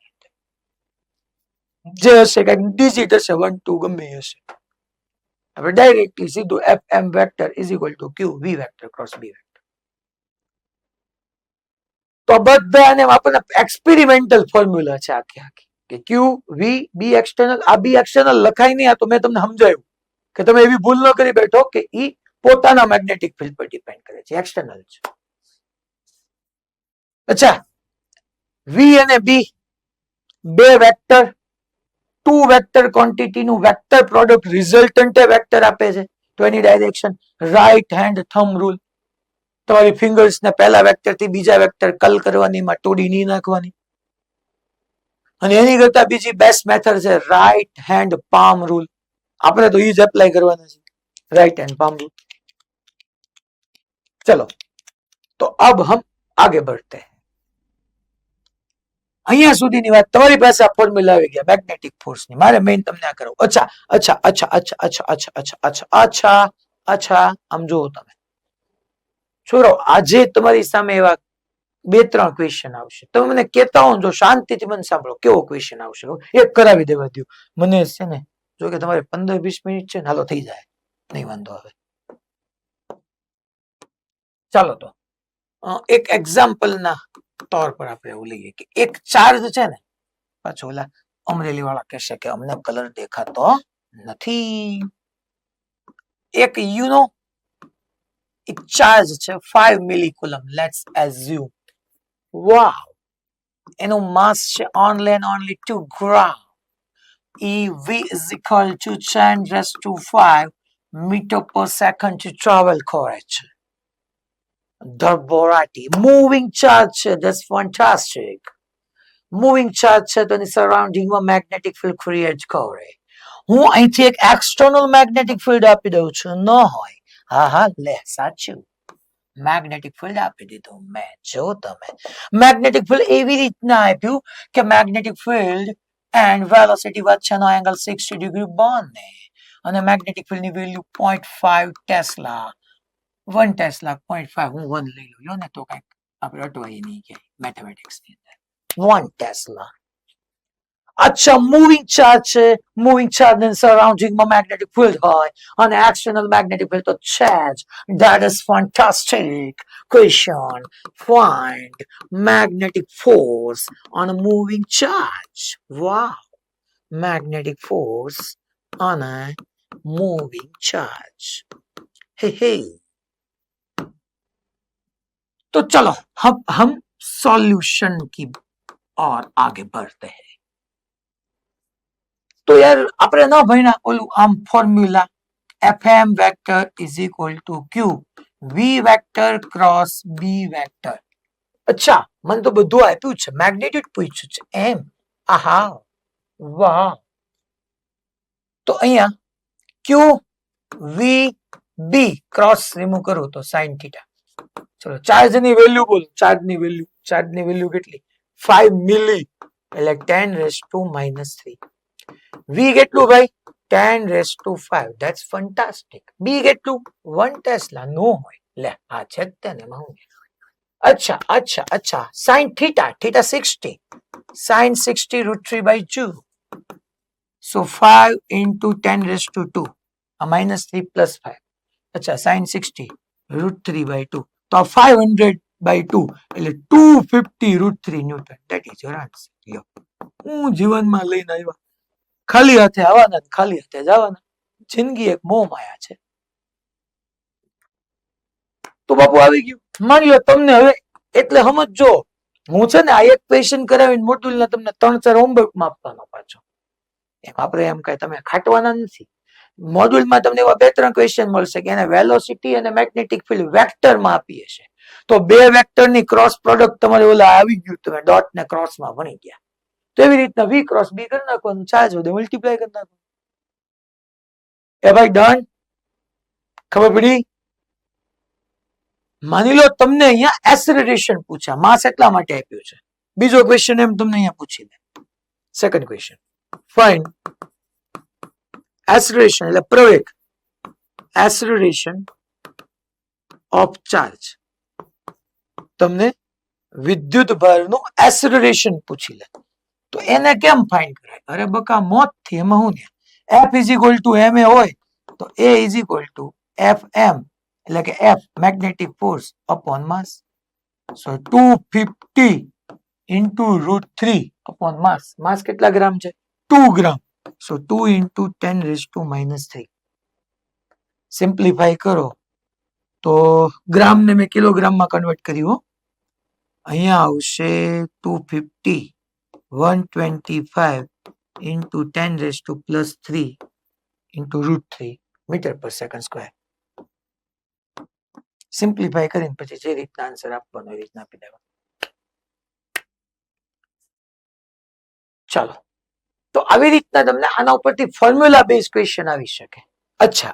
જે હશે કઈક ડિજિટ હશે, 1 2 ગમે હશે. આપણે ડાયરેક્ટલી સીધું FM vector is equal to QV vector cross B vector. તો બધાને આપણને એક્સપેરિમેન્ટલ ફોર્મ્યુલા છે આખી કે QV B એક્સટર્નલ. આ B એક્સટર્નલ લખાય નહીં, આ તો મેં તમને સમજાવ્યું કે તમે એવી ભૂલ ન કરી બેઠો કે ઈ પોતાના મેગ્નેટિક ફિલ્ડ પર ડિપેન્ડ કરે છે, એક્સટર્નલ છે. અચ્છા, V અને B બે વેક્ટર, ટુ વેક્ટર ક્વોન્ટિટી નું વેક્ટર પ્રોડક્ટ રિઝલ્ટન્ટ વેક્ટર આપે છે. તો એની direction right hand thumb rule, તમારી ફિંગર્સ ને પહેલા વેક્ટર થી બીજા વેક્ટર કલ કરવાની, માં તોડી નહીં નાખવાની. અને એની કરતા બીજી બેસ્ટ મેથડ છે રાઈટ હેન્ડ પામ રૂલ. આપણે તો એ જ એપ્લાય કરવાના છે, राइट हैंड पाम रूल. चलो तो अब हम आगे बढ़ते हैं. અહીંયા સુધીની વાત તમારી પાસે આ ફોર્મ્યુલા આવી ગયા મેગ્નેટિક ફોર્સ ની. મારે મેઇન તમને આ કરાવું. અચ્છા અચ્છા અચ્છા અચ્છા અચ્છા અચ્છા અચ્છા અચ્છા અચ્છા અચ્છા આમ જુઓ તમે છોરો, આજે તમારી સામે એવા 2-3 ક્વેશ્ચન આવશે. તમે મને કહેતા હો જો શાંતિથી મને સાંભળો કેવો ક્વેશ્ચન આવશે એક કરાવી દેવા દો મને છે ને. જો કે તમારે 15-20 મિનિટ છે ને, હાલો થઈ જાય, નહીં વાંધો આવે. ચાલો તો એક એક્ઝામ્પલ ના તौर પર આપણે એવું લઈએ કે એક ચાર્જ છે ને, પાછો ઓલા અમરેલી વાળા કહેશે કે અમને કલર દેખાતો નથી. એક યુનો એક ચાર્જ છે 5 મિલીકુલમ, લેટ્સ એઝ્યુમ. વાવ, એનું માસ છે only and only 2 gram. EV is equal to 10⁵ meter per second થી ટ્રાવેલ કરે છે. The Borati moving charge, that's fantastic. Moving charge છે તો એની સરાઉન્ડિંગમાં મેગ્નેટિક ફિલ્ડ ક્રિએટ કરે. હું અહીંથી એક એક્સટર્નલ મેગ્નેટિક ફિલ્ડ આપી દઉં છું, ન હોય. હા લે સાચું, મેગ્નેટિક ફિલ્ડ આપી દીધું મેં. જો તમે મેગ્નેટિક ફિલ્ડ એવી રીતના આપ્યું કે મેગ્નેટિક ફિલ્ડ એન્ડ વેલોસિટી વચ્ચેનો એંગલ 60 ડિગ્રી બને અને મેગ્નેટિક ફિલ્ડ ની વેલ્યુ 0.5 ટેસ્લા. 1 ટેસ્લા 0.5, હું 1 લઈ લઉં ને તો કઈક આપણે અટવાઈ નહીં કે મેથેમેટિક્સ ની અંદર 1 ટેસ્લા. અચ્છા, મૂવિંગ ચાર્જ છે, મૂવિંગ ચાર્જ ને સરાઉન્ડિંગ માં મેગ્નેટિક ફિલ્ડ હોય અને એક્સટર્નલ મેગ્નેટિક ફિલ્ડ તો છે જ. That is fantastic question. Find magnetic force on a moving charge. Wow, magnetic force on a moving charge. हे तो चलो हम सॉल्यूशन की और आगे बढ़ते हैं. तो यार આપણે ન ભણ્યા ઓલું આમ formula fm vector is equal two q v vector cross b vector. અચ્છા, મને તો બધું આપ્યું છે, મેગ્નિટ્યુડ પૂછ્યું છે એમ. આહા વાહ. તો અહીંયા q v b cross remove કરું તો sin થીટા. ચલો ચાર્જ ની વેલ્યુ બોલો. ચાર્જ ની વેલ્યુ કેટલી? 5 મિલી એટલે 10⁻³ v કેટલું ભાઈ? 10⁵. That's fantastic. b કેટલું? 1 ટેસ્લા. નો હોય લે, આ છે જ તેને હું. અચ્છા sin theta 60. sin 60 √3/2. so 5 into 10⁻². -3 + 5. અચ્છા, sin 60 √3/2. તો 500/2 એટલે 250 √3 newton. That is your answer. લ્યો, હું જીવનમાં લઈને આવ્યા. ખાલી હાથે આવવાના, ખાલી હાથે જવાના. જિંદગી એક મોહ માયા છે. તો બાપુ આવી ગયું. માની લો તમને હવે એટલે સમજો, હું છે ને આ એક ક્વેશ્ચન કરાવીને મોડ્યુલના તમને 3-4 હોમવર્કમાં આપવાનો પાછો. એમ આપણે એમ કઈ તમે ખાટવાના નથી. મોડ્યુલમાં તમને એવા 2-3 ક્વેશ્ચન મળશે કે એને વેલોસિટી અને મેગ્નેટિક ફિલ્ડ વેક્ટરમાં આપી હશે. તો બે વેક્ટરની ક્રોસ પ્રોડક્ટ તમારે ઓલા આવી ગયું, તમે ડોટ ને ક્રોસમાં ભણી ગયા. તો એવી રીતના v ક્રોસ b કરી નાખવાનું, ચાર્જ વધે મલ્ટીપ્લાય કરી નાખવાનું. એ ભાઈ ડન? ખબર પડી? માની લો તમને અહીંયા એસેલરેશન પૂછ્યા, માસ એટલા માટે આપ્યું છે. બીજો ક્વેશ્ચન એમ તમને અહીંયા પૂછી દે. સેકન્ડ ક્વેશ્ચન, ફાઇન્ડ એસેલરેશન એટલે પ્રવેગ, એસેલરેશન ઓફ ચાર્જ. તમને વિદ્યુત ભારનું એસેલરેશન પૂછી લે તો એને કેમ ફાઇન્ડ કરાય? અરે બકા મોત થી. એમાં હું f = ma હોય તો a = fm એટલે કે f મેગ્નેટિક ફોર્સ અપોન માસ. સો 250 into √3 upon mass. માસ કેટલા ગ્રામ છે? 2 ગ્રામ. સો 2 into 10⁻³ સિમ્પ્લિફાય કરો તો ગ્રામ ને મેં કિલોગ્રામમાં કન્વર્ટ કર્યું. અહીંયા આવશે 250 125 into 10⁻³ into √3 મીટર પર સેકન્ડ સ્ક્વેર. સિમ્પ્લિફાય કરીને પછી જે રીતના આન્સર આપવાનો એ રીતના આપી દેવાનો. ચાલો, તો આવી રીતના તમને આના ઉપરથી ફોર્મ્યુલા બેઝ ક્વેશ્ચન આવી શકે. અચ્છા,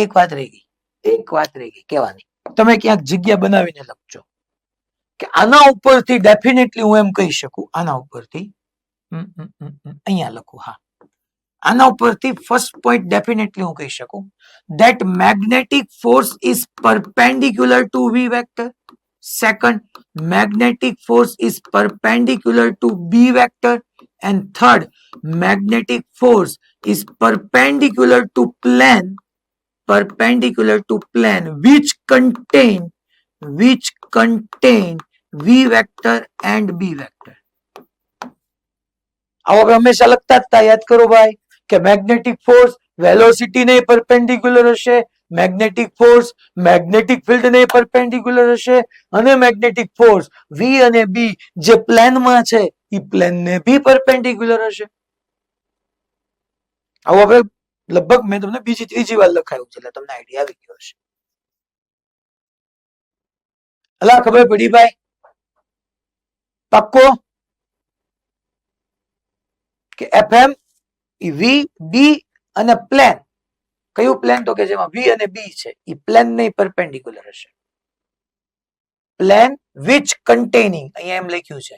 એક વાત રહી ગઈ કહેવાની. તમે ક્યાંક જગ્યા બનાવીને લખજો કે આના ઉપરથી ડેફિનેટલી હું એમ કહી શકું. આના ઉપરથી અહીંયા લખું. હા, આના ઉપરથી ફર્સ્ટ પોઈન્ટ ડેફિનેટલી હું કહી શકું that magnetic force is perpendicular to v vector. Second, magnetic force is perpendicular to b vector. And third, magnetic force is perpendicular to plane which contain v vector and b vector. આવો આપણે હંમેશા લખતા જ તા, યાદ કરો ભાઈ કે મેગ્નેટિક ફોર્સ વેલોસિટી ને પરપેન્ડિક્યુલર હશે, મેગ્નેટિક ફોર્સ મેગ્નેટિક ફિલ્ડ ને પરપેન્ડિક્યુલર હશે અને મેગ્નેટિક ફોર્સ v અને b જે પ્લેનમાં છે એ પ્લેન ને બી પરપેન્ડિક્યુલર હશે. આવો હવે લગભગ મેં તમને બીજી ત્રીજી વાર લખાયું છે એટલે તમને આઈડિયા આવી ગયો હશે. અલા ખબર પડી ભાઈ? પાક્કો કે FM વી ડી અને પ્લેન, કયું પ્લેન તો કે જેમાં વી અને બી છે એ પ્લેન નહીં પરપેન્ડિક્યુલર હશે. પ્લેન વિચ કન્ટેનિંગ, અહીંયા એમ લખ્યું છે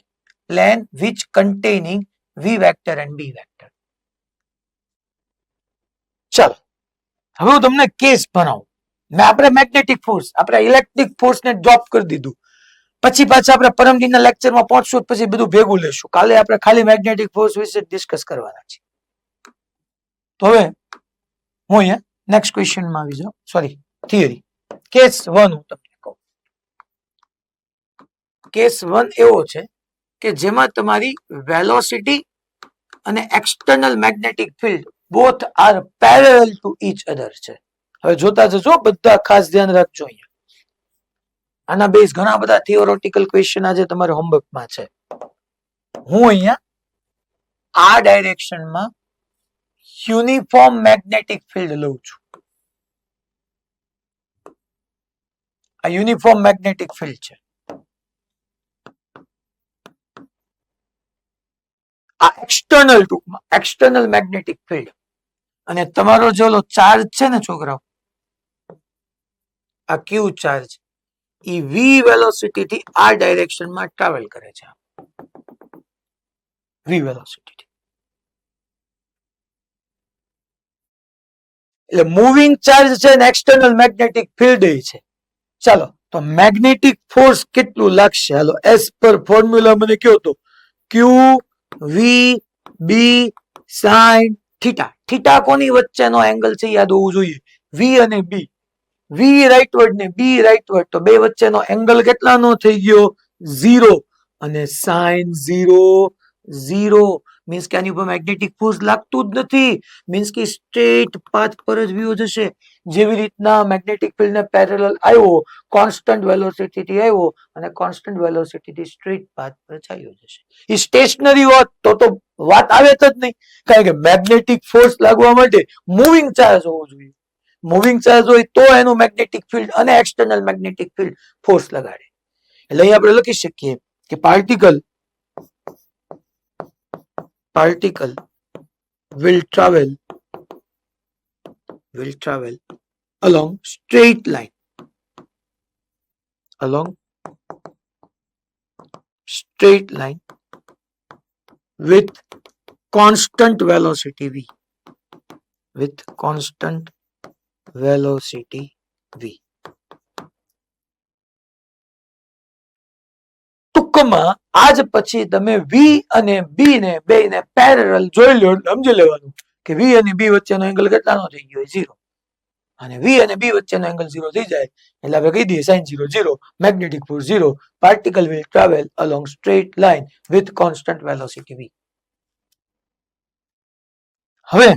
plane which containing V vector and B vector. ચાલો હવે હું તમને કેસ ભણાવું. મેં આપણે મેગ્નેટિક ફોર્સ, આપણે ઇલેક્ટ્રિક ફોર્સ ને ડ્રોપ કરી દીધું. પછી પાછા આપણે પરમદિનના લેક્ચરમાં પહોંચશું પછી બધું ભેગું લેશું. કાલે આપણે ખાલી મેગ્નેટિક ફોર્સ વિશે ડિસ્કસ કરવાના છે. તો હવે હું અહીંયા નેક્સ્ટ ક્વેશ્ચનમાં આવી જાઉં. Sorry, theory. કેસ 1 હું તમને કહું. કેસ 1 એવો છે કે જેમાં તમારી વેલોસિટી અને external magnetic field both are parallel two each અધર છે. હવે જોતા જજો, બધા ખાસ ધ્યાન રાખજો. અહીંયા આના બેઝ ઘણા બધા થિયોરેટિકલ ક્વેશ્ચન આજે તમારે હોમવર્કમાં છે. હું અહીંયા આ ડાયરેક્શનમાં યુનિફોર્મ મેગ્નેટિક ફિલ્ડ લઉં છું. આ યુનિફોર્મ મેગ્નેટિક ફિલ્ડ છે. આ એક્સટર્નલ, ટૂંકમાં એક્સટર્નલ મેગ્નેટિક ફિલ્ડ. અને તમારો જે ઓલો ચાર્જ છે ને છોકરાઓ, આ ક્યુ ચાર્જ, એ વી વેલોસિટી થી આ ડાયરેક્શનમાં ટ્રાવેલ કરે છે. વી વેલોસિટી એટલે મૂવિંગ ચાર્જ છે ને એક્સટર્નલ મેગ્નેટિક ફિલ્ડ છે. ચાલો તો મેગ્નેટિક ફોર્સ કેટલું લાગશે? હાલો એસ પર ફોર્મ્યુલા મને કયો તો ક્યુ વી બી સાઇન થીટા. થીટા કોની વચ્ચેનો એંગલ છે યાદ હોવું જોઈએ, વી અને બી. વી રાઇટવર્ડ ને બી રાઇટવર્ડ, તો બે વચ્ચેનો એંગલ કેટલાનો થઈ ગયો? 0. અને સાઇન 0 0 મીન્સ કે આની ઉપર મેગ્નેટિક ફોર્સ લાગતું જ નથી. મીન્સ કે સ્ટ્રેટ પાથ પર જ વ્યૂ જશે. જેવી રીતના મેગ્નેટિક ફિલ્ડ ને પેરેલલ આવ્યો, કોન્સ્ટન્ટ વેલોસિટી થી આવ્યો અને કોન્સ્ટન્ટ વેલોસિટી થી સ્ટ્રેટ પાથ પર ચાલ્યો જશે. એ સ્ટેશનરી હોત તો વાત આવે જ નહીં, કારણ કે મેગ્નેટિક ફોર્સ લાગવા માટે મૂવિંગ ચાર્જ હોવો જોઈએ. મૂવિંગ ચાર્જ હોય તો એનું મેગ્નેટિક ફિલ્ડ અને એક્સટર્નલ મેગ્નેટિક ફિલ્ડ ફોર્સ લગાડે. એટલે અહીં આપણે લખી શકીએ કે particle will travel along straight line with constant velocity v. ટૂંકમાં આજ પછી તમે વી અને બી ને બે ને પેરેલલ જોઈ લો, સમજી લેવાનું કે વી અને બી વચ્ચેનો એંગલ કેટલાનો થઈ ગયો? 0. અને વી અને બી વચ્ચેનો એંગલ 0 થઈ જાય એટલે આપણે કહી દઈએ sin 0 0, magnetic force 0, particle will travel along straight line with constant velocity v. હવે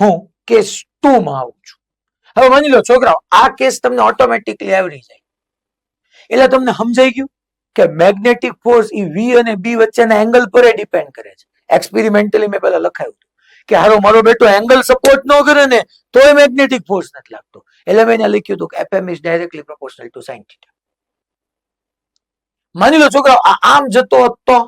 હું કેસ 2 માં આવું છું. હવે માની લો છોકરાઓ આ કેસ તમને ઓટોમેટિકલી આવડી જાય. એટલે તમને સમજાઈ ગયું કે મેગ્નેટિક ફોર્સ એ વી અને બી વચ્ચેના એંગલ પર ડિપેન્ડ કરે છે. એક્સપેરિમેન્ટલી મેં પહેલા લખાયું હતું કે હારો મારો બેટો એંગલ સપોર્ટ ન કરે ને તોય મેગ્નેટિક ફોર્સ નથી લાગતો. એટલે મેં લખ્યું હતું કે FM is directly proportional to sin theta. માની લો છોકરાઓ આમ જતો હતો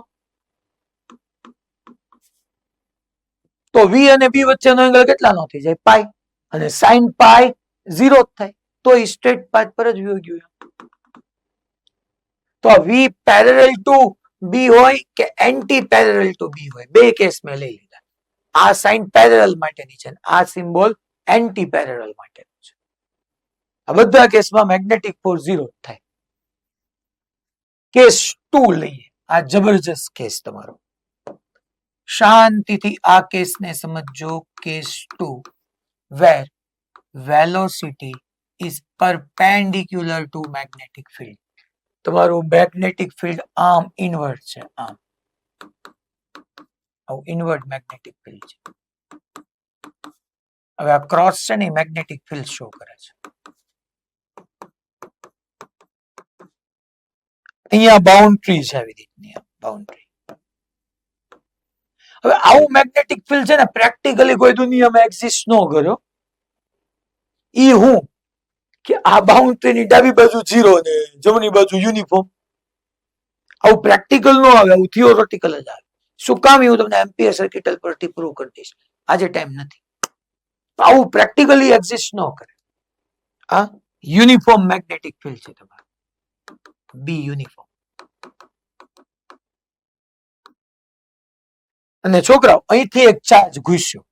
તો વી અને બી વચ્ચેનો એંગલ કેટલાનો થઈ જાય? પાઈ. અને sin પાઈ 0 જ થાય તો એ સ્ટ્રેટ પાથ પર જ વ્યૂ ગયું. તો વી પેરેલલ ટુ બી હોય કે એન્ટી પેરેલલ ટુ બી હોય, બે કેસ મેં લઈ લીધા. આ સાઇન પેરેલલ માટેની છે, આ સિમ્બોલ એન્ટી પેરેલલ માટેનું છે. આ બધા કેસમાં મેગ્નેટિક ફોર્સ 0 થાય. કેસ 2 લઈએ. આ જબરજસ્ત કેસ તમારો, શાંતિથી આ કેસને સમજો. Case 2 where velocity is perpendicular to magnetic field. તમારું મેગ્નેટિક ફિલ્ડ આમ ઇનવર્ટ છે, આમ ઇનવર્ટ મેગ્નેટિક ફિલ્ડ છે. હવે આ ક્રોસ છે ને મેગ્નેટિક ફિલ્ડ શો કરે છે. અહીંયા બાઉન્ડ્રી છે, આવી રીતની બાઉન્ડ્રી. હવે આવું મેગ્નેટિક ફિલ્ડ છે ને પ્રેક્ટિકલી કોઈ દુનિયામાં એક્ઝિસ્ટ ન કર્યો. ઈ હું કે આ બાઉન્ડ્રીની ડાબી બાજુ 0 ને જમણી બાજુ યુનિફોર્મ. આવું પ્રેક્ટિકલ નો આવે, આવું થિયોરેટિકલ જ આવે. શું કામ? હું તમને એમ્પિયર સર્કિટલ પરથી પ્રૂવ કરી દઈશ. આજે ટાઈમ નથી. આવું પ્રેક્ટિકલી એક્ઝિસ્ટ ન કરે. આ યુનિફોર્મ મેગ્નેટિક ફિલ્ડ છે તમારું, બી યુનિફોર્મ. અને છોકરાઓ, અહીંથી એક ચાર્જ ઘૂસ્યો,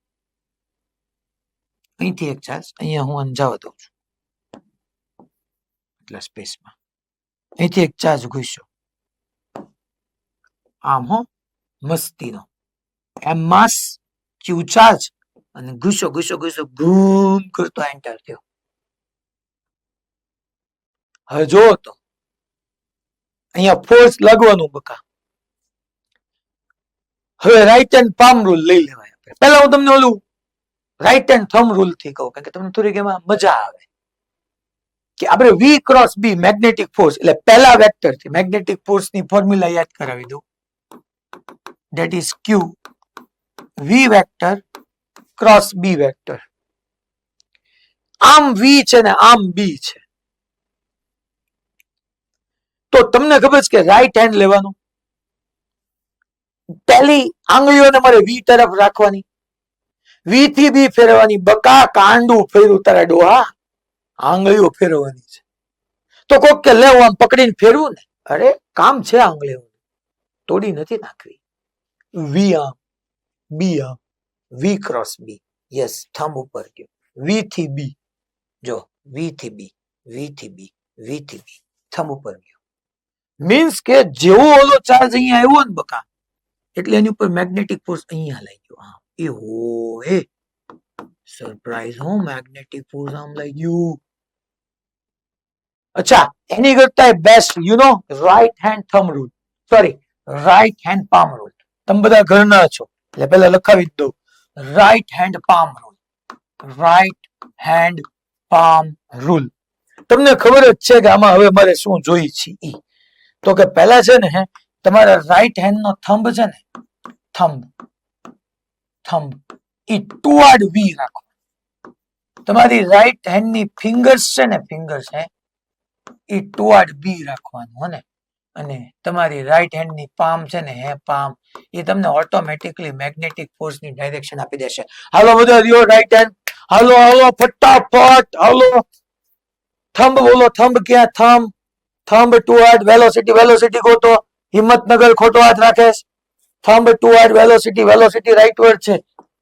અહીંથી એક ચાર્જ અહીંયા હું અંજાવા દઉં છું એટલા સ્પેસમાં. અહીંથી એક ચાર્જ ઘૂસ્યો આમ, હો મસ્તીનો, એમ માસ ક્યુ ચાર્જ, અને ઘૂસ્યો ઘૂસ્યો ઘૂસ્યો બૂમ કરતો એન્ટર થયો. હવે જો તો અહીંયા ફોર્સ લાગવાનું બકા. હવે રાઈટ હેન્ડ પામ રૂલ લઈ લેવાય. પહેલા હું તમને ઓલું રાઈટ હેન્ડ થમ રૂલ થી કહું, કારણ કે તમને થોડીક એમાં મજા આવે. કે આપણે we cross B magnetic force, એટલે પહેલા વેક્ટર થી મેગ્નેટિક ફોર્સ ની ફોર્મ્યુલા યાદ કરાવી દઉં. That is Q V vector cross B vector. આમ વી છે ને આમ બી છે, તો તમને ખબર છે કે રાઈટ હેન્ડ લેવાનું, પહેલી આંગળીઓને મારે વી તરફ રાખવાની, વી થી બી ફેરવાની. બકા કાંડું ફેરવું તારા ડોહા, આંગળીઓ ફેરવવાની છે. તો કોક કે લે હું આમ પકડીને ફેરવું ને, અરે કામ છે આંગળીઓ, તોડી નથી નાખવી. વી આમ બી આમ, we cross B. Yes, thumb ઉપર ગયો, વી થી બી. જો વી થી બી, વી થી બી, વી થી બી, થંબ ઉપર ગયો. મીન્સ કે જેવો ઓલો ચાર્જ અહીંયા આવ્યો ને બકા, એટલે એની ઉપર મેગ્નેટિક ફોર્સ અહીંયા લઈ ગયો. હા એ હો હે સરપ્રાઈઝ, હો મેગ્નેટિક ફોર્સ આમ લઈ ગયું. અચ્છા, એની કરતા best you know right hand thumb rule, sorry right hand palm rule. તમે બધા ઘરના છો એટલે પેલા લખાવી જ દઉં. Right hand palm rule, right hand palm rule. તમને ખબર જ છે કે આમાં હવે મારે શું જોઈ છે ઈ. તો કે પહેલા છે ને તમારા રાઈટ હેન્ડ નો થંબ છે ને, થંબ થંબ ઈ ટુવાર્ડ વી રાખો. તમારી રાઈટ હેન્ડ ની ફિંગર્સ છે ને, ફિંગર્સ હે ઈ ટુવાર્ડ બી રાખવાનું હો ને. અને તમારી રાઈટ હેન્ડ ની પામ છે ને, હે પામ, એ તમને ઓટોમેટિકલી મેગ્નેટિક ફોર્સ ની ડાયરેક્શન આપી દેશે. હાલો બધા રહ્યો રાઈટ હેન્ડ, હાલો હાલો ફટાફટ હાલો. થંબ બોલો, થંબ ક્યાં? Thumb thumb toward velocity, velocity ગોતો. હિંમતનગર ખોટો હાથ રાખેશ. Thumb toward velocity, velocity rightward છે,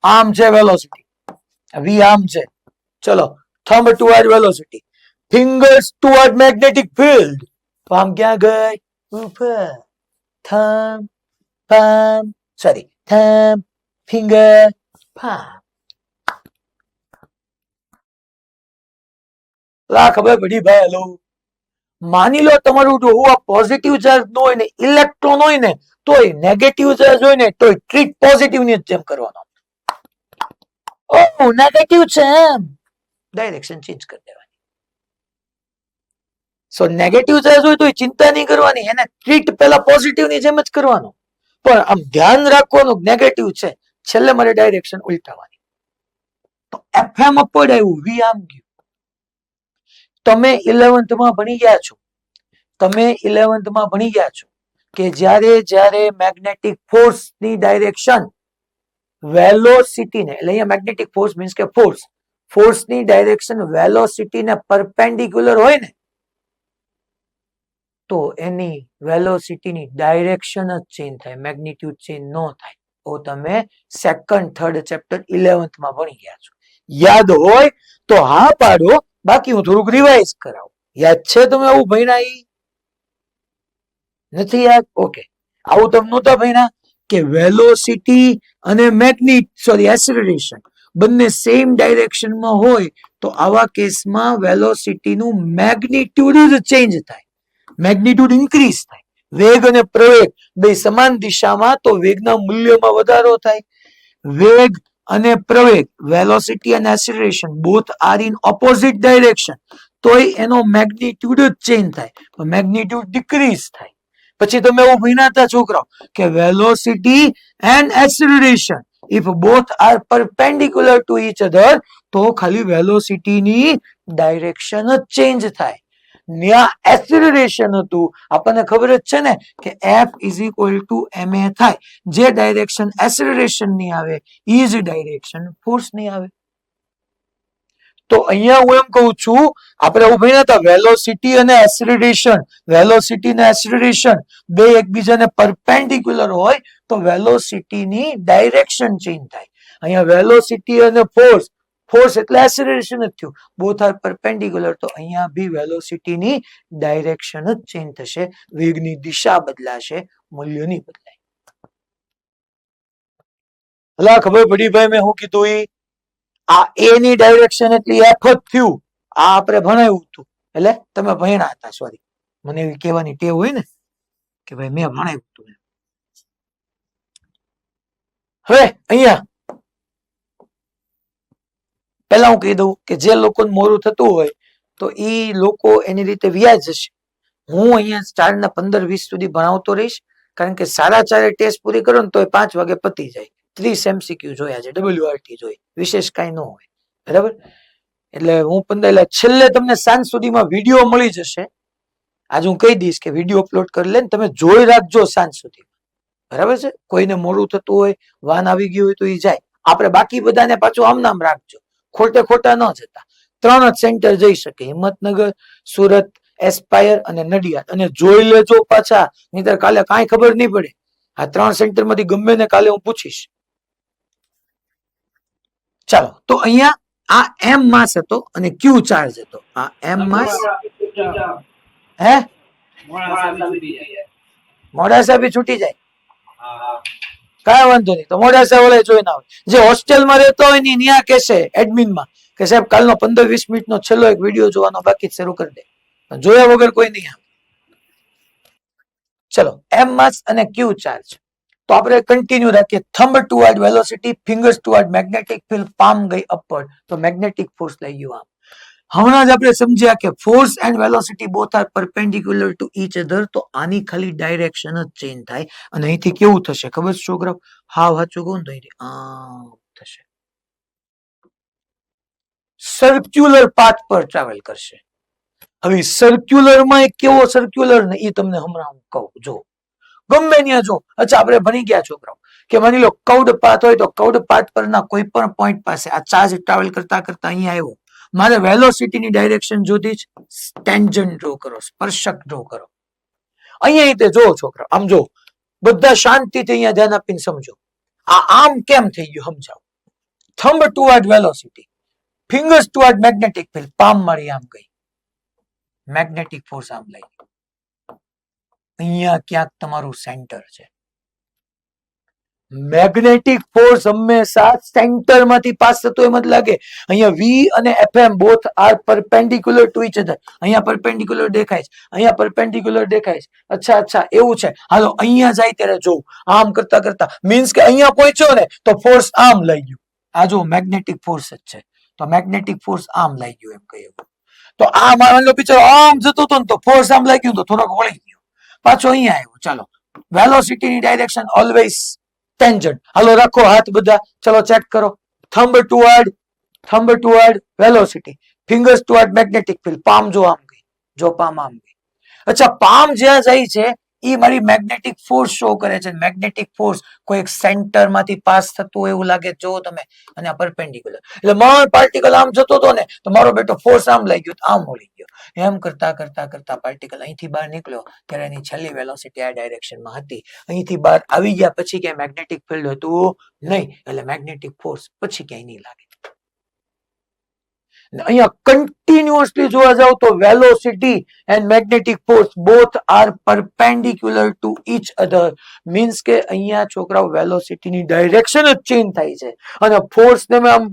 આમ છે વેલોસિટી, વી આમ છે. ચલો thumb toward velocity, fingers toward magnetic field. Palm ક્યાં ગઈ? ઉપર. Thumb palm, sorry thumb finger palm. લા ખબર પડી ભાઈ. હેલો, માની લો તમારું જો પોઝિટિવ ચાર્જ નો હોય ને, ઇલેક્ટ્રોન હોય ને, તોય નેગેટિવ ચાર્જ હોય ને, તોય ટ્રીટ પોઝિટિવ ની જેમ કરવાનો. ઓ નેગેટિવ છે એમ, ડાયરેક્શન ચેન્જ કરી દેવાની. સો નેગેટિવ ચાર્જ હોય તો ચિંતા નહીં કરવાની, એને ટ્રીટ પેલા પોઝિટિવ ની જેમ જ કરવાનો. પણ આમ ધ્યાન રાખવાનું નેગેટિવ છે, છેલ્લે મારે ડાયરેક્શન ઉલટાવાની. તો એફએમ અપવર્ડ આવ્યું, વી આમ ગયું. તમે 11th માં ભણી ગયા છો, તમે 11th માં ભણી ગયા છો કે જ્યારે જ્યારે મેગ્નેટિક ફોર્સ ની ડાયરેક્શન વેલોસિટી ને, એટલે અહીંયા મેગ્નેટિક ફોર્સ મીન્સ કે ફોર્સ, ફોર્સ ની ડાયરેક્શન વેલોસિટી ને પરપેન્ડિક્યુલર હોય ને, તો એની વેલોસિટી ની ડાયરેક્શન જ ચેન્જ થાય, મેગ્નિટ્યુડ ચેન્જ ન થાય. તો તમે સેકન્ડ થર્ડ ચેપ્ટર 11th માં ભણી ગયા છો. યાદ હોય તો હા પાડો, બાકી હું થોડુંક રિવાઇઝ કરાવું. યાદ છે તમે આવું ભણ્યા? ઈ નથી યાદ? ઓકે, આવું તમે નહોતા ભણ્યા કે વેલોસિટી અને એસિલરેશન બંને સેમ ડાયરેક્શનમાં હોય તો આવા કેસમાં વેલોસિટીનું મેગ્નિટ્યુડ જ ચેન્જ થાય, મેગ્નિટ્યુડ ઇન્ક્રીઝ થાય. વેગ અને પ્રવેગ બે સમાન દિશામાં તો વેગના મૂલ્યમાં વધારો થાય. વેગ અને પ્રવેગ, વેલોસિટી અને acceleration both are in opposite direction, તોય એનો મેગ્નિટ્યુડ જ ચેન્જ થાય, મેગ્નિટ્યુડ ડિક્રીઝ થાય. પછી તમે એવું ભણ્યા હતા છોકરાઓ કે velocity and acceleration if both are perpendicular to each other, તો ખાલી વેલોસિટી ની ડાયરેક્શન જ ચેન્જ થાય. ત્યાં એક્સિલરેશન હતું. આપણને ખબર જ છે ને કે F is equal two ma થાય. જે ડાયરેક્શન એક્સિલરેશન ની આવે ઈ જ ડાયરેક્શન ફોર્સ ની આવે. તો અહીંયા હું એમ કહું છું, આપણે એવું ભણ્યા હતા વેલોસિટી અને એક્સિલરેશન. વેલોસિટી અને એક્સિલરેશન બે એકબીજાને પરપેન્ડિક્યુલર હોય તો વેલોસિટીની ડાયરેક્શન ચેન્જ થાય. અહીંયા વેલોસિટી અને ફોર્સ, ફોર્સ એટલે એક્સિલરેશન જ થયું, બોથ આર પરપેન્ડિક્યુલર, તો અહીંયા બી વેલોસિટીની ડાયરેક્શન જ ચેન્જ થશે, વેગની દિશા બદલાશે, મૂલ્ય નહીં બદલાય. હલા ખબર પડી ભાઈ મેં શું કીધું? આ એ ની ડાયરેક્શન એટલે એફ જ થયું. આ આપણે ભણાવ્યું હતું, એટલે તમે ભણ્યા હતા. સોરી, મને એવી કહેવાની ટેવ હોય ને કે ભાઈ મેં ભણાવ્યું હતું. હવે અહીંયા પેલા હું કહી દઉં કે જે લોકોને મોડું થતું હોય તો એ લોકો એની રીતે વ્યાજ જશે. હું અહીંયા 4 ને 15-20 સુધી ભણાવતો રહીશ, કારણ કે 4:30 ટેસ્ટ પૂરી કરો ને તો 5 વાગે પતી જાય. 30 MCQ જોયા છે, WRT જોઈ, વિશેષ કઈ ન હોય, બરાબર? એટલે હું 15 છેલ્લે તમને સાંજ સુધીમાં વિડીયો મળી જશે. આજે હું કહી દઈશ કે વિડીયો અપલોડ કરી લે, તમે જોઈ રાખજો સાંજ સુધી, બરાબર છે? કોઈને મોડું થતું હોય, વાન આવી ગયું હોય તો એ જાય. આપણે બાકી બધાને પાછું આમ નામ રાખજો, ખોટે ખોટા ન જતા. 3 જ સેન્ટર જઈ શકે, હિંમતનગર, સુરત, એસ્પાયર અને નડિયાદ. અને જોઈ લેજો પાછા, નહીતર કાલે કાંઈ ખબર નહીં પડે. આ 3 સેન્ટર માંથી ગમે ને કાલે હું પૂછીશ. ચાલો, તો અહીંયા આ એમ માસ હતો અને ક્યુ ચાર્જ હતો. આ એમ માસ હે મોડાસા બી છૂટી જાય, કાંઈ વાંધો નહીં. તો મોડાસા વાળા જોઈને આવે. જે હોસ્ટેલમાં રહેતો હોય ને ત્યાં કહેશે એડમિનમાં કે સાહેબ કાલનો 15-20 મિનિટનો છેલ્લો એક વિડીયો જોવાનો બાકી શરૂ કરી દે, જોયા વગર કોઈ નહીં આવે. ચલો, એમ માસ અને ક્યુ ચાર્જ. તો આપણે કન્ટિન્યુ રાખીએ. Thumb toward velocity, fingers toward magnetic field, palm ગઈ અપવર્ડ, તો મેગ્નેટિક ફોર્સ લઈ ગયું આમ. હમણાં જ આપણે સમજ્યા કે force and velocity both are perpendicular to each other, તો આની ખાલી ડાયરેક્શન જ ચેન્જ થાય. અને અહીંથી કેવું થશે ખબર છે છોકરાઓ? હાવ સાચું કહું તો અહીંથી આમ થશે, સર્ક્યુલર પાથ પર ટ્રાવેલ કરશે. હવે સર્ક્યુલર માં કેવો સર્ક્યુલર ને એ તમને હમણાં હું કહું. જો ગમે ત્યાં જો, અચ્છા આપણે ભણી ગયા છોકરાઓ કે માની લો કવડ પાથ હોય તો કવડ પાથ પરના કોઈ પણ પોઈન્ટ પાસે આ ચાર્જ ટ્રાવેલ કરતા કરતા અહીંયા આવ્યો, મારે વેલોસિટીની ડાયરેક્શન જોતી જ, ટેન્જન્ટ ડ્રો કરો, સ્પર્શક ડ્રો કરો. અહીંયા રીતે જો છોકરા, આમ જો, બધા શાંતિથી અહીંયા ધ્યાન આપીને સમજો. આ આમ કેમ થઈ ગયું સમજાવો. Thumb toward velocity, fingers toward magnetic field, palm મારી આમ ગઈ, મેગ્નેટિક ફોર્સ આમ લઈ. અહીંયા ક્યાંક તમારું સેન્ટર છે. મેગ્નેટિક ફોર્સ હંમેશા સેન્ટર માંથી પાસ થતો એમ જ લાગે. અહીંયા વી અને FM both are perpendicular to each અધર. અહીંયા પરપેન્ડિક્યુલર દેખાય છે, અહીંયા પરપેન્ડિક્યુલર દેખાય છે. અચ્છા અચ્છા એવું છે. હાલો અહીંયા જાય ત્યારે જોઉં, આમ કરતા કરતા મીન્સ કે અહીંયા પહોંચ્યો ને તો ફોર્સ આમ લઈ ગયું. આ જો મેગ્નેટિક ફોર્સ જ છે, તો મેગ્નેટિક ફોર્સ આમ લઈ ગયું એમ કહીએ. તો આ માનો બિચારો આમ જતો હતો ને તો ફોર્સ આમ લઈ ગયું તો થોડોક વળી ગયો, પાછો અહીંયા આવ્યો. ચાલો, વેલોસિટીની ડાયરેક્શન ઓલવેઝ ટેન્જન્ટ. હાલો રાખો હાથ બધા, ચલો ચેક કરો. Thumb toward velocity, fingers toward magnetic field, palm જો આમ ગઈ, જો પામ આમ ગઈ. અચ્છા, પામ જ્યાં જાય છે એ મારી મેગ્નેટિક ફોર્સ શો કરે છે. મેગ્નેટિક ફોર્સ કોઈ એક સેન્ટર માંથી પાસ થતું હોય એવું લાગે, જો તમે, અને આ પરપેન્ડિક્યુલર. એટલે મારો પાર્ટિકલ આમ જતો હતો ને તો મારો બેટો ફોર્સ આમ લઈ ગયો, આમ વળી ગયો. એમ કરતા કરતા કરતા પાર્ટિકલ અહીંથી બહાર નીકળ્યો ત્યારે એની છેલ્લી વેલોસિટી આ ડાયરેક્શનમાં હતી. અહીંથી બહાર આવી ગયા પછી ક્યાંય મેગ્નેટિક ફિલ્ડ હતું નહીં, એટલે મેગ્નેટિક ફોર્સ પછી ક્યાંય નહીં લાગે. અહીંયા કન્ટિન્યુઅસલી જોવા જાવ તો velocity and magnetic force both are perpendicular to each other. Means કે અહીંયા છોકરાઓ વેલોસિટીની ડાયરેક્શન જ ચેન્જ થાય છે. અને ફોર્સને મેં આમ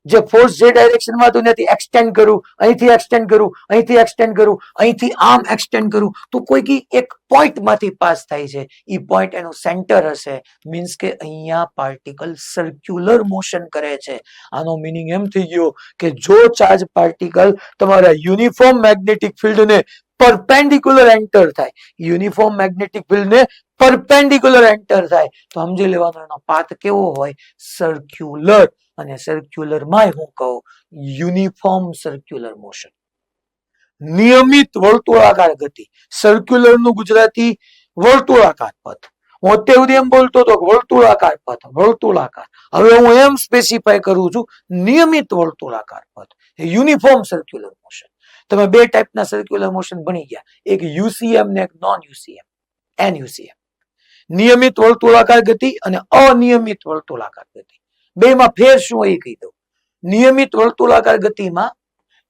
જે ફોર્સ જે ડાયરેક્શનમાં હતું ત્યાંથી એક્સટેન્ડ કરું, અહીંથી એક્સટેન્ડ કરું, અહીંથી એક્સટેન્ડ કરું, અહીંથી આમ એક્સટેન્ડ કરું, તો કોઈક એક પોઈન્ટ માંથી પાસ થાય છે. એ પોઈન્ટ એનું સેન્ટર હશે. મીન્સ કે અહીંયા પાર્ટિકલ સર્ક્યુલર મોશન કરે છે. આનો મીનિંગ એમ થઈ ગયો કે જો ચાર્જ પાર્ટિકલ તમારા યુનિફોર્મ મેગ્નેટિક ફિલ્ડને પરપેન્ડિક્યુલર એન્ટર થાય, યુનિફોર્મ મેગ્નેટિક ફિલ્ડને પરપેન્ડિક્યુલર એન્ટર થાય, તો સમજી લેવાનો એનો પાથ કેવો હોય, સર્ક્યુલર. અને સર્ક્યુલર માં હું કહું યુનિફોર્મ સર્ક્યુલર મોશન. નિયમિત વર્તુળાકાર ગતિ. સર્ક્યુલર નું ગુજરાતી વર્તુળાકાર પથ. હું અત્યાર સુધી એમ બોલતો હતો વર્તુળાકાર પથ, વર્તુળાકાર. હવે હું એમ સ્પેસિફાય કરું છું નિયમિત વર્તુળાકાર પથ, યુનિફોર્મ સર્ક્યુલર મોશન. તમે બે ટાઈપના સર્ક્યુલર મોશન ભણી ગયા, એક યુસીએમ ને એક નોન યુસીએમ, એનયુસીએમ. નિયમિત વર્તુળાકાર ગતિ અને અનિયમિત વર્તુળાકાર ગતિ, બેમાં ફેર શું એ કહી દઉં. નિયમિત વર્તુળાકાર ગતિમાં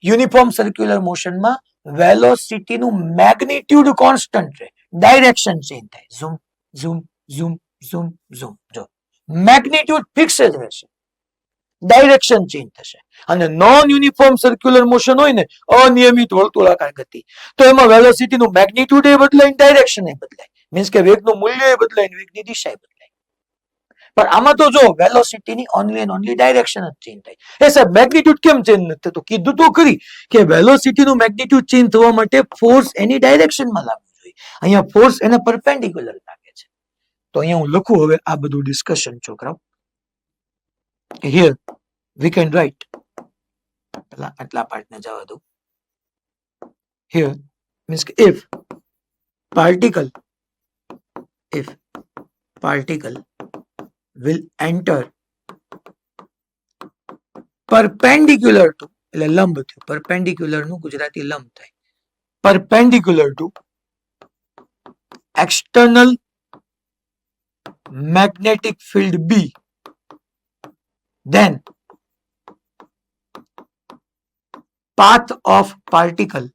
યુનિફોર્મ સર્ક્યુલર મોશનમાં વેલોસિટી નું મેગ્નિટ્યુડ કોન્સ્ટન્ટ રહે, ડાયરેક્શન ચેન્જ થાય, zoom zoom zoom zoom zoom. જો મેગ્નિટ્યુડ ફિક્સ જ રહેશે, ડાયરેક્શન ચેન્જ થશે. અને નોન યુનિફોર્મ સર્ક્યુલર મોશન હોય ને, અનિયમિત વર્તુળાકાર ગતિ, તો એમાં વેલોસિટી નું મેગ્નિટ્યુડ એ બદલાય, ડાયરેક્શન એ બદલાય. મીન્સ કે વેગનું મૂલ્ય એ બદલાય, વેગની દિશા એ બદલાય. પણ આમાં તો જો વેલોસિટી ની ઓનલી એન્ડ ઓનલી ડાયરેક્શન જ ચેન્જ થાય. એ સાહેબ મેગ્નિટ્યુડ કેમ ચેન્જ નથી થતું? કીધું તો ખરી કે વેલોસિટી નું મેગ્નિટ્યુડ ચેન્જ થવા માટે ફોર્સ એની ડાયરેક્શનમાં લાગવું જોઈએ. અહીંયા ફોર્સ એને પરપેન્ડિક્યુલર લાગે છે. તો અહીંયા હું લખું હવે આ બધું ડિસ્કશન છોકરાઓ. હિયર વી કેન રાઇટ, પેલા આટલા પાર્ટને જવા દઉં. હિયર મીન્સ કે if particle will enter perpendicular to, એટલે લંબ થયું, perpendicular નું ગુજરાતી લંબ થાય, perpendicular to external magnetic field B, then path of particle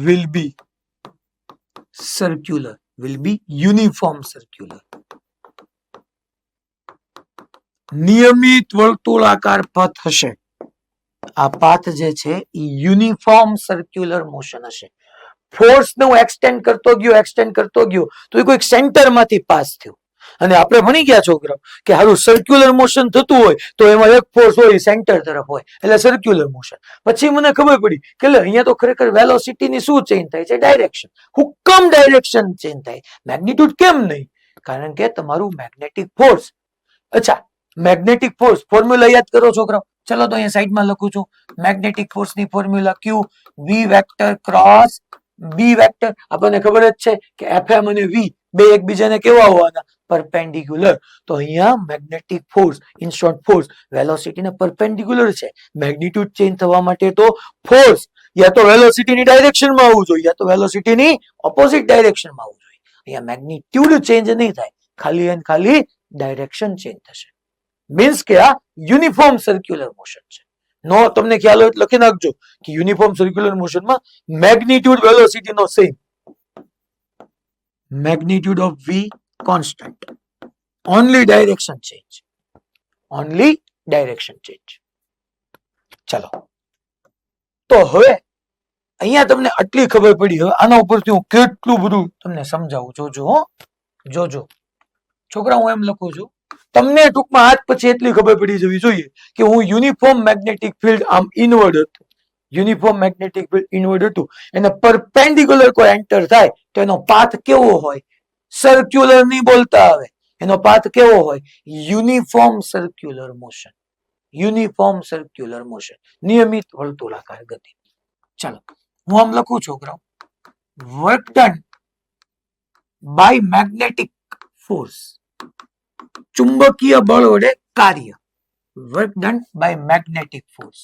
will be circular, will be uniform circular. નિયમિત વર્તુળાકાર પથ હશે. આ પાથ જે છે એ યુનિફોર્મ સર્ક્યુલર મોશન હશે. ફોર્સ ને હું એક્સટેન્ડ કરતો ગયો તો એ કોઈક સેન્ટર માંથી પાસ થયું. અને આપણે ભણી ગયા છોકરાઓ કે હારું સર્ક્યુલર મોશન થતું હોય તો એમાં એક ફોર્સ હોય સેન્ટર તરફ હોય એટલે સર્ક્યુલર મોશન. પછી મને ખબર પડી કે અહીંયા તો ખરેખર વેલોસિટી ની શું ચેન્જ થાય છે? ડાયરેક્શન. હુકમ ડાયરેક્શન ચેન્જ થાય, મેગ્નિટ્યુડ કેમ નહીં? કારણ કે તમારું મેગ્નેટિક ફોર્સ. અચ્છા, મેગ્નેટિક ફોર્સ ફોર્મ્યુલા યાદ કરો છોકરાઓ. ચલો તો અહીંયા સાઈડમાં લખું છું. મેગ્નેટિક ફોર્સ ની ફોર્મ્યુલા ક્યુ V vector cross B vector. આપણને ખબર જ છે કે એફએમ અને વી બે એકબીજાને કેવા હોવાના? પરપેન્ડિક્યુલર. તો અહીંયા magnetic force in short force velocity ને પરપેન્ડિક્યુલર છે. મેગ્નિટ્યુડ ચેન્જ થવા માટે તો ફોર્સ યા તો વેલોસિટી ની ડાયરેક્શનમાં આવવું જોઈએ યા તો વેલોસિટી ની ઓપોઝિટ ડાયરેક્શનમાં આવવું જોઈએ. અહીંયા મેગ્નિટ્યુડ ચેન્જ નહીં થાય, ખાલી એન્ડ ખાલી ડાયરેક્શન ચેન્જ થશે. મીન્સ કે આ યુનિફોર્મ સર્ક્યુલર મોશન છે. નો તમને ખ્યાલ હોય લખી નાખજો કે યુનિફોર્મ સર્ક્યુલર મોશનમાં મેગ્નિટ્યુડ વેલોસિટી નો same, magnitude of V constant, only direction change, only direction change. ચલો તો હવે અહીંયા તમને આટલી ખબર પડી. હવે આના ઉપરથી હું કેટલું બધું તમને સમજાવું. જોજો છોકરા, હું એમ લખું છું તમને ટૂંકમાં આજ પછી એટલી ખબર પડી જવી જોઈએ કે હું યુનિફોર્મ મેગ્નેટિક ફિલ્ડ આમ ઇનવર્ડ હતું, યુનિફોર્મ મેગ્નેટિક ફિલ્ડ ઇનવર્ડ હતું, એને પરપેન્ડિક્યુલર કોઈ એન્ટર થાય તો એનો પાથ કેવો હોય? સર્ક્યુલર નહીં બોલતા, આવે એનો પાથ કેવો હોય? Uniform circular motion, uniform circular motion, નિયમિત વર્તુળાકાર ગતિ. ચાલો હું આમ લખું છોકરાઓ, work done by magnetic force, ચુંબકીય બળ વડે કાર્ય, work done by magnetic force.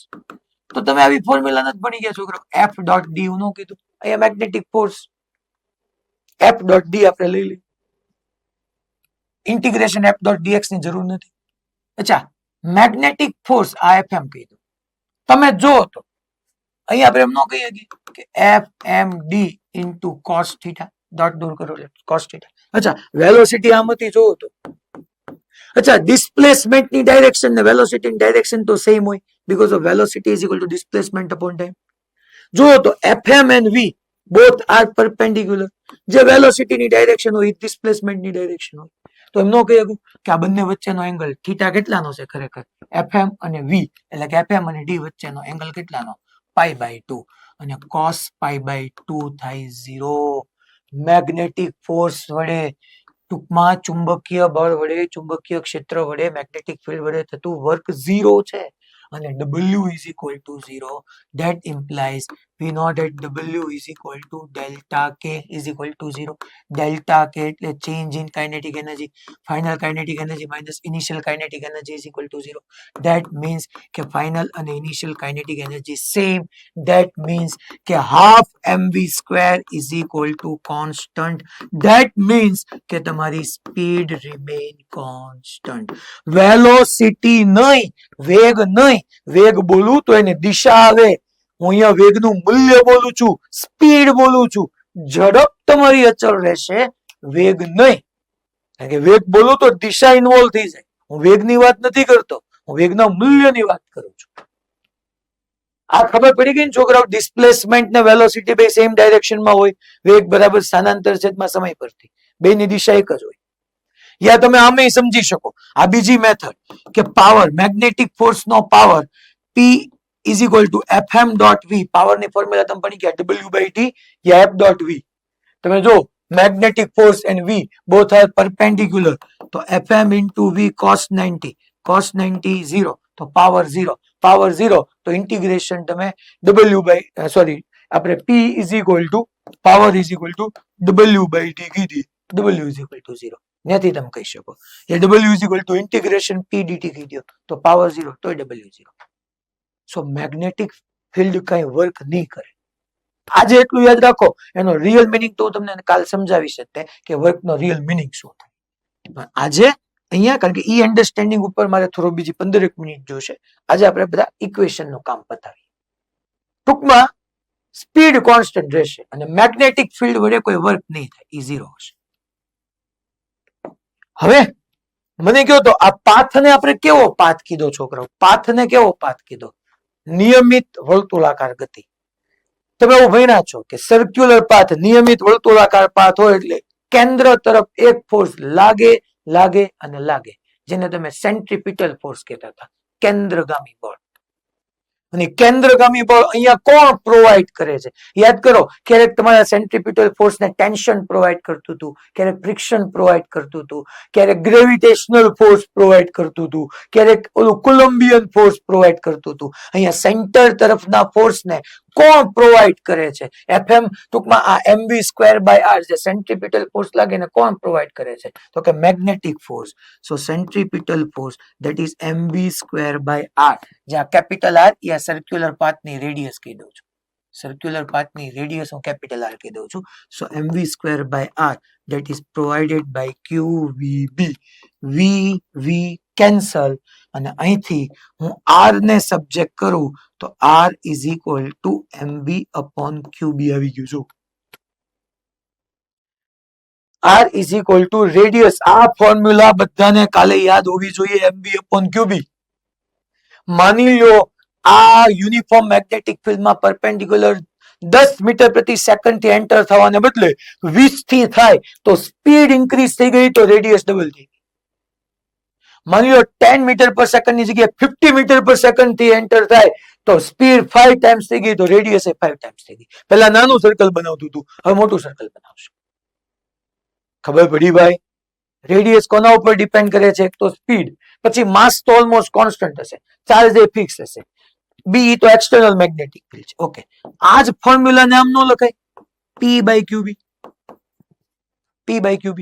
તો તમે આવી ફોર્મ્યુલા નથી ભણી ગયા છોકરાઓ? એફ ડોટ ડી હું નો કીધું, અહીંયા magnetic force F dot D આપણે લઈ લઈએ. ઇન્ટિગ્રેશન એફ ડોટ ડીએક્સ ની જરૂર નથી. અચ્છા, મેગ્નેટિક ફોર્સ આ એફએમ કીધું. તમે જો તો અહીંયા આપણે એમ ન કહીએ કે F M D into cos theta, dot દૂર કરો કોસ થીટા. અચ્છા, વેલોસિટી આમાંથી જોવો તો અચ્છા ડિસ્પ્લેસમેન્ટ ની ડાયરેક્શન ને વેલોસિટી ની ડાયરેક્શન તો સેમ હોય, because of velocity is equal two displacement upon time. જોવો તો FM and we both are perpendicular. જે વેલોસિટી ની ડાયરેક્શન હોય ડિસ્પ્લેસમેન્ટ ની ડાયરેક્શન હોય. તો એમ ન કહી શકું કે આ બંને વચ્ચેનો એંગલ થીટા કેટલાનો છે? ખરેખર એફએમ અને વી એટલે કે એફએમ અને ડી વચ્ચેનો એંગલ કેટલાનો? π/2. અને cos π/2 થાય 0. મેગ્નેટિક ફોર્સ વડે, ટૂંકમાં ચુંબકીય બળ વડે, ચુંબકીય ક્ષેત્ર વડે, મેગ્નેટિક ફિલ્ડ વડે થતું વર્ક 0 છે. અને w is equal to 0. That implies we know that w is equal to delta k is equal to 0. Delta k એટલે change in kinetic energy. Final kinetic energy minus initial kinetic energy is equal to 0. That means કે final અને initial kinetic energy same. That means કે half mv square is equal to constant. That means કે તમારી speed remain constant. Velocity નહીં, વેગ નહીં. વેગ બોલું તો એને દિશા આવે. હું અહીંયા વેગનું મૂલ્ય બોલું છું, સ્પીડ બોલું છું. ઝડપ તમારી અચળ રહેશે, વેગ નહીં. કારણ કે વેગ બોલું તો દિશા ઇન્વોલ્વ થઈ જાય. હું વેગની વાત નથી કરતો, હું વેગના મૂલ્યની વાત કરું છું. આ ખબર પડી ગઈ ને છોકરાઓ? ડિસ્પ્લેસમેન્ટ ને વેલોસિટી બે સેમ ડાયરેક્શનમાં હોય. વેગ બરાબર સ્થાનાંતર છેદમાં સમય પરથી, બેની દિશા એક જ હોય. યા તમે આમે સમજી શકો. આ બીજી મેથડ કે પાવર, મેગ્નેટિક ફોર્સ નો power P is equal to Fm dot V. Power ની ફોર્મ્યુલા તમે પડી ગયા, W by T yeah F dot V. તમે જો magnetic force and V both are perpendicular, તો Fm into V cos 90, cos 90 0, તો power 0, power 0, તો integration તમે W by આપણે P is equal to power is equal to W by T કીધી, W is equal to 0. ત્યાંથી તમે કહી શકો એ W is equal to integration P dt કીધો, તો power 0 તો W 0. સો મેગ્નેટિક ફિલ્ડ કઈ વર્ક નહીં કરે. આજે એટલું યાદ રાખો, એનો રિયલ મિનિંગ તો હું તમને કાલ સમજાવી શકતે કે વર્કનો રિયલ મિનિંગ શું થાય. પણ આજે અહીંયા કારણ કે ઈ અન્ડરસ્ટેન્ડિંગ ઉપર મારે થોડો બીજી 15 મિનિટ જોશે. આજે આપણે બધા ઇક્વેશન નું કામ પતાવીએ. ટૂંકમાં સ્પીડ કોન્સ્ટન્ટ રહેશે અને મેગ્નેટિક ફિલ્ડ વડે કોઈ વર્ક નહીં થાય, ઈ 0 હશે. હવે મને કહો તો આ પાથને આપણે કેવો પાથ કીધો છોકરાઓ? પાથને કેવો પાથ કીધો? નિયમિત વર્તુળાકાર ગતિ. તમે એવું ભણ્યા છો કે સર્ક્યુલર પાથ, નિયમિત વર્તુળાકાર પાથ હોય એટલે કેન્દ્ર તરફ એક ફોર્સ લાગે લાગે અને લાગે, જેને તમે સેન્ટ્રીપિટલ ફોર્સ કહેતા હતા, કેન્દ્રગામી બળ. અને કેન્દ્રગામી બળ અહીંયા કોણ પ્રોવાઈડ કરે છે? યાદ કરો, ક્યારેક તમારા સેન્ટ્રીપિટલ ફોર્સને ટેન્શન પ્રોવાઈડ કરતું હતું, ક્યારેક ફ્રિક્શન પ્રોવાઈડ કરતું હતું, ક્યારેક ગ્રેવિટેશનલ ફોર્સ પ્રોવાઈડ કરતું હતું, ક્યારેક ઓલું કોલમ્બિયન ફોર્સ પ્રોવાઈડ કરતું હતું. અહીંયા સેન્ટર તરફના ફોર્સને કોણ પ્રોવાઈડ કરે છે? Fm, ટૂંકમાં આ mv સ્ક્વેર બાય r જે સેન્ટ્રીપિટલ ફોર્સ લાગે ને કોણ પ્રોવાઈડ કરે છે? તો કે magnetic force. So centripetal force that is mv square by r, જ્યાં કેપિટલ R યા સર્ક્યુલર પાથની રેડિયસ કહી દઉં છું. સર્ક્યુલર પાથની રેડિયસ હું કેપિટલ R કહી દઉં છું. So mv square by r that is provided by qvb. v cancel અને અહીંથી હું r ને સબ્જેક્ટ કરું તો r is equal to mv upon qb આવી ગયું છું. r is equal to radius. આ ફોર્મ્યુલા બધાને કાલે યાદ હોવી જોઈએ, mv upon qb. માની લો આ યુનિફોર્મ મેગ્નેટિક ફિલ્ડમાં પરપેન્ડિક્યુલર 10 મીટર પ્રતિ સેકન્ડ થી એન્ટર થવાને બદલે 20 થી થાય તો સ્પીડ ઇન્ક્રીઝ થઈ ગઈ તો રેડિયસ ડબલ થઈ ગઈ. માની લો 10 મીટર પર સેકન્ડ ની જગ્યાએ 50 મીટર પર સેકન્ડ થી એન્ટર થાય તો સ્પીડ 5 ટાઈમ્સ થઈ ગઈ તો રેડિયસ 5 ટાઈમ્સ થઈ ગઈ. પહેલા નાનું સર્કલ બનાવતું હતું, હવે મોટું સર્કલ બનાવશું. ખબર પડી ભાઈ? રેડિયસ કોના ઉપર ડિપેન્ડ કરે છે? એક તો સ્પીડ, પછી માસ તો ઓલમોસ્ટ કોન્સ્ટન્ટ હશે, ચાર્જ એ ફિક્સ હશે, બી તો એક્સટર્નલ મેગ્નેટિક ફિલ્ડ છે. ઓકે, આ જ ફોર્મ્યુલાને આમ નો લખાય? P by QB, P by QB,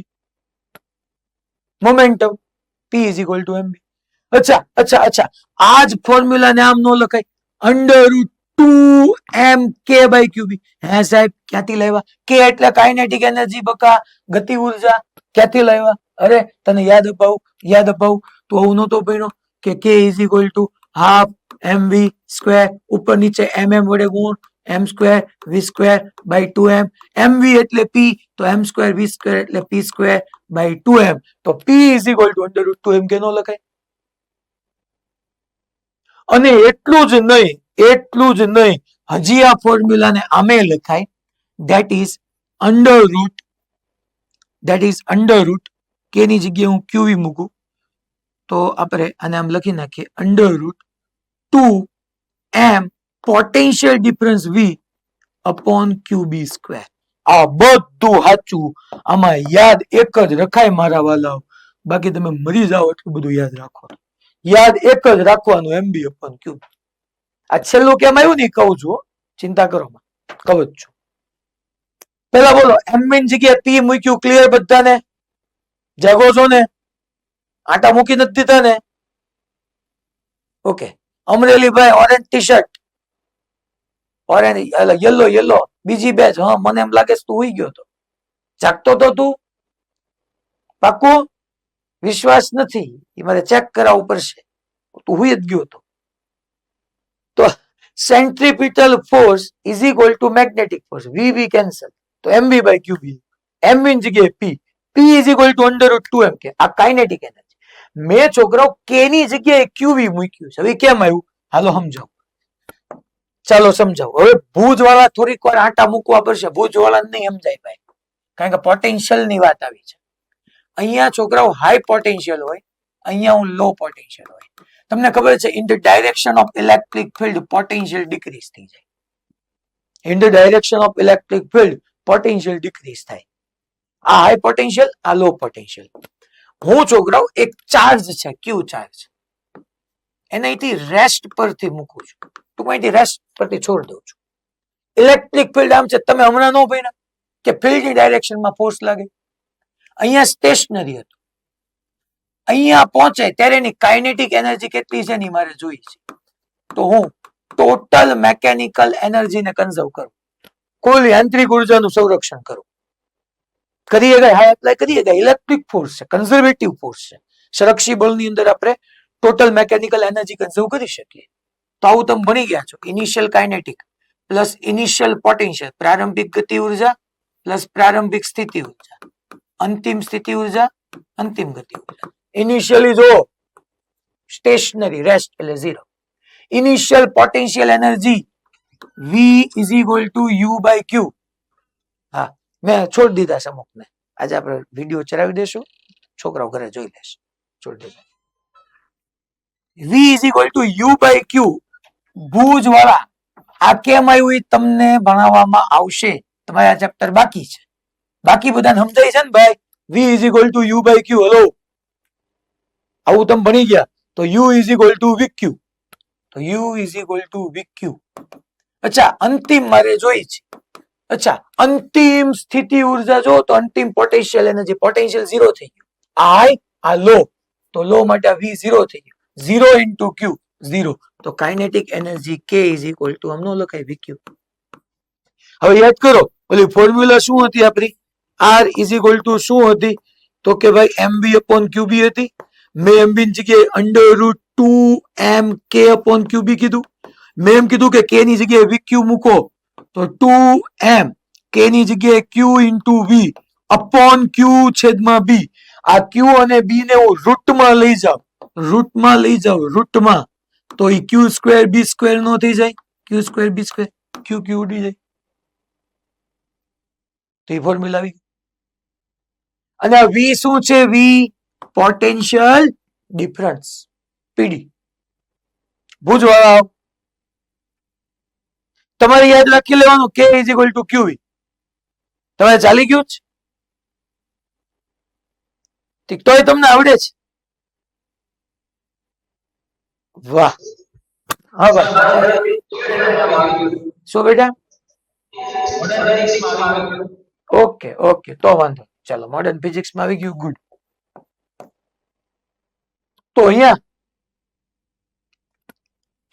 momentum P is equal to mb. અચ્છા, આ જ ફોર્મ્યુલાને આમ નો લખાય? √2mk by QB. હે સાહેબ, ક્યાંથી લાવ્યા? k એટલે કાઇનેટિક એનર્જી, બકા ગતિ ઉર્જા. ક્યાંથી લાવ્યા? અરે તને યાદ અપાવું તો હું નહોતો ભણ્યો કે k is equal to half mv square, ઉપર નીચે mm વડે ગુણ, m square v square by 2m. mv એટલે p, તો m સ્ક્વેર v સ્ક્વેર એટલે p સ્ક્વેર બાય 2m. તો p is equal to √2mk નો લખાય? અને એટલું જ નહીં, હજી આ ફોર્મ્યુલાને આમે લખાય, ધેટ ઇઝ અંડર રૂટ કે ની જગ્યાએ હું qv મૂકું તો આપણે આને આમ લખી નાખીએ, √2m potential difference v upon qb square. આ બધું સાચું, આમાં યાદ એક જ રખાય મારા વાલાઓ, બાકી તમે મરી જાઓ એટલું બધું યાદ રાખો. યાદ એક જ રાખવાનું, MB upon ક્યુબ. આ છેલ્લું કેમ આવ્યું ને કહું છું, ચિંતા કરો માં, કહું જ છું. પેલા બોલો, MB ની જગ્યાએ P મૂક્યું, ક્લિયર બધાને? જાગો છો ને? આટા મૂકી નથી દીધા ને? ઓકે. અમરેલીભાઈ orange T shirt, orange yellow, બીજી બેચ. હા, મને એમ લાગે તું હુઈ ગયો તો, જાગતો તો તું? પાક્કું? વિશ્વાસ નથી, એ મારે ચેક કરાવવું પડશે. તું હુઈ જ ગયો તો. તો centripetal force is equal to magnetic force, VV cancel, તો MB બાય QB. MB ની જગ્યાએ P is equal two √2m કે. આ કાઇનેટિક એનર્જી. મેં છોકરાઓ K ની જગ્યાએ QV મૂક્યું છે. હવે કેમ આવ્યું? હાલો સમજાવો. ચાલો સમજાવો. હવે ભુજ વાળા થોડીક વાર આટા મૂકવા પડશે. ભુજ વાળા નહીં સમજાય ભાઈ, કારણ કે પોટેન્શિયલ ની વાત આવી છે. અહીંયા છોકરાઓ હાઈ પોટેન્શિયલ હોય, અહીંયા હું લો પોટેન્શિયલ હોય. તમને ખબર છે, in the direction of electric field potential decrease થઈ જાય. In the direction of electric field potential decrease થાય. આ હાઈ પોટેન્શિયલ, આ લો પોટેન્શિયલ. હું છોકરાઓ એક ચાર્જ છે, ક્યુ ચાર્જ, એને અહીંથી રેસ્ટ પરથી મૂકું છું, ટૂંકમાં અહીંથી રેસ્ટ પરથી છોડી દઉં છું. ઇલેક્ટ્રિક ફિલ્ડ આમ છે, તમે હમણાં ન ભણ્યા કે ફિલ્ડની ડાયરેક્શનમાં ફોર્સ લાગે? અહીંયા સ્ટેશનરી હતું, અહીંયા પહોંચે ત્યારે એની કાઇનેટિક એનર્જી કેટલી છે ને મારે જોઈ છે. તો હું ટોટલ મેકેનિકલ એનર્જીને કન્ઝર્વ કરું, કુલ યાંત્રિક ઉર્જાનું સંરક્ષણ કરું. કરી શકાય, હા એપ્લાય કરી શકાય. ઇલેક્ટ્રિક ફોર્સ છે, કન્ઝર્વેટિવ ફોર્સ છે. સંરક્ષી બળની અંદર આપણે ટોટલ મેકેનિકલ એનર્જી કન્ઝર્વ કરી શકીએ. તો આવું તમે ભણી ગયા છો. Initial kinetic plus initial potential, પ્રારંભિક ગતિ ઉર્જા પ્લસ પ્રારંભિક સ્થિતિ ઉર્જા, અંતિમ સ્થિતિ ઉર્જા, અંતિમ ગતિ ઉર્જા. ઇનિશિયલી જો સ્ટેશનરી, રેસ્ટ એટલે 0. Initial potential energy V is equal to U by Q. હા, મેં છોડી દીધા છે અમુકને. આજે આપણે વિડીયો ચલાવી દેશું, છોકરાઓ ઘરે જોઈ લેશે. છોડી દીધા. V is equal to U by Q. Bhuj વાળા આ કેમ આવ્યું એ તમને ભણાવવામાં આવશે. તમારા ચેપ્ટર બાકી છે, બાકી બધાને સમજાય છે ને ભાઈ? V is equal to U by Q. Hello, આવું તમે ભણી ગયા. તો U is equal to VQ. તો U is equal to VQ. અચ્છા, અંતિમ મારે જોઈ છે. અચ્છા, અંતિમ સ્થિતિ ઉર્જા જો, તો અંતિમ પોટેન્શિયલ એનર્જી, પોટેન્શિયલ 0 થઈ ગયું. I આ લો, તો લો માટે V 0 થઈ ગયું. 0 into Q 0. તો kinetic energy K is equal to આમનો લખાય VQ. હવે યાદ કરો, ઓલી ફોર્મ્યુલા શું હતી આપણી? R ઇઝ ઇક્વલ ટુ શું હતી? તો કે ભાઈ MB upon QB હતી. મેં MB ની જગ્યાએ √2mK upon QB કીધું. મેં એમ કીધું કે K ની જગ્યાએ VQ મૂકો, તો 2m K ની જગ્યાએ Q into V upon Q છેદમાં B. આ Q અને B ને હું રૂટમાં લઈ જાઉં, રૂટમાં, તો એ Q² B² નો થઈ જાય. Q² B², Q ઉડી જાય. તો એ ફોર્મ્યુલા આવી. અને આ V શું છે? V potential difference, PD. ભુજવાળા તમારે યાદ રાખી લેવાનું, K is equal to QV. તમારે ચાલી ગયું છે? ઠીક, તોય તમને આવડે છે? વાહ, હા ભાઈ. શું બેટા? ઓકે ઓકે, તો વાંધો. ચાલો, મોડર્ન ફિઝિક્સ માં આવી ગયું. ગુડ. તો અહીંયા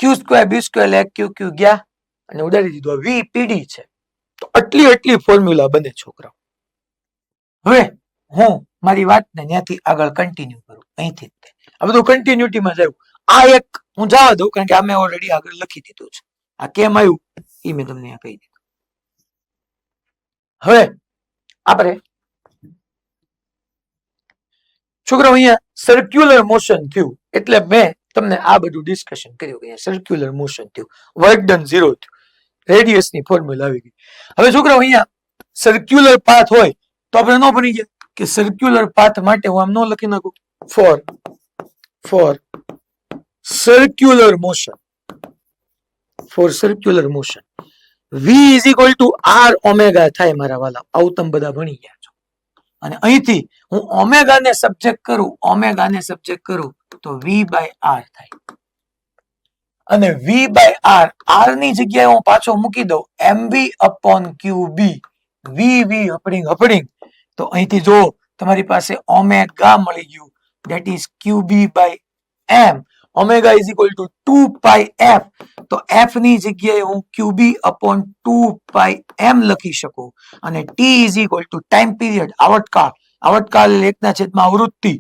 Q² B² લે Q ગયા અને ઉડાડી દીધો. V PD છે. તો આટલી ફોર્મ્યુલા બને છોકરાઓ. હવે હું મારી વાતને ત્યાંથી આગળ કન્ટિન્યુ કરું, અહીંથી આ બધું કન્ટિન્યુટીમાં જાય. આ એક હું જવા દઉં, કારણ કે આ મેં ઓલરેડી આગળ લખી દીધું છે. આ કેમ આવ્યું એ મેં તમને કહી દીધું. હવે આપણે છોકરાઓ અહીંયા સર્ક્યુલર મોશન થયું, એટલે મેં તમને આ બધું ડિસ્કશન કર્યું કે સર્ક્યુલર મોશન થયું, વર્ક ડન 0 થયું, રેડિયસ ની ફોર્મ્યુલા આવી ગઈ. હવે છોકરાઓ અહીંયા સર્ક્યુલર પાથ હોય તો આપણે ન બની ગયા કે સર્ક્યુલર પાથ માટે હું આમ ન લખી નાખું, for circular motion, V is equal to R omega થાય મારા વાલા. આવું તમે બધા ભણી ગયા છો. અને અહીંથી હું ઓમેગા ને સબ્જેક્ટ કરું, તો v બાય r થાય. અને v બાય r, r ની જગ્યાએ હું પાછો મૂકી દઉં mv અપોન qb. v હપડીંગ. તો અહીંથી જો તમારી પાસે ઓમેગા મળી ગયું, that is qb by m. Omega is equal to 2 pi f. તો f ની જગ્યાએ હું qb upon 2 pi m લખી શકું. અને t is equal to time period, આવર્તકાળ 1/, આવૃત્તિ.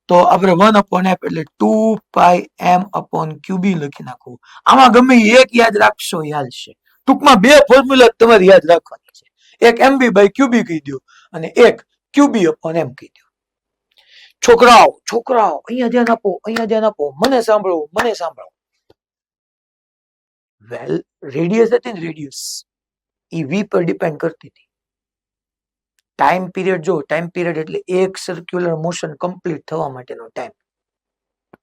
તો આપણે 1 upon f એટલે 2 pi m upon qb લખી નાખવું. આમાં ગમે એક યાદ રાખશો હાલશે. ટૂંકમાં બે ફોર્મ્યુલા તમારે યાદ રાખવાની છે. એક mb by qb કહી દો અને એક qb upon m કહી દો. છોકરાઓ અહીંયા ધ્યાન આપો, મને સાંભળો. વેલ, રેડિયસ હતી ને, રેડિયસ એ v પર ડિપેન્ડ કરતી હતી. ટાઈમ પીરિયડ એટલે એક સર્ક્યુલર મોશન કમ્પ્લીટ થવા માટેનો ટાઈમ.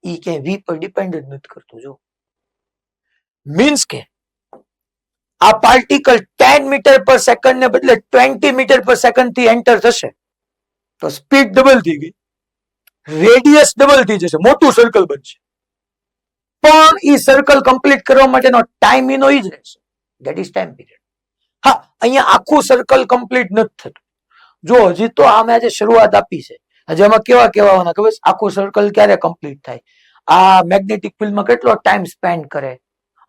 ઈ ક્યાંય v પર ડિપેન્ડ જ નથી કરતું. જો મીન્સ કે આ પાર્ટિકલ 10 મીટર પર સેકન્ડ ને બદલે 20 મીટર પર સેકન્ડ થી એન્ટર થશે તો સ્પીડ ડબલ થઈ ગઈ, રેડિયસ ડબલ થઈ જશે, મોટું સર્કલ બનશે. પણ ઈ સર્કલ કમ્પ્લીટ કરવા માટેનો ટાઈમ એનો ઈ જ રહેશે, ધેટ ઇઝ ટાઈમ પીરિયડ. હા, અહીંયા આખું સર્કલ કમ્પ્લીટ નથી થતું. જો હજી તો આમે આજે શરૂઆત આપી છે. હજી આમાં કેવા આવવાના ખબર? આખું સર્કલ ક્યારે કમ્પ્લીટ થાય, આ મેગ્નેટિક ફિલ્ડમાં કેટલો ટાઈમ સ્પેન્ડ કરે,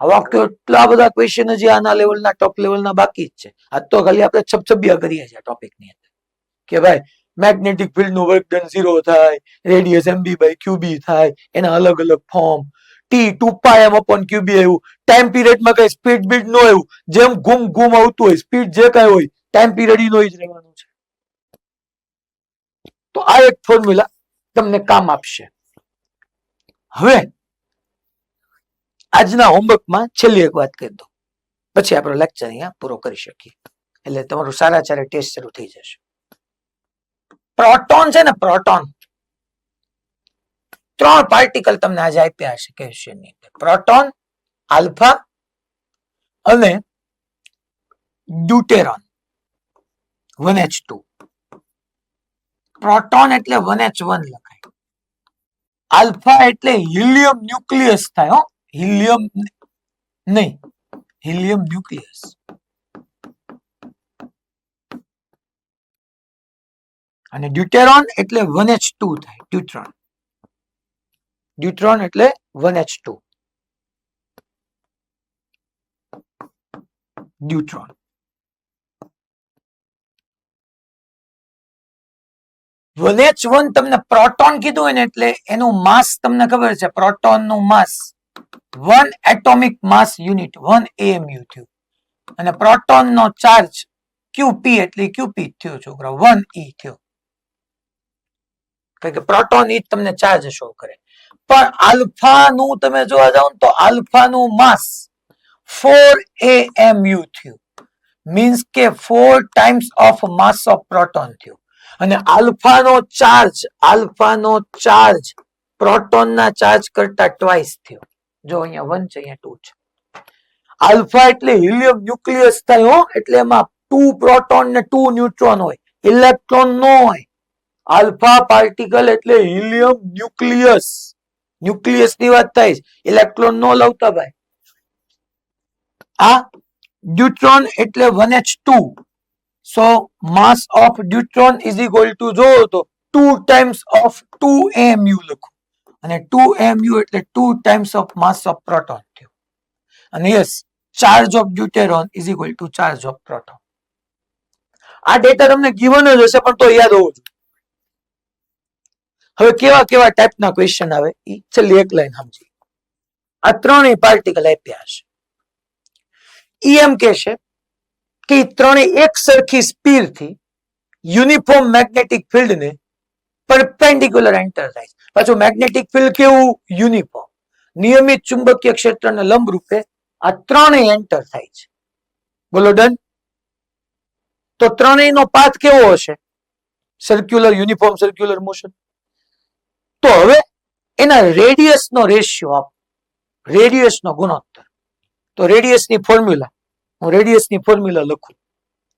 આવા કેટલા બધા ક્વેશ્ચન હજી આના લેવલના, ટોપ લેવલના બાકી જ છે. આજ તો ખાલી આપણે છબછબિયા કરીએ છીએ ટોપિકની અંદર કે ભાઈ મેગ્નેટિક ફિલ્ડ નું વર્ક ડન 0 થાય, રેડિયસ mb by qb થાય, એના અલગ અલગ form, t 2 pi m upon qb આવ્યું. ટાઈમ પીરિયડમાં કઈ સ્પીડ બીડ નો આવ્યું, જેમ ઘૂમ આવતું હોય સ્પીડ જે કઈ હોય ટાઈમ પીરિયડ નો જ રહેવાનું છે. તો આ એક ફોર્મ્યુલા તમને કામ આપશે. હવે આજના હોમવર્કમાં છેલ્લી એક વાત કરી દો, પછી આપણો લેક્ચર અહીંયા પૂરો કરી શકીએ. એટલે તમારું સારા ટેસ્ટ શરૂ થઈ જશે. પ્રોટોન છે ને, પ્રોટોન 3 પાર્ટિકલ તમને આજે આપ્યા હશે ક્વેશ્ચનની અંદર. પ્રોટોન, આલ્ફા અને ડ્યુટેરોન 1h2. પ્રોટોન એટલે 1h1 લખાય. આલ્ફા એટલે હિલિયમ ન્યુક્લિયસ થાય. હિલિયમ નહીં, હિલિયમ ન્યુક્લિયસ. અને ડ્યુટેરોન એટલે 1h2 થાય. ડ્યુટ્રોન એટલે 1h2. ડ્યુટ્રોન. H1 તમને પ્રોટોન કીધું હોય ને એટલે એનું માસ તમને ખબર છે. પ્રોટોન નું માસ 1 એટોમિક માસ યુનિટ 1 AMU થયું. અને પ્રોટોન નો ચાર્જ QP એટલે QP થયો છોકરા, 1 E થયો. કારણ કે પ્રોટોન ઈ તમને ચાર્જ શો કરે. પણ આલ્ફા નું તમે જોવા જાવ તો આલ્ફા નું માસ 4 AMU થયું. મીન્સ કે 4 times of mass of proton થયું. અને આલ્ફાનો ચાર્જ પ્રોટોન ના ચાર્જ કરતા ટ્વાઇસ થયો. જો અહીંયા 1 છે, અહીંયા 2 છે. આલ્ફા એટલે હિલિયમ ન્યુક્લિયસ થાય. એટલે એમાં 2 પ્રોટોન ને 2 ન્યુટ્રોન હોય, ઇલેક્ટ્રોન નો હોય. આલ્ફા પાર્ટિકલ એટલે હિલિયમ ન્યુક્લિયસ. ન્યુક્લિયસ ની વાત થાય, ઇલેક્ટ્રોન નો લાવતા ભાઈ. આ ડ્યુટ્રોન એટલે 1h2. So mass of deuteron is equal to જો તો 2 times of 2 AMU લખો. અને 2 AMU એટલે 2 times of mass of proton થયો. અને yes, charge of deuteron is equal to charge of proton. આ ડેટા તમને given જ હશે પણ તો યાદ હોવું જોઈએ. હવે કેવા ટાઈપના ક્વેશ્ચન આવે ઈ છેલ્લી એક લાઈન સમજી. આ ત્રણેય પાર્ટિકલ આપ્યા હશે. ઈ એમ કહેશે કે ત્રણેય એક સરખી સ્પીડ થી યુનિફોર્મ મેગ્નેટિક ફિલ્ડ ને પરપેન્ડિક્યુલર એન્ટર થાય. પાછું મેગ્નેટિક ફિલ્ડ કેવું? યુનિફોર્મ. નિયમિત ચુંબકીય ક્ષેત્રને લંબ રૂપે આ ત્રણેય એન્ટર થાય છે. બોલો ડન. તો ત્રણેયનો પાથ કેવો હશે? Circular, uniform circular motion. તો હવે એના રેડિયસ નો રેશિયો આપો, રેડિયસ નો ગુણોત્તર. તો રેડિયસની ફોર્મ્યુલા, હું રેડિયસની ફોર્મ્યુલા લખું,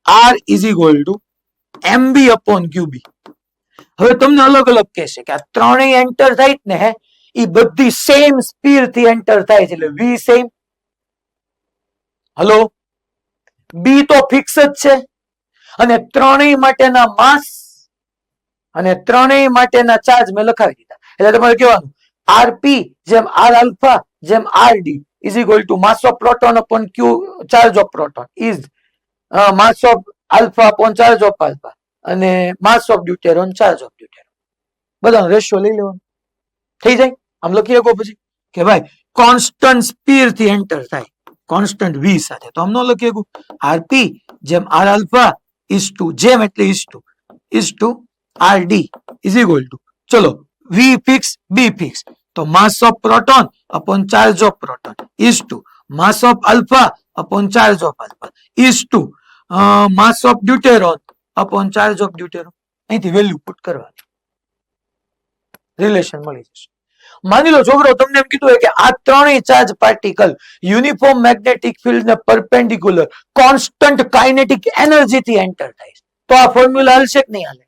R is equal to MB upon QB. હવે તમને અલગ અલગ કહેશે કે આ ત્રણેય એન્ટર થાય ને એ બધી સેમ સ્પીડ થી એન્ટર થાય છે, એટલે વી સેમ. હલો, બી તો ફિક્સ જ છે, અને ત્રણેય માટેના માસ અને ત્રણેય માટેના ચાર્જ મેં લખાવી દીધા. એટલે તમારે કહેવાનું આરપી જેમ આર આલ્ફા જેમ R D is equal to mass of proton upon Q charge of proton is mass of alpha upon charge of alpha અને mass of deuteron charge of deuteron. બધાનો રેશિયો લઈ લેવાનો, થઈ જાય. આમ લખી શકો પછી કે ભાઈ કોન્સ્ટન્ટ સ્પીડ થી એન્ટર થાય કોન્સ્ટન્ટ વી સાથે, તો આમ ન લખી શકું. આરપી જેમ આર આલ્ફા ઇઝ ટુ જેમ એટલે is to R D is equal to ચલો વી ફિક્સ બી ફિક્સ, તો mass of proton upon charge of proton is to mass of alpha upon charge of alpha is to mass of deuteron upon charge of deuteron. અહીંથી value put કરવાની, relation મળી જશે. માની લો છોકરો તમને એમ કીધું હોય કે આ ત્રણેય charge particle uniform magnetic field ને પરપેન્ડિક્યુલર કોન્સ્ટન્ટ કાઇનેટિક એનર્જી થી એન્ટર થાય છે, તો આ ફોર્મ્યુલા હાલશે કે નહીં હાલે?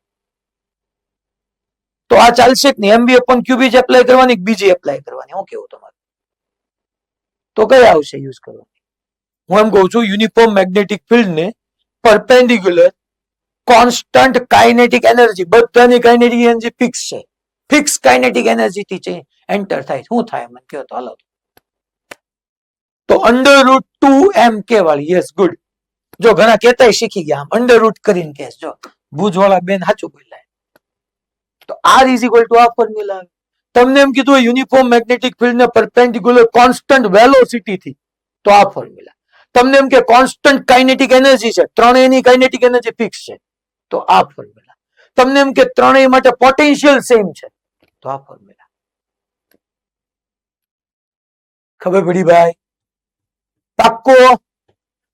તો આ ચાલશે કે નહીં? એમબી અપોન ક્યુબી એપ્લાય કરવાની કે બીજી એપ્લાય કરવાની? હું કેવું તમારું? તો કઈ આવશે યુઝ કરવાની? હું એમ કહું છું યુનિફોર્મ મેગ્નેટિક ફિલ્ડ ને પરપેન્ડિક્યુલર કોન્સ્ટન્ટ કાઇનેટિક એનર્જી, બધાની કાઇનેટિક એનર્જી ફિક્સ છે, ફિક્સ કાઇનેટિક એનર્જી થી એન્ટર થાય. શું થાય મને કહો તો હાલો. તો √2m_k વાળી, યસ ગુડ. જો ઘણા કહેતાય શીખી ગયા, આમ અંડરરૂટ કરીને કેસ, જો ભુજવાળા બેન સાચું બોલ્યા. તો આર ઇઝ ઇક્વલ ટુ આ ફોર્મ્યુલા. તમને એમ કીધું યુનિફોર્મ મેગ્નેટિક ફિલ્ડ ને પરપેન્ડિક્યુલર કોન્સ્ટન્ટ વેલોસિટી થી, તો આ ફોર્મ્યુલા. તમને એમ કે કોન્સ્ટન્ટ કાઇનેટિક એનર્જી છે, ત્રણેયની કાઇનેટિક એનર્જી ફિક્સ છે, તો આ ફોર્મ્યુલા. તમને એમ કે ત્રણેય માટે પોટેન્શિયલ સેમ છે, તો આ ફોર્મ્યુલા. ખબર પડી ભાઈ? પાક્કો.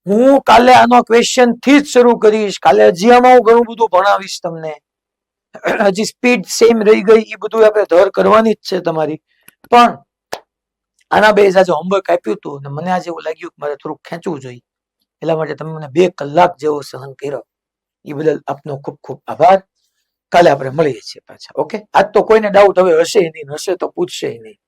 હું કાલે આનો ક્વેશ્ચન થી જ શરૂ કરીશ. કાલે હજી આમાં હું ઘણું બધું ભણાવીશ તમને. હજી સ્પીડ સેમ રહી ગઈ, એ બધું આપણે ધર કરવાની જ છે તમારી. પણ આના બે આજે હોમવર્ક આપ્યું હતું અને મને આજે એવું લાગ્યું કે મારે થોડુંક ખેંચવું જોઈએ, એટલા માટે તમે મને 2 કલાક જેવો સહન કર્યો, એ બદલ આપનો ખૂબ ખૂબ આભાર. કાલે આપણે મળીએ છીએ પાછા. ઓકે, આજ તો કોઈને ડાઉટ હવે હશે નહીં, હશે તો પૂછશે નહીં.